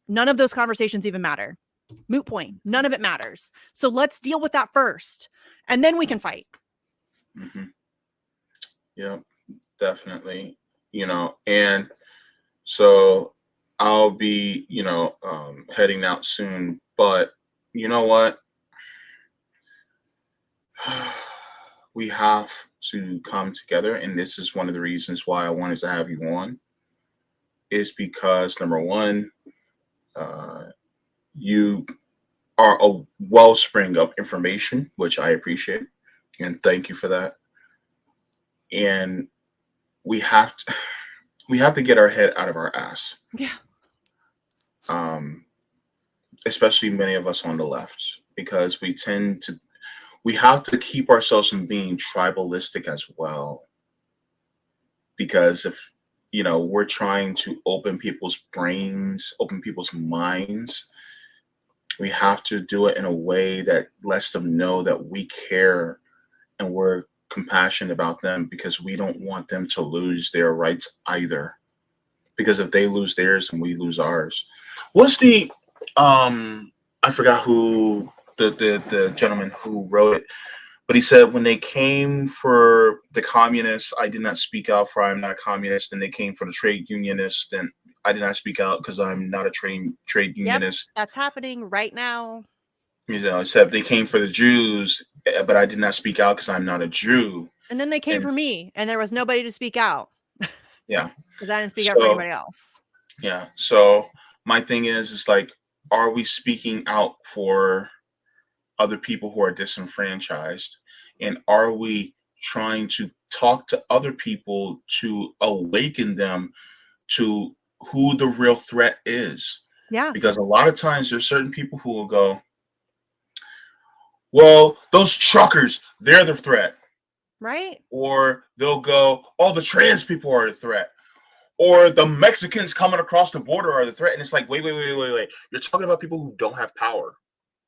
none of those conversations even matter. Moot point. None of it matters. So let's deal with that first, and then we can fight. Mm-hmm. Yeah, definitely. And so I'll be, heading out soon. But you know what? We have to come together, and this is one of the reasons why I wanted to have you on. Is because number one, you are a wellspring of information, which I appreciate, and thank you for that. And we have to, we have to get our head out of our ass. Yeah. Especially many of us on the left, because we have to keep ourselves from being tribalistic as well. Because if we're trying to open people's brains, open people's minds, we have to do it in a way that lets them know that we care and we're compassionate about them, because we don't want them to lose their rights either. Because if they lose theirs and we lose ours. What's the I forgot who the gentleman who wrote it, but he said, when they came for the communists, I did not speak out, for I'm not a communist. And they came for the trade unionists, and I did not speak out because I'm not a trade unionist. Yep, that's happening right now. Except they came for the Jews, but I did not speak out because I'm not a Jew. And then they came for me, and there was nobody to speak out. Yeah. Because I didn't speak out for anybody else. Yeah. So my thing is like, are we speaking out for other people who are disenfranchised? And are we trying to talk to other people to awaken them to who the real threat is? Yeah. Because a lot of times there's certain people who will go, well, those truckers, they're the threat. Right. Or they'll go, oh, the trans people are the threat. Or the Mexicans coming across the border are the threat. And it's like, wait. You're talking about people who don't have power.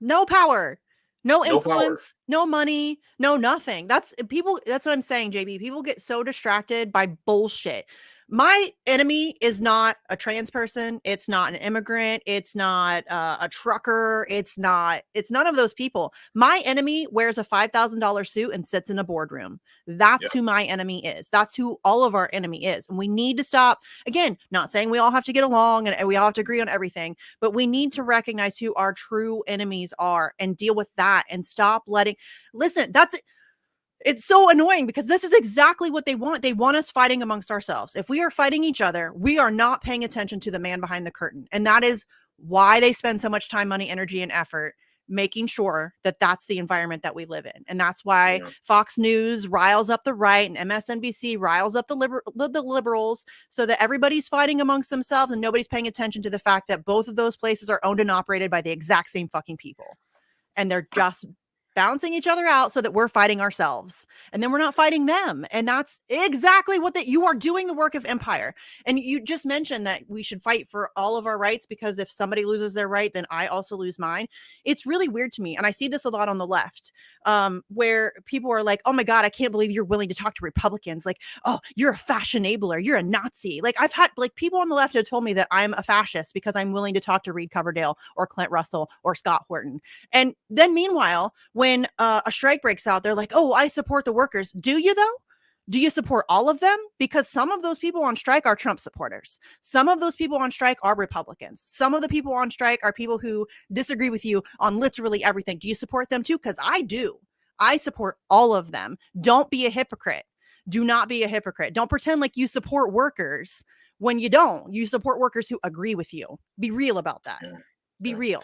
No power. No influence, power. No money, no nothing. That's what I'm saying, JB. People get so distracted by bullshit. My enemy is not a trans person. It's not an immigrant. It's not a trucker. It's none of those people. My enemy wears a $5,000 suit and sits in a boardroom. That's who my enemy is. That's who all of our enemy is. And we need to stop. Again, not saying we all have to get along and we all have to agree on everything, but we need to recognize who our true enemies are and deal with that and stop listen, it's so annoying because this is exactly what they want. They want us fighting amongst ourselves. If we are fighting each other, we are not paying attention to the man behind the curtain. And that is why they spend so much time, money, energy, and effort making sure that that's the environment that we live in. And that's why Fox News riles up the right and MSNBC riles up the liberals, so that everybody's fighting amongst themselves and nobody's paying attention to the fact that both of those places are owned and operated by the exact same fucking people. And they're just balancing each other out so that we're fighting ourselves, and then we're not fighting them. And that's exactly what you are doing, the work of empire. And you just mentioned that we should fight for all of our rights, because if somebody loses their right, then I also lose mine. It's really weird to me. And I see this a lot on the left, where people are like, oh my God, I can't believe you're willing to talk to Republicans. Like, oh, you're a fashion enabler. You're a Nazi. Like, I've had people on the left have told me that I'm a fascist because I'm willing to talk to Reed Coverdale or Clint Russell or Scott Horton. And then meanwhile, when a strike breaks out, they're like, oh, I support the workers. Do you though? Do you support all of them? Because some of those people on strike are Trump supporters. Some of those people on strike are Republicans. Some of the people on strike are people who disagree with you on literally everything. Do you support them too? Because I do. I support all of them. Don't be a hypocrite. Do not be a hypocrite. Don't pretend like you support workers when you don't. You support workers who agree with you. Be real about that. Be real.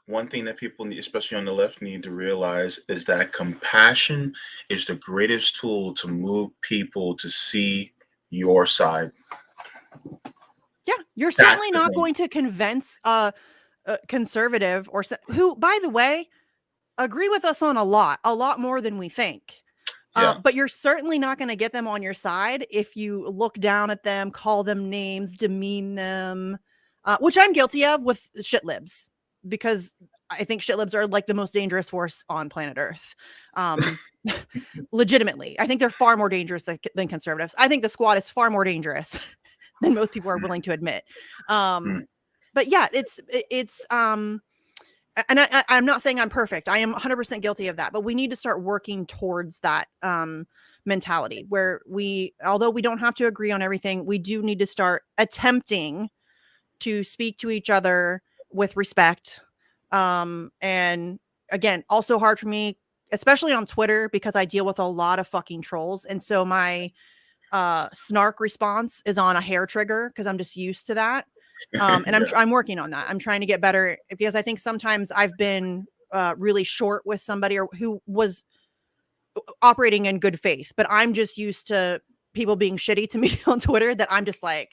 One thing that people, especially on the left, need to realize is that compassion is the greatest tool to move people to see your side. Yeah, you're certainly not going to convince a conservative who, by the way, agree with us on a lot more than we think. But you're certainly not going to get them on your side if you look down at them, call them names, demean them, which I'm guilty of with shit libs, because I think shit libs are like the most dangerous force on planet Earth. Legitimately, I think they're far more dangerous than conservatives. I think the squad is far more dangerous than most people are willing to admit. But yeah, it's and I'm not saying I'm perfect. I am 100% guilty of that, but we need to start working towards that mentality where although we don't have to agree on everything, we do need to start attempting to speak to each other with respect. And again, also hard for me, especially on Twitter, because I deal with a lot of fucking trolls. And so my snark response is on a hair trigger because I'm just used to that. And I'm working on that. I'm trying to get better because I think sometimes I've been really short with somebody or who was operating in good faith, but I'm just used to people being shitty to me on Twitter that I'm just like,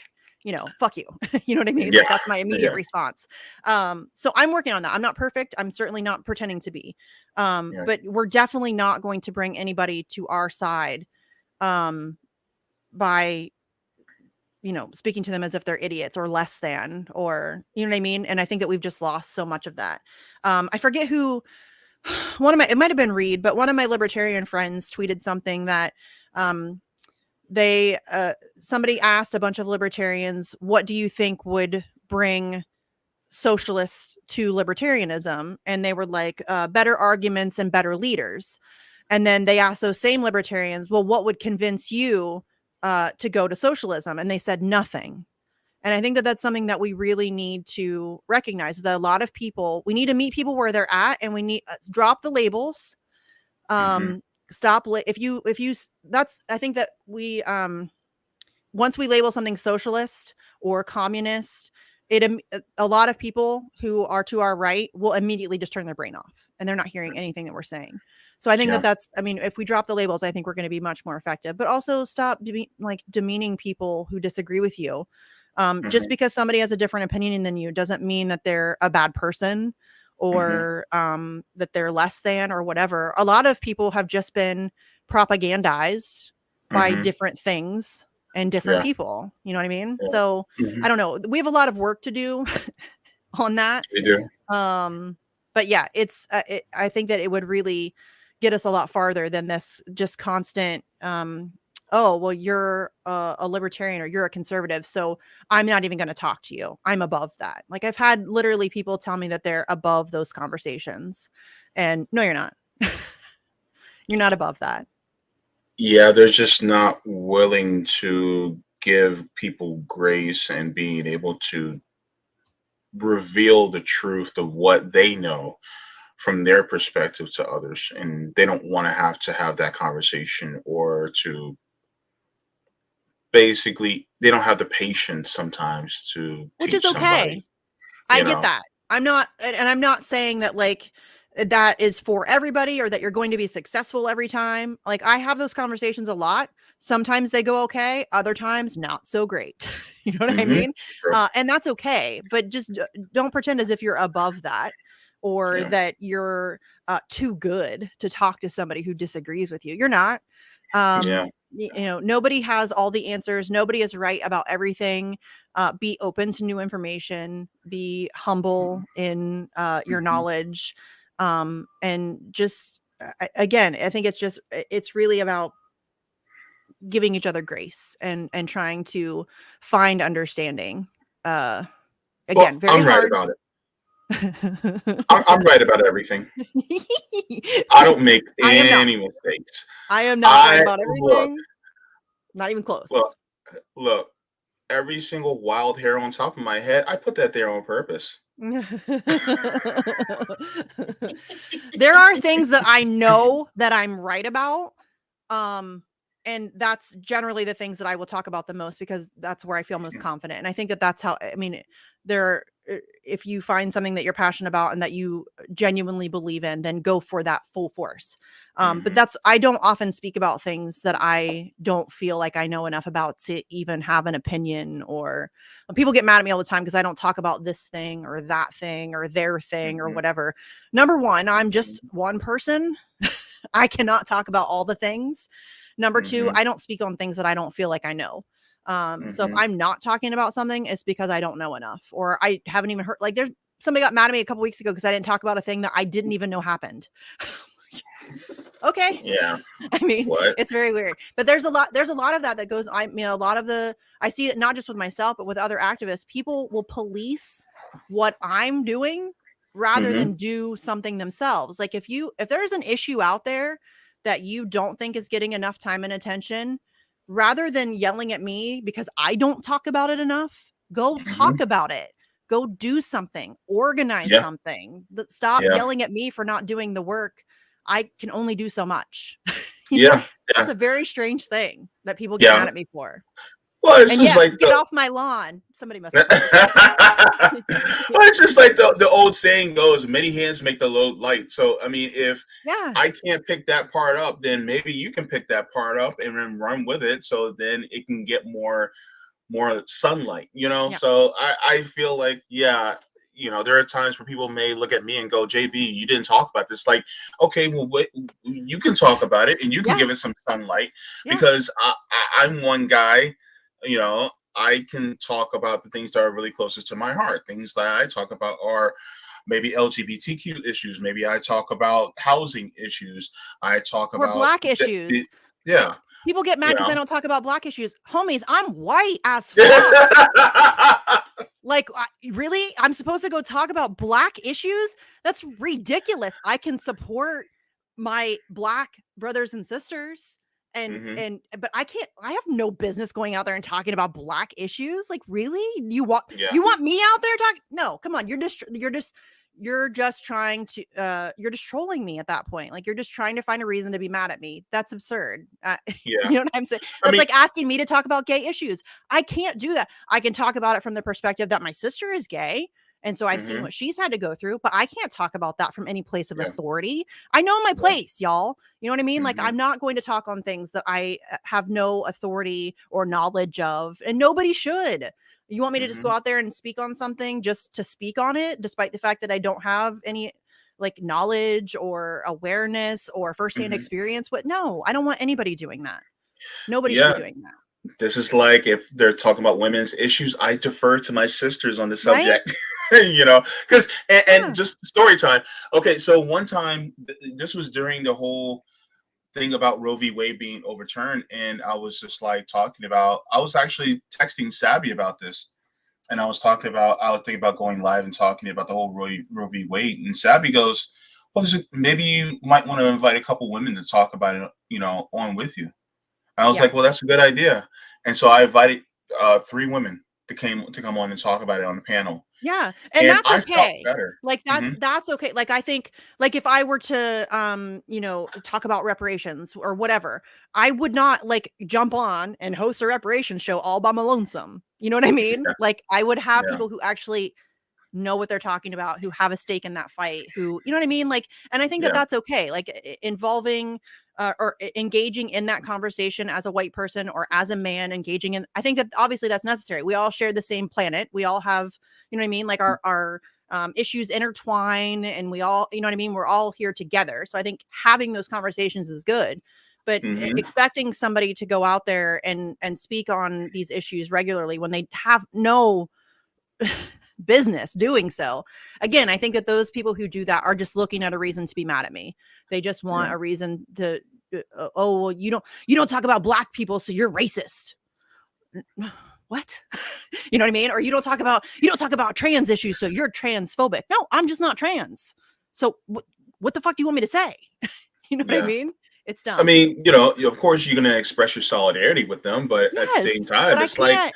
fuck you. You know what I mean? Yeah. Like, that's my immediate response. So I'm working on that. I'm not perfect. I'm certainly not pretending to be. But we're definitely not going to bring anybody to our side by speaking to them as if they're idiots or less than, or you know what I mean? And I think that we've just lost so much of that. I forget who it might have been Reed, but one of my libertarian friends tweeted something that somebody asked a bunch of libertarians, what do you think would bring socialists to libertarianism? And they were like, better arguments and better leaders. And then they asked those same libertarians, well, what would convince you to go to socialism? And they said nothing. And I think that that's something that we really need to recognize, that a lot of people, we need to meet people where they're at, and we need drop the labels. Stop. I think that we, once we label something socialist or communist, a lot of people who are to our right will immediately just turn their brain off and they're not hearing anything that we're saying. So I think if we drop the labels, I think we're going to be much more effective, but also stop demeaning people who disagree with you. Just because somebody has a different opinion than you doesn't mean that they're a bad person or that they're less than or whatever. A lot of people have just been propagandized by different things and different people. You know what I mean? Yeah. So I don't know. We have a lot of work to do on that. We do. But yeah, I think that it would really get us a lot farther than this just constant, oh, well, you're a libertarian or you're a conservative, so I'm not even going to talk to you. I'm above that. Like, I've had literally people tell me that they're above those conversations. And no, you're not. You're not above that. Yeah, they're just not willing to give people grace and being able to reveal the truth of what they know from their perspective to others. And they don't want to have that conversation, or to basically, they don't have the patience sometimes to which is okay. Somebody, I get that. I'm not saying that like that is for everybody or that you're going to be successful every time. Like, I have those conversations a lot. Sometimes they go okay, other times not so great. You know what I mean? Sure. And that's okay, but just don't pretend as if you're above that, or that you're too good to talk to somebody who disagrees with you. You're not. Nobody has all the answers. Nobody is right about everything. Be open to new information, be humble in your knowledge. And just, again, I think it's really about giving each other grace and trying to find understanding. Again, well, very I'm hard. Right about it. I'm right about everything. I don't make any mistakes. I am not right about everything. Not even close. Look, every single wild hair on top of my head, I put that there on purpose. There are things that I know that I'm right about. And that's generally the things that I will talk about the most, because that's where I feel most confident. And I think that that's how, I mean, if you find something that you're passionate about and that you genuinely believe in, then go for that full force. But I don't often speak about things that I don't feel like I know enough about to even have an opinion, or people get mad at me all the time because I don't talk about this thing or that thing or their thing or whatever. Number one, I'm just one person. I cannot talk about all the things. Number two, I don't speak on things that I don't feel like I know. So if I'm not talking about something, it's because I don't know enough, or I haven't even heard. Like, somebody got mad at me a couple weeks ago because I didn't talk about a thing that I didn't even know happened. Okay. Yeah. I mean, it's very weird, but there's a lot of that goes, I see it not just with myself, but with other activists. People will police what I'm doing rather Mm-hmm. than do something themselves. Like if there's an issue out there that you don't think is getting enough time and attention, rather than yelling at me because I don't talk about it enough, go Mm-hmm. talk about it. Go do something, organize Yeah. something. Stop Yeah. yelling at me for not doing the work. I can only do so much. You know, Yeah. that's Yeah. a very strange thing that people get Yeah. mad at me for. Well, it's And just yes, like get the off my lawn. Somebody must well, have said that. it's just like the old saying goes, many hands make the load light. So I mean, if Yeah. I can't pick that part up, then maybe you can pick that part up and then run with it, so then it can get more sunlight, you know. Yeah. So I feel like, yeah, you know, there are times where people may look at me and go, JB, you didn't talk about this. Like, okay, well, wait, you can talk about it and you can Yeah. give it some sunlight, Yeah. because I'm one guy, you know, I can talk about the things that are really closest to my heart. Things that I talk about are maybe LGBTQ issues. Maybe I talk about housing issues. I talk Or about black issues. yeah, People get mad you because I know. don't talk about black issues. Homies, I'm white as fuck. Like, really? I'm supposed to go talk about black issues? That's ridiculous. I can support my black brothers and sisters, Mhm. but I have no business going out there and talking about black issues. Like, really? You Yeah. want me out there talking? No, come on. You're just trying to you're just trolling me at that point. Like, you're just trying to find a reason to be mad at me. That's absurd. Yeah. You know what I'm saying? I That's mean, like asking me to talk about gay issues. I can't do that. I can talk about it from the perspective that my sister is gay, and so I've seen mhm, what she's had to go through, but I can't talk about that from any place of yeah, authority. I know my yeah, place, y'all. You know what I mean? Like, mhm, I'm not going to talk on things that I have no authority or knowledge of, and nobody should. You want me to just go mhm, out there and speak on something just to speak on it, despite the fact that I don't have any like knowledge or awareness or firsthand mhm. experience? But no, I don't want anybody doing that. Nobody should be Yeah, doing that. this is like if they're talking about women's issues, I defer to my sisters on the Right? subject. You know, because and Yeah. just story time. Okay, so one time, this was during the whole thing about Roe v. Wade being overturned, and I was just like talking about. I was actually texting Sabby about this, and I was thinking about going live and talking about the whole Roe v. Wade, and Sabby goes, "Well, maybe you might want to invite a couple women to talk about it, you know, on with you." I was like, Yes. well, that's a good idea. And so I invited three women to come on and talk about it on the panel. Yeah, and And that's I felt okay. better. Like, Hmm. that's okay. Like, I think, like, if I were to, talk about reparations or whatever, I would not, like, jump on and host a reparations show all by my lonesome. You know what I mean? Yeah. Like, I would have Yeah. people who actually know what they're talking about, who have a stake in that fight, who, you know what I mean? Like, and I think that Yeah. that's okay. Like, involving engaging in that conversation as a white person or as a man engaging in, I think that obviously that's necessary. We all share the same planet. We all have, you know what I mean? Like, our issues intertwine, and we all, you know what I mean? We're all here together. So I think having those conversations is good. But Hmm. expecting somebody to go out there and speak on these issues regularly when they have no business doing so. Again, I think that those people who do that are just looking at a reason to be mad at me. They just want Yeah. a reason to oh, well, you don't talk about black people, so you're racist. What? You know what I mean? Or you don't talk about trans issues, so you're transphobic. No, I'm just not trans. So what the fuck do you want me to say? You know what I Yeah. mean? It's I dumb. mean, you know, of course you're going to express your solidarity with them, but at the same Yes, but time, I it's like, can't.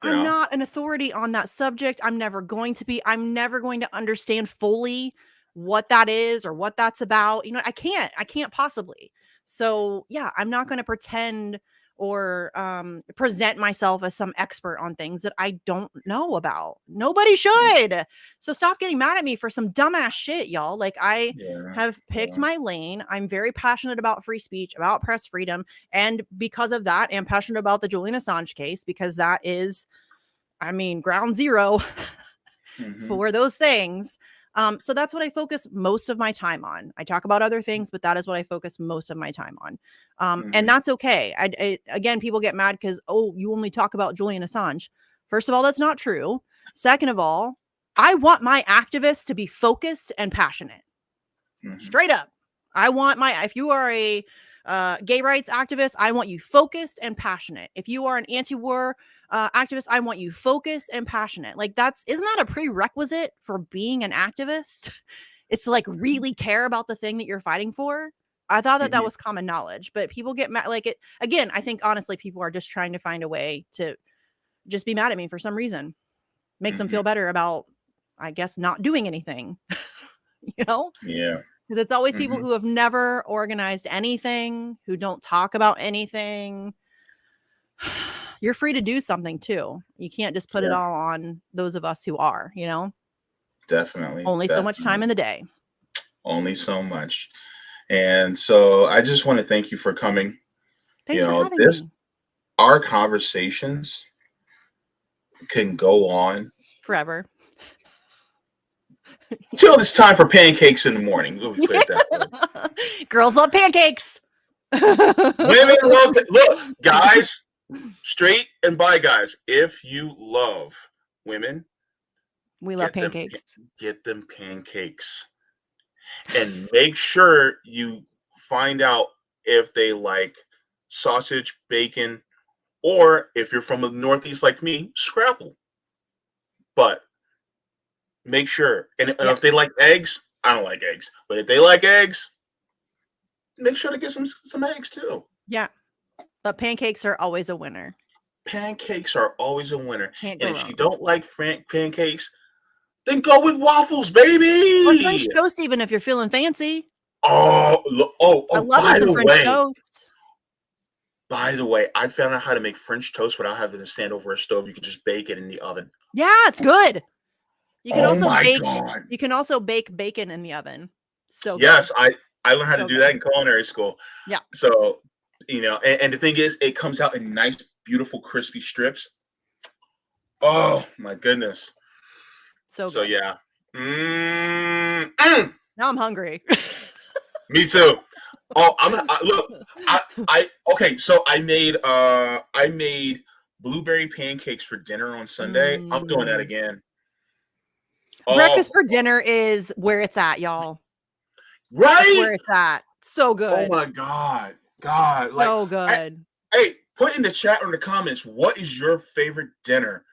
you I'm know, not an authority on that subject. I'm never going to be. I'm never going to understand fully what that is or what that's about. You know, I can't possibly. So, yeah, I'm not going to pretend or present myself as some expert on things that I don't know about. Nobody should. So stop getting mad at me for some dumbass shit, y'all. Like, I yeah. have picked Yeah. my lane. I'm very passionate about free speech, about press freedom, and because of that, am passionate about the Julian Assange case, because that is, I mean, ground zero Hmm. for those things. So that's what I focus most of my time on. I talk about other things, but that is what I focus most of my time on. And Hmm. that's okay. Again, people get mad because, oh, you only talk about Julian Assange. First of all, that's not true. Second of all, I want my activists to be focused and passionate. Hmm. Straight up. I want if you are gay rights activist, I want you focused and passionate. If you are an anti-war activist, I want you focused and passionate. Like isn't that a prerequisite for being an activist? It's to like really care about the thing that you're fighting for. I thought that was common knowledge, but people get mad. Like it again. I think honestly, people are just trying to find a way to just be mad at me for some reason. Makes them feel better about, I guess, not doing anything. You know? Yeah. Because it's always people who have never organized anything, who don't talk about anything. You're free to do something too. You can't just put it all on those of us who are, you know? Definitely. Only so much time in the day. Only so much. And so I just want to thank you for coming. Thanks for having me. Our conversations can go on forever. Till it's time for pancakes in the morning. We'll put it that way. Girls love pancakes. Women love it. Look, guys, straight and bi guys, if you love women, we love pancakes. Get them pancakes. And make sure you find out if they like sausage, bacon, or if you're from the Northeast like me, scrapple. But make sure. And if they like eggs, I don't like eggs. But if they like eggs, make sure to get some eggs too. Yeah. But pancakes are always a winner. Pancakes are always a winner. And if you don't like pancakes, then go with waffles, baby. Or French toast, even if you're feeling fancy. Oh, I love some French toast. By the way, I found out how to make French toast without having to stand over a stove. You can just bake it in the oven. Yeah, it's good. You can God. You can also bake bacon in the oven. So yes, good. I learned how to do that in culinary school. Yeah. So, and the thing is, it comes out in nice, beautiful, crispy strips. Oh my goodness. So good. Yeah. Now I'm hungry. Me too. Oh, okay. So I made blueberry pancakes for dinner on Sunday. I'm doing that again. Breakfast for dinner is where it's at, y'all. Right? That's where it's at. So good. Oh my God. So good. Hey, put in the chat or in the comments, what is your favorite dinner?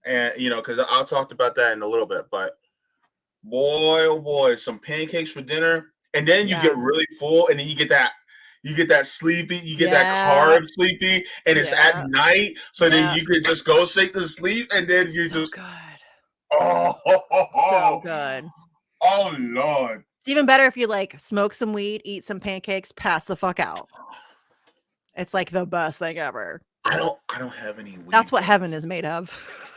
And because I'll talk about that in a little bit, but boy, oh boy, some pancakes for dinner. And then you get really full, and then you get that sleepy, that carb sleepy, and it's at night. So then you can just go straight to sleep, and then you just good. So good. Oh Lord. It's even better if you like smoke some weed, eat some pancakes, pass the fuck out. It's like the best thing ever. I don't have any weed. That's what heaven is made of.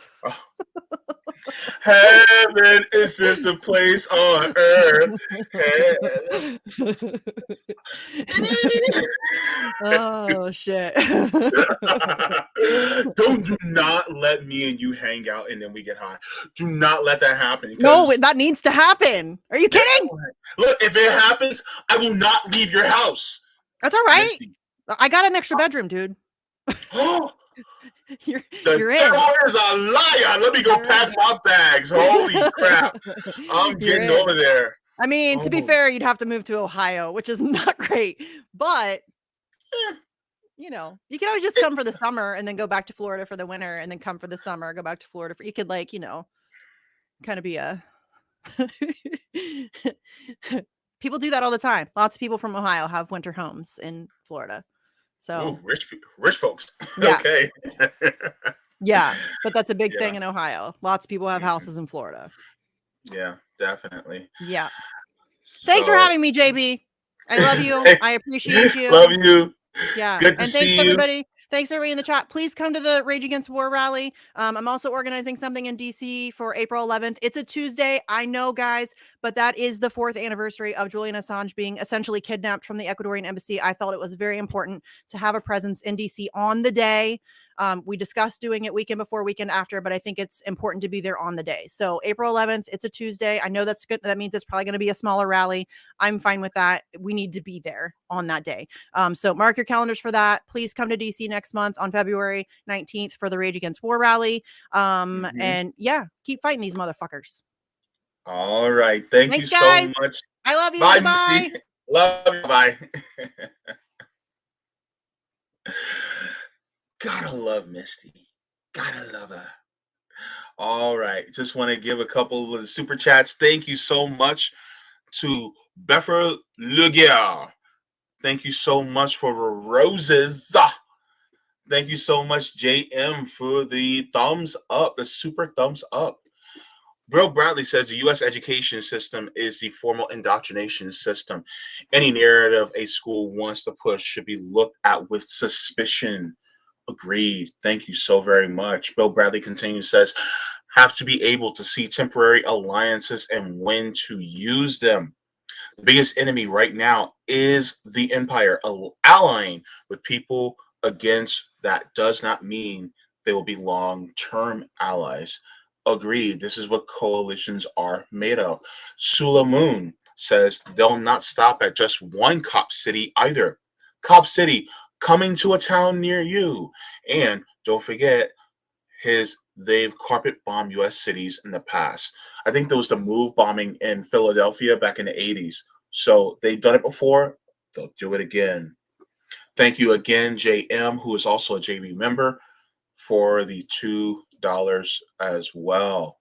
Heaven is just a place on earth. Oh shit. Do not let me and you hang out and then we get high. Do not let that happen. No, that needs to happen. Are you kidding? Look, if it happens, I will not leave your house. That's all right. Misty. I got an extra bedroom, dude. You're in. Is a liar. Let me go pack my bags. Holy crap. I'm getting over there. I mean, to be fair, you'd have to move to Ohio, which is not great. But, you can always just come for the summer and then go back to Florida for the winter and then come for the summer, go back to Florida. You could kind of be a... People do that all the time. Lots of people from Ohio have winter homes in Florida. So rich folks. Yeah. Okay. Yeah, but that's a big thing in Ohio. Lots of people have houses in Florida. Yeah, definitely. Yeah. Thanks for having me, JB. I love you. I appreciate you. Love you. Yeah. Good to see you. Everybody. Thanks everybody in the chat. Please come to the Rage Against War rally. I'm also organizing something in DC for April 11th. It's a Tuesday. I know, guys, but that is the 4th anniversary of Julian Assange being essentially kidnapped from the Ecuadorian embassy. I felt it was very important to have a presence in DC on the day. We discussed doing it weekend before, weekend after, but I think it's important to be there on the day. So April 11th, it's a Tuesday. I know that's good. That means it's probably going to be a smaller rally. I'm fine with that. We need to be there on that day. So mark your calendars for that. Please come to DC next month on February 19th for the Rage Against War rally. And yeah, keep fighting these motherfuckers. All right. Thanks, you guys. so much. I love you. Bye, Bye. Misty. Love you. Bye. Gotta love Misty. Gotta love her. All right. Just want to give a couple of the super chats. Thank you so much to Beffer Lugia. Thank you so much for the roses. Thank you so much, JM, for the thumbs up, the super thumbs up. Bill Bradley says the U.S. education system is the formal indoctrination system. Any narrative a school wants to push should be looked at with suspicion. Agreed. Thank you so very much. Bill Bradley continues, says, have to be able to see temporary alliances and when to use them. The biggest enemy right now is the empire. Allying with people against that does not mean they will be long-term allies. Agreed. This is what coalitions are made of. Sula Moon says they'll not stop at just one cop city either. Cop City coming to a town near you. And don't forget they've carpet bombed U.S. cities in the past. I think there was the move bombing in Philadelphia back in the 80s. So they've done it before. They'll do it again. Thank you again, JM, who is also a JB member, for the $2 as well.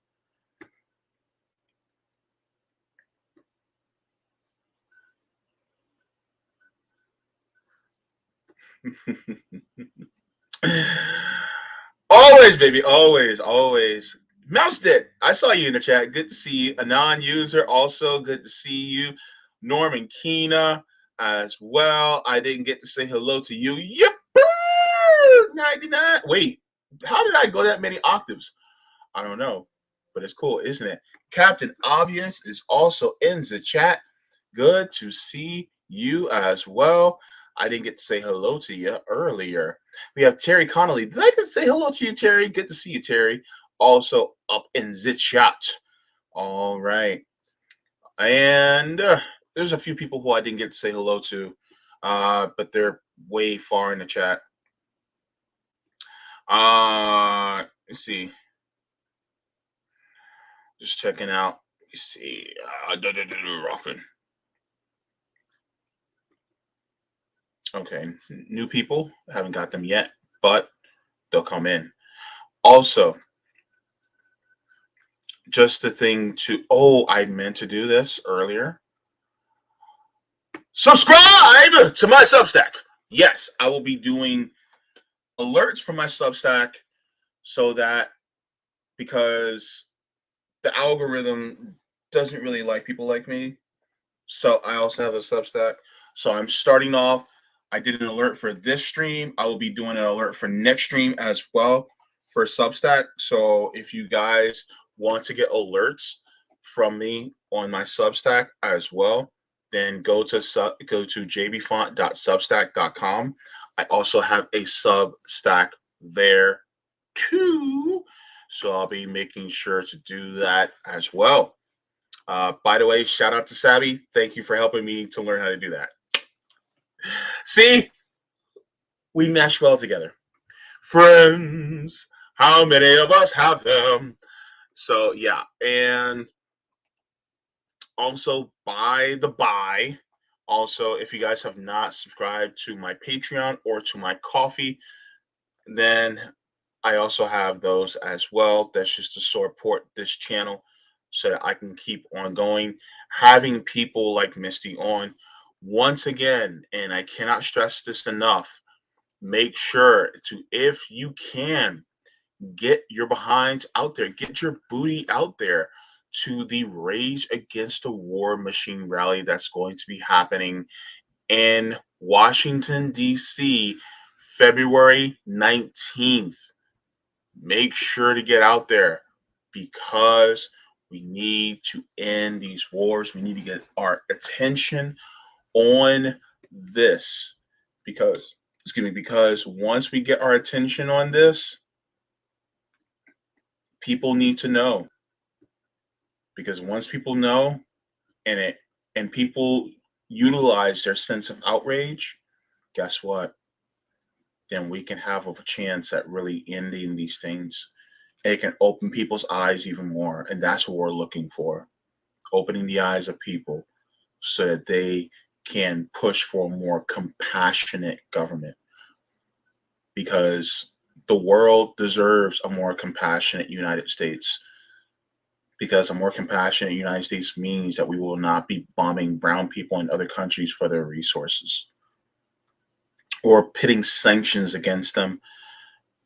Always, baby. Always, always. Moused it. I saw you in the chat. Good to see you. A non-user, also good to see you. Norman Keena as well. I didn't get to say hello to you. Yep. 99. Wait, how did I go that many octaves? I don't know, but it's cool, isn't it? Captain Obvious is also in the chat. Good to see you as well. I didn't get to say hello to you earlier. We have Terry Connolly. Did I get to say hello to you, Terry? Good to see you, Terry. Also up in the chat. All right. And there's a few people who I didn't get to say hello to, but they're way far in the chat. Let's see. Just checking out. You see, Ruffin. Okay, new people, haven't got them yet, but they'll come in. Also, just the thing to, I meant to do this earlier. Subscribe to my Substack. Yes, I will be doing alerts from my Substack so that, because the algorithm doesn't really like people like me. So I also have a Substack. So I'm starting off. I did an alert for this stream. I will be doing an alert for next stream as well for Substack. So if you guys want to get alerts from me on my Substack as well, then go to jaybefaunt.substack.com. I also have a Substack there too. So I'll be making sure to do that as well. By the way, shout out to Sabby. Thank you for helping me to learn how to do that. See, we mesh well together. Friends, how many of us have them? So yeah, and also also, if you guys have not subscribed to my Patreon or to my Coffee, then I also have those as well. That's just to support this channel so that I can keep on going, having people like Misty on. Once again, and I cannot stress this enough, make sure to, if you can, get your behinds out there, get your booty out there to the Rage Against the War Machine rally that's going to be happening in Washington, D.C., February 19th. Make sure to get out there because we need to end these wars. We need to get our attention on this because once we get our attention on this, people need to know. Because once people know and people utilize their sense of outrage, guess what? Then we can have a chance at really ending these things. It can open people's eyes even more. And that's what we're looking for. Opening the eyes of people so that they can push for a more compassionate government. because the world deserves a more compassionate United States. Because a more compassionate United States means that we will not be bombing brown people in other countries for their resources or pitting sanctions against them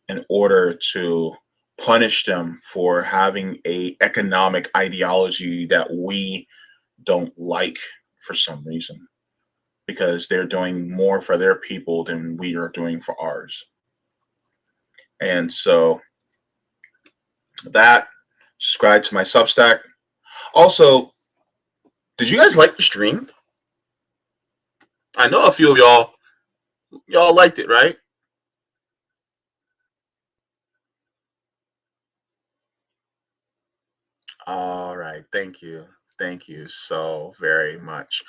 in order to punish them for having a economic ideology that we don't like for some reason, because they're doing more for their people than we are doing for ours. And so that, subscribe to my Substack. Also, did you guys like the stream? I know a few of y'all liked it, right? All right, thank you. Thank you so very much.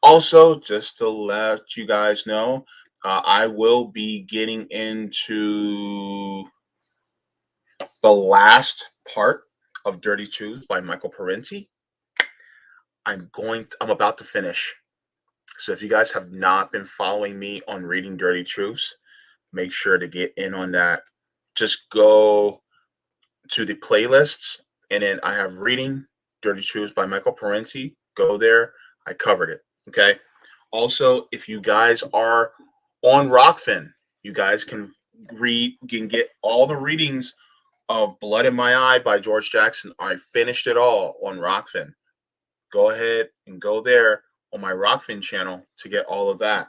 Also, just to let you guys know, I will be getting into the last part of Dirty Truths by Michael Parenti. I'm about to finish. So if you guys have not been following me on Reading Dirty Truths, make sure to get in on that. Just go to the playlists, and then I have Reading Dirty Truths by Michael Parenti. Go there. I covered it. Okay. Also, if you guys are on Rockfin, you guys can get all the readings of Blood in My Eye by George Jackson. I finished it all on Rockfin. Go ahead and go there on my Rockfin channel to get all of that.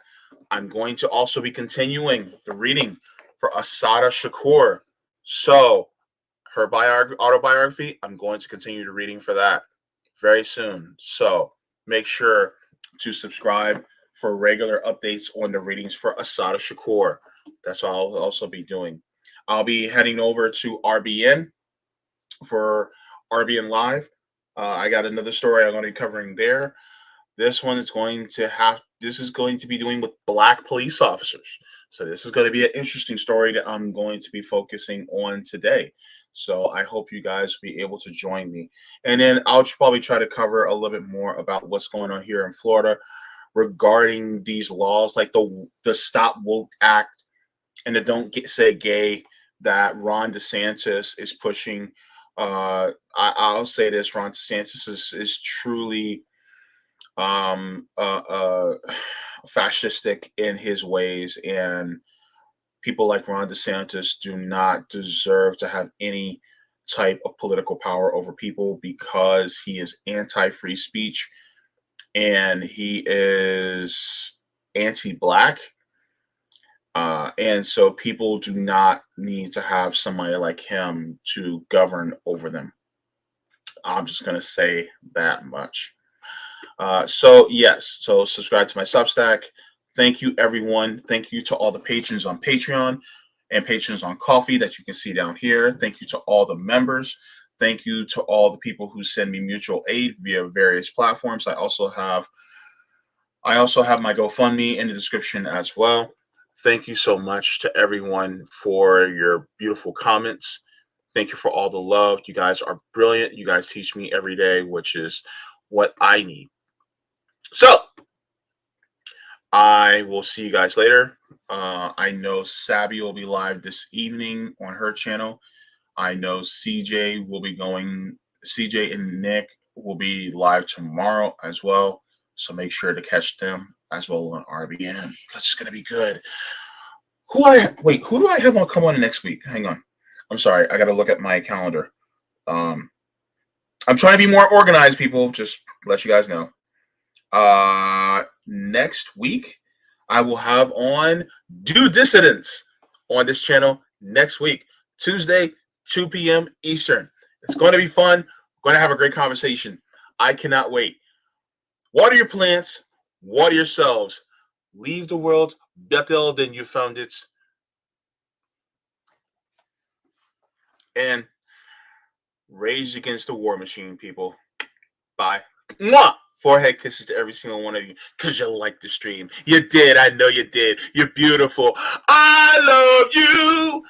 I'm going to also be continuing the reading for Assata Shakur. So her autobiography, I'm going to continue the reading for that very soon. So make sure to subscribe for regular updates on the readings for Assata Shakur. That's what I'll also be doing. I'll be heading over to RBN for RBN Live. I got another story I'm going to be covering there. This one is going to be doing with Black police officers. So this is going to be an interesting story that I'm going to be focusing on today. So I hope you guys will be able to join me. And then I'll probably try to cover a little bit more about what's going on here in Florida regarding these laws, like the Stop Woke Act and the Don't Say Gay that Ron DeSantis is pushing. I'll say this: Ron DeSantis is truly fascistic in his ways, and people like Ron DeSantis do not deserve to have any type of political power over people, because he is anti-free speech and he is anti-Black. And so people do not need to have somebody like him to govern over them. I'm just going to say that much. So yes, so subscribe to my Substack. Thank you, everyone. Thank you to all the patrons on Patreon and patrons on Coffee that you can see down here. Thank you to all the members. Thank you to all the people who send me mutual aid via various platforms. I also have my GoFundMe in the description as well. Thank you so much to everyone for your beautiful comments. Thank you for all the love. You guys are brilliant. You guys teach me every day, which is what I need. So I will see you guys later. I know Sabby will be live this evening on her channel. I know CJ and Nick will be live tomorrow as well. So make sure to catch them as well on RBN, because it's going to be good. Who do I have on come on next week? Hang on. I'm sorry. I got to look at my calendar. I'm trying to be more organized, people. Just let you guys know. Next week, I will have on Due Dissidents on this channel next week, Tuesday, 2 p.m. Eastern. It's going to be fun. We're going to have a great conversation. I cannot wait. Water your plants, water yourselves. Leave the world better than you found it. And rage against the war machine, people. Bye. Mwah! Forehead kisses to every single one of you, because you liked the stream. You did. I know you did. You're beautiful. I love you.